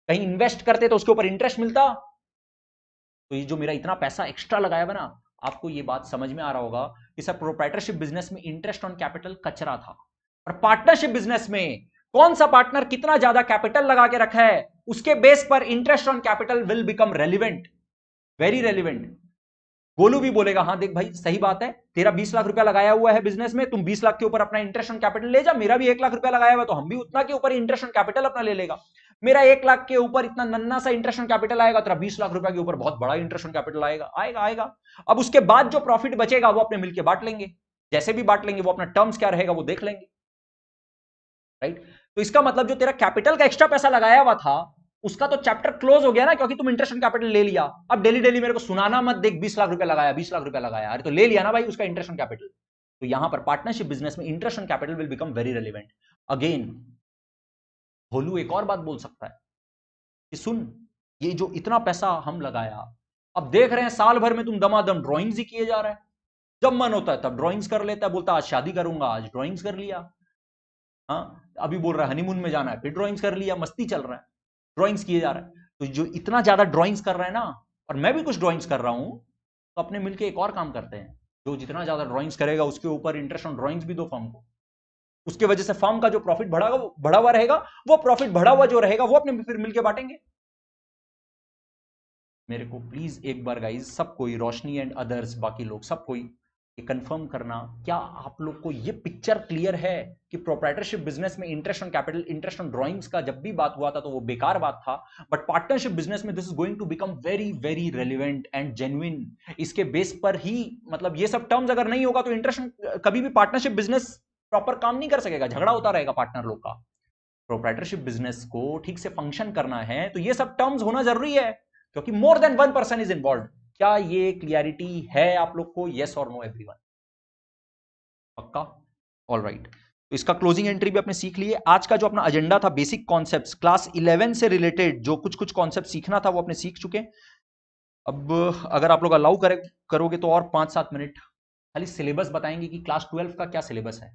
कहीं इन्वेस्ट करते तो उसके ऊपर इंटरेस्ट मिलता। तो ये जो मेरा इतना पैसा एक्स्ट्रा लगाया हुआ ना, आपको ये बात समझ में आ रहा होगा कि सर प्रोप्राइटरशिप बिजनेस में इंटरेस्ट ऑन कैपिटल कचरा था, और पार्टनरशिप बिजनेस में कौन सा पार्टनर कितना ज्यादा कैपिटल लगा के रखा है उसके बेस पर interest on capital will become relevant, very relevant. Golu भी बोलेगा हाँ देख भाई सही बात है, तेरा 20 लाख रुपया लगाया हुआ है बिजनेस में, तुम 20 लाख के ऊपर अपना इंटरेस्ट ऑन कैपिटल ले जा, मेरा भी 1 लाख रुपया लगाया हुआ है तो हम भी उतना के ऊपर इंटरेस्ट ऑन कैपिटल अपना ले लेगा। मेरा 1 लाख के ऊपर इतना नन्ना सा इंटरेस्ट ऑन कैपिटल आएगा, तेरा 20 लाख रुपया के ऊपर बहुत बड़ा इंटरेस्ट ऑन कैपिटल आएगा, आएगा आएगा। अब उसके बाद जो प्रॉफिट बचेगा वो अपने मिलके बांट लेंगे, जैसे भी बांट लेंगे, वो अपना टर्म्स क्या रहेगा वो देख लेंगे, राइट। तो इसका मतलब जो तेरा कैपिटल का एक्स्ट्रा पैसा लगाया हुआ था उसका तो चैप्टर क्लोज हो गया ना, क्योंकि तुम इंटरेस्ट ऑन कैपिटल ले लिया। अब डेली डेली मेरे को सुनाना मत, देख 20 लाख रुपया लगाया, 20 लाख रुपया लगाया, अरे तो ले लिया ना भाई उसका इंटरेस्ट ऑन कैपिटल। तो यहां पर पार्टनरशिप बिजनेस में interest on capital will become very relevant. Again Bholu एक और बात बोल सकता है कि सुन, ये जो इतना पैसा हम लगाया, अब देख रहे हैं साल भर में तुम दमादम ड्रॉइंग्स ही किए जा रहे हैं, जब मन होता है तब ड्रॉइंग्स कर लेता है, बोलता है आज शादी करूंगा, आज ड्रॉइंग्स कर लिया। हाँ, अभी बोल रहा है हनीमून में जाना है, फिर ड्रॉइंग्स कर लिया, मस्ती चल रहा है, ड्रॉइंग्स किए जा रहा है। तो जो इतना ज्यादा ड्रॉइंग्स कर रहा है ना, और मैं भी कुछ ड्रॉइंग्स कर रहा हूं, तो अपने मिलके एक और काम करते हैं, जो जितना ज्यादा ड्रॉइंग्स करेगा उसके ऊपर इंटरेस्ट ऑन ड्रॉइंग्स भी दो फर्म को, उसके वजह से फर्म का जो प्रॉफिट बढ़ा हुआ रहेगा, वो प्रॉफिट बढ़ा हुआ जो रहेगा वो अपने फिर मिलके बांटेंगे। मेरे को प्लीज एक बार गाइज सब कोई, रोशनी एंड अदर्स, बाकी लोग सब कोई ये कंफर्म करना, क्या आप लोग को ये पिक्चर क्लियर है कि प्रोप्राइटरशिप बिजनेस में interest on capital, interest on drawings का जब भी बात हुआ था तो वो बेकार बात था, बट पार्टनरशिप बिजनेस में this is going to become very very relevant and genuine. इसके बेस पर ही, मतलब ये सब टर्म्स अगर नहीं होगा तो इंटरेस्ट कभी भी पार्टनरशिप बिजनेस प्रॉपर काम नहीं कर सकेगा, झगड़ा होता रहेगा पार्टनर लोग का। प्रोप्राइटरशिप बिजनेस को ठीक से फंक्शन करना है तो ये सब टर्म्स होना जरूरी है, क्योंकि more than one person is involve. क्या ये क्लियरिटी है आप लोग को? यस और नो एवरीवन? पक्का? All right. तो इसका क्लोजिंग एंट्री भी आपने सीख लिए। आज का जो अपना एजेंडा था बेसिक कॉन्सेप्ट्स, क्लास 11 से रिलेटेड जो कुछ कुछ कॉन्सेप्ट सीखना था वो अपने सीख चुके। अब अगर आप लोग अलाउ करोगे तो और 5-7 मिनट खाली सिलेबस बताएंगे कि क्लास 12 का क्या सिलेबस है,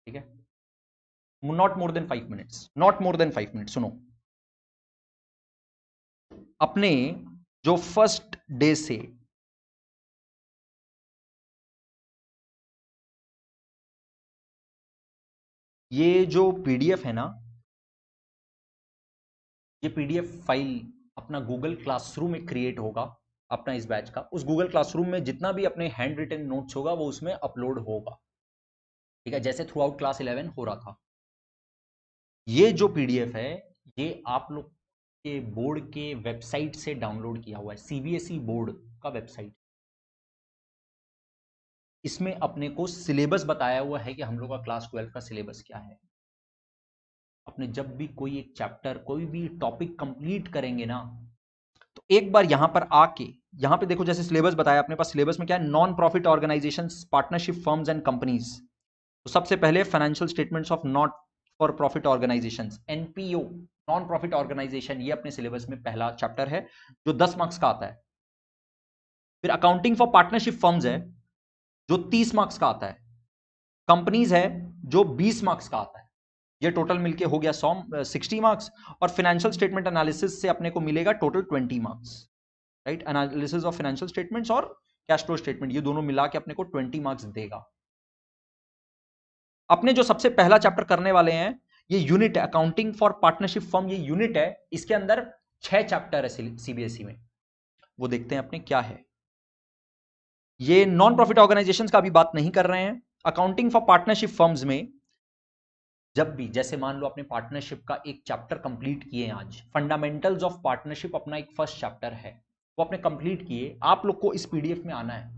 ठीक है? Not more than 5 minutes, not more than 5 minute. सुनो, अपने जो फर्स्ट डे से ये जो पीडीएफ है ना, ये पीडीएफ फाइल अपना गूगल क्लासरूम में क्रिएट होगा अपना इस बैच का। उस गूगल क्लासरूम में जितना भी अपने हैंड रिटन नोट्स होगा वो उसमें अपलोड होगा, ठीक है, जैसे थ्रू आउट क्लास 11 हो रहा था। ये जो पीडीएफ है ये आप लोग के बोर्ड के वेबसाइट से डाउनलोड किया हुआ है, सीबीएसई बोर्ड का वेबसाइट। इसमें अपने को सिलेबस बताया हुआ है कि हम लोग का क्लास 12 का सिलेबस क्या है। अपने जब भी कोई एक चैप्टर, कोई भी टॉपिक कंप्लीट करेंगे ना, तो एक बार यहां पर आके, यहां पे देखो जैसे सिलेबस बताया अपने पास, सिलेबस में क्या है, non profit organisations, partnership firms and companies. तो सबसे पहले financial statements of not for profit organisations, NPO, non profit organisation, ये अपने सिलेबस में पहला चैप्टर है जो 10 मार्क्स का आता है। फिर अकाउंटिंग फॉर पार्टनरशिप फर्म्स है जो 30 मार्क्स का आता है। कंपनीज है जो 20 मार्क्स का आता है। ये टोटल मिलके हो गया 60 मार्क्स। और फाइनेंशियल स्टेटमेंट एनालिसिस से अपने को मिलेगा total 20 marks, right. Analysis of financial statements और कैश फ्लो स्टेटमेंट, ये दोनों मिला के अपने को 20 मार्क्स देगा। अपने जो सबसे पहला चैप्टर करने वाले हैं ये यूनिट है अकाउंटिंग फॉर पार्टनरशिप फर्म, ये यूनिट है, इसके अंदर 6 चैप्टर है सीबीएसई में, वो देखते हैं अपने क्या है। ये नॉन प्रॉफिट ऑर्गेनाइजेशंस का अभी बात नहीं कर रहे हैं। अकाउंटिंग फॉर पार्टनरशिप फर्म्स में जब भी, जैसे मान लो आपने पार्टनरशिप का एक चैप्टर कंप्लीट किए आज, फंडामेंटल्स ऑफ पार्टनरशिप अपना एक फर्स्ट चैप्टर है, वो आपने कंप्लीट किए, आप लोग को इस पीडीएफ में आना है।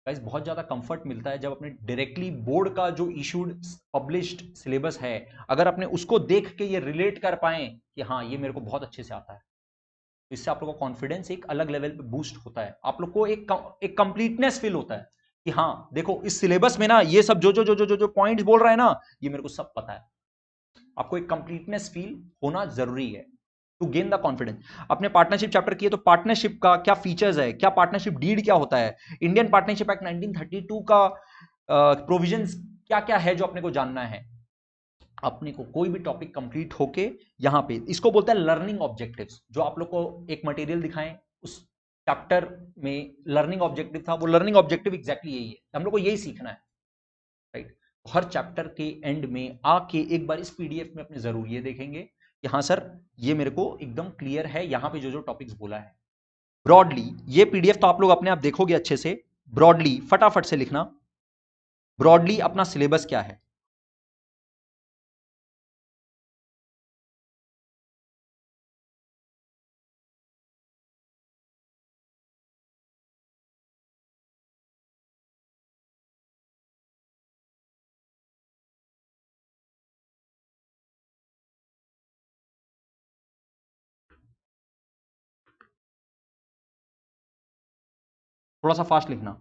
गाइस बहुत ज्यादा कंफर्ट मिलता है जब अपने डायरेक्टली बोर्ड का जो इशूड पब्लिश्ड सिलेबस है, अगर अपने उसको देख के ये रिलेट कर पाए कि हाँ ये मेरे को बहुत अच्छे से आता है, तो इससे आप लोग का कॉन्फिडेंस एक अलग लेवल पे बूस्ट होता है। आप लोग को एक कंप्लीटनेस फील होता है कि हाँ देखो इस सिलेबस में ना ये सब जो जो जो जो जो, जो पॉइंट्स बोल रहा है ना, ये मेरे को सब पता है। आपको एक कंप्लीटनेस फील होना जरूरी है टू गेन द कॉन्फिडेंस। अपने पार्टनरशिप चैप्टर किए तो पार्टनरशिप का क्या फीचर्स है, क्या पार्टनरशिप डीड क्या होता है, इंडियन पार्टनरशिप एक्ट 1932 का प्रोविजंस क्या क्या है जो अपने को जानना है। अपने को कोई भी टॉपिक कंप्लीट होके यहां पे इसको बोलते हैं लर्निंग ऑब्जेक्टिव्स। जो आप लोग को एक मटेरियल दिखाएं उस चैप्टर में लर्निंग ऑब्जेक्टिव था, वो लर्निंग ऑब्जेक्टिव एग्जैक्टली यही है, हम लोग को यही सीखना है, राइट। हर चैप्टर के एंड में आके एक बार इस पीडीएफ में अपने जरूर ये देखेंगे कि हाँ सर ये मेरे को एकदम क्लियर है, यहां पे जो जो टॉपिक्स बोला है। ब्रॉडली ये पीडीएफ तो आप लोग अपने आप देखोगे अच्छे से। ब्रॉडली फटाफट से लिखना, ब्रॉडली अपना सिलेबस क्या है। थोड़ा सा फास्ट लिखना।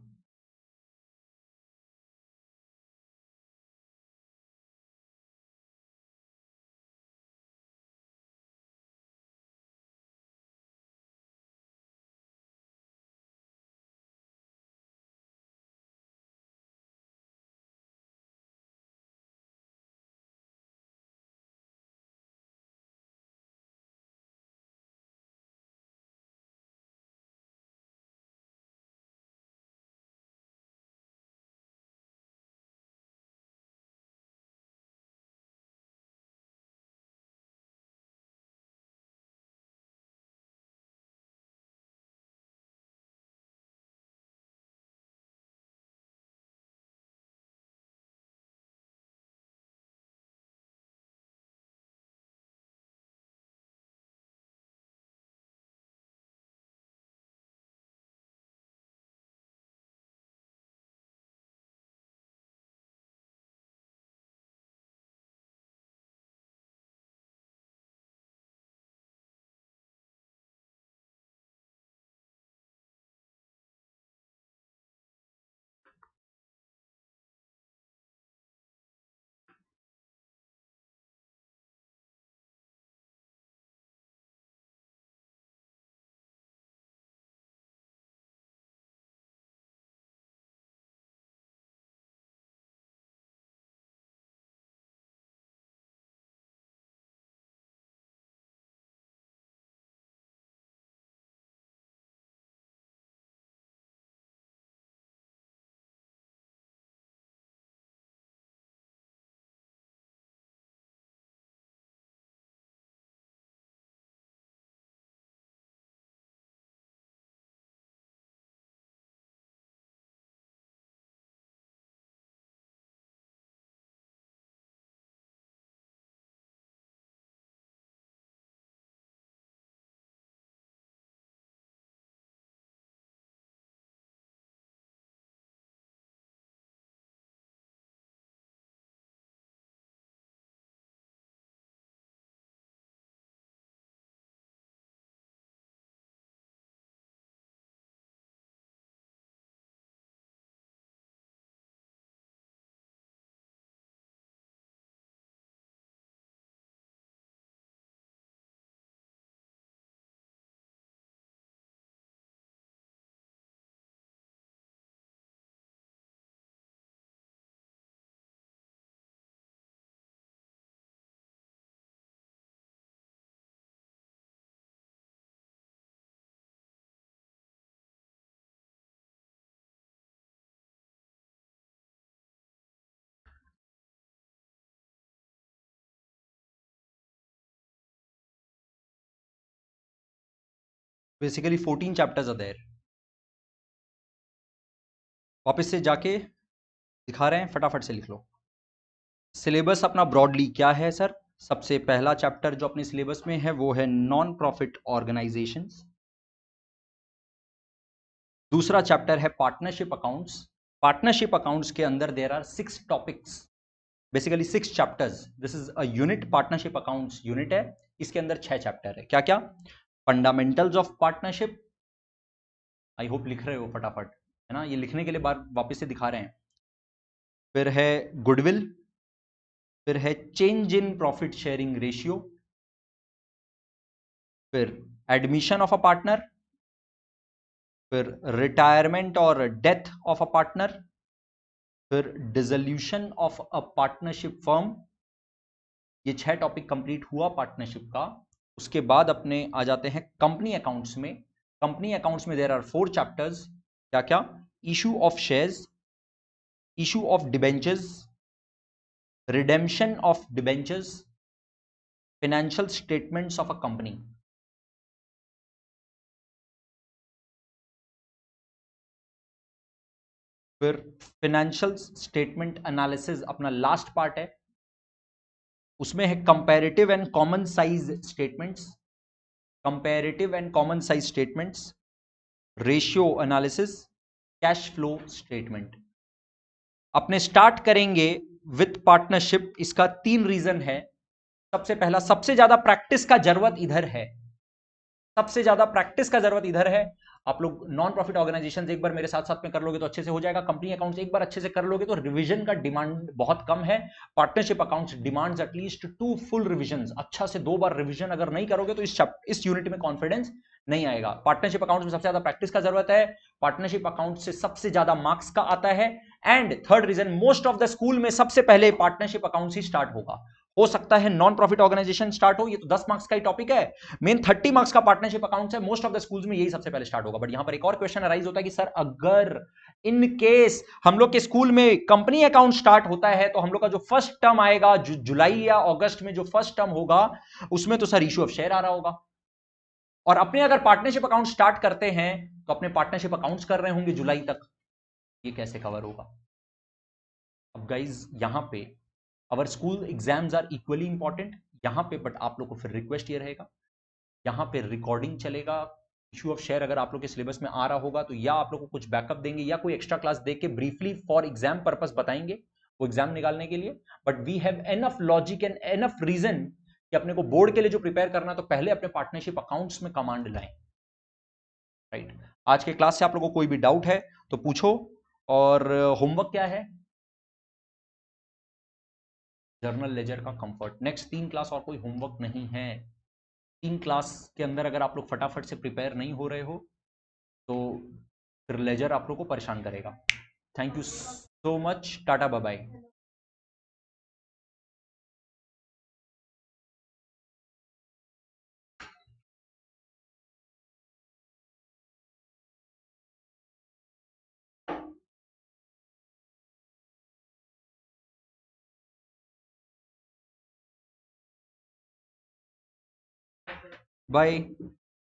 Basically 14 chapters are there. वापस से जाके दिखा रहे हैं, फटाफट से लिख लो। सिलेबस अपना ब्रॉडली क्या है सर? सबसे पहला चैप्टर जो अपने सिलेबस में है वो है नॉन प्रॉफिट ऑर्गेनाइजेशंस। दूसरा चैप्टर है पार्टनरशिप अकाउंट्स। पार्टनरशिप अकाउंट्स के अंदर there are 6 topics, basically 6 chapters. This is a unit, partnership accounts unit है। इसके अंदर 6 चैप्टर है। क्या क्या? Fundamentals of partnership, I hope लिख रहे हो फटाफट, है ना, ये लिखने के लिए बार वापस से दिखा रहे हैं। फिर है गुडविल, फिर है change in profit sharing ratio, फिर एडमिशन ऑफ अ पार्टनर, फिर रिटायरमेंट और डेथ ऑफ अ पार्टनर, फिर dissolution of a partnership firm, ये 6 टॉपिक कंप्लीट हुआ पार्टनरशिप का। उसके बाद अपने आ जाते हैं कंपनी अकाउंट्स में। कंपनी अकाउंट्स में देयर आर 4 चैप्टर्स। क्या क्या? Issue of shares, issue of debentures, redemption of debentures, financial statements of a company. फिर फाइनेंशियल स्टेटमेंट एनालिसिस अपना लास्ट पार्ट है। उसमें है comparative and common size statements, comparative and common size statements, ratio analysis, cash flow statement. अपने start करेंगे with partnership. इसका 3 reason है। सबसे पहला, सबसे ज्यादा प्रैक्टिस का जरूरत इधर है। सबसे ज्यादा प्रैक्टिस का जरूरत इधर है। आप लोग नॉन प्रॉफिट ऑर्गेनाइजेशन एक बार मेरे साथ साथ में कर लोगे तो अच्छे से हो जाएगा। कंपनी अकाउंट्स एक बार अच्छे से कर लोगे तो रिवीजन का डिमांड बहुत कम है। Partnership accounts demands at least 2 full revision. अच्छा से 2 बार रिवीजन अगर नहीं करोगे तो इस यूनिट में कॉन्फिडेंस नहीं आएगा। पार्टनरशिप अकाउंट्स में सबसे ज्यादा प्रैक्टिस का जरूरत है। पार्टनरशिप अकाउंट से सबसे ज्यादा मार्क्स का आता है। And third reason, most of the school में सबसे पहले पार्टनरशिप अकाउंट ही स्टार्ट होगा। हो सकता है नॉन प्रॉफिट ऑर्गेनाइजेशन स्टार्ट हो, ये तो 10 मार्क्स का ही टॉपिक है। मेन 30 मार्क्स का पार्टनरशिप अकाउंट्स है। मोस्ट ऑफ द स्कूल्स में यही सबसे पहले स्टार्ट होगा। बट यहां पर एक और क्वेश्चन अराइज होता है कि सर अगर इन केस हम लोग के स्कूल में कंपनी अकाउंट स्टार्ट होता है तो हम लोग का जो फर्स्ट टर्म आएगा जुलाई या अगस्त में, जो फर्स्ट टर्म होगा उसमें तो सर इशू ऑफ शेयर आ रहा होगा। और अपने अगर पार्टनरशिप अकाउंट स्टार्ट करते हैं तो अपने पार्टनरशिप अकाउंट्स कर रहे होंगे जुलाई तक, ये कैसे कवर होगा? अब गाइज यहां पे our school exams are equally important यहां पे, बट आप लोग को फिर रिक्वेस्ट ये रहेगा, यहाँ पे रिकॉर्डिंग चलेगा। इशू ऑफ शेयर अगर आप लोग के सिलेबस में आ रहा होगा तो या आप लोग को कुछ बैकअप देंगे या कोई एक्स्ट्रा क्लास देके ब्रीफली फॉर एग्जाम पर्पस बताएंगे वो एग्जाम निकालने के लिए। But we have enough logic and enough reason कि अपने को बोर्ड के लिए जो प्रिपेयर करना तो पहले अपने पार्टनरशिप अकाउंट्स में कमांड लाएं। राइट, आज के क्लास से आप लोगों को कोई भी डाउट है तो पूछो। और होमवर्क क्या है? जर्नल लेजर का कंफर्ट। नेक्स्ट 3 क्लास और कोई होमवर्क नहीं है। 3 क्लास के अंदर अगर आप लोग फटाफट से प्रिपेयर नहीं हो रहे हो तो फिर लेजर आप लोग को परेशान करेगा। Thank you so much, tata bye bye. Bye.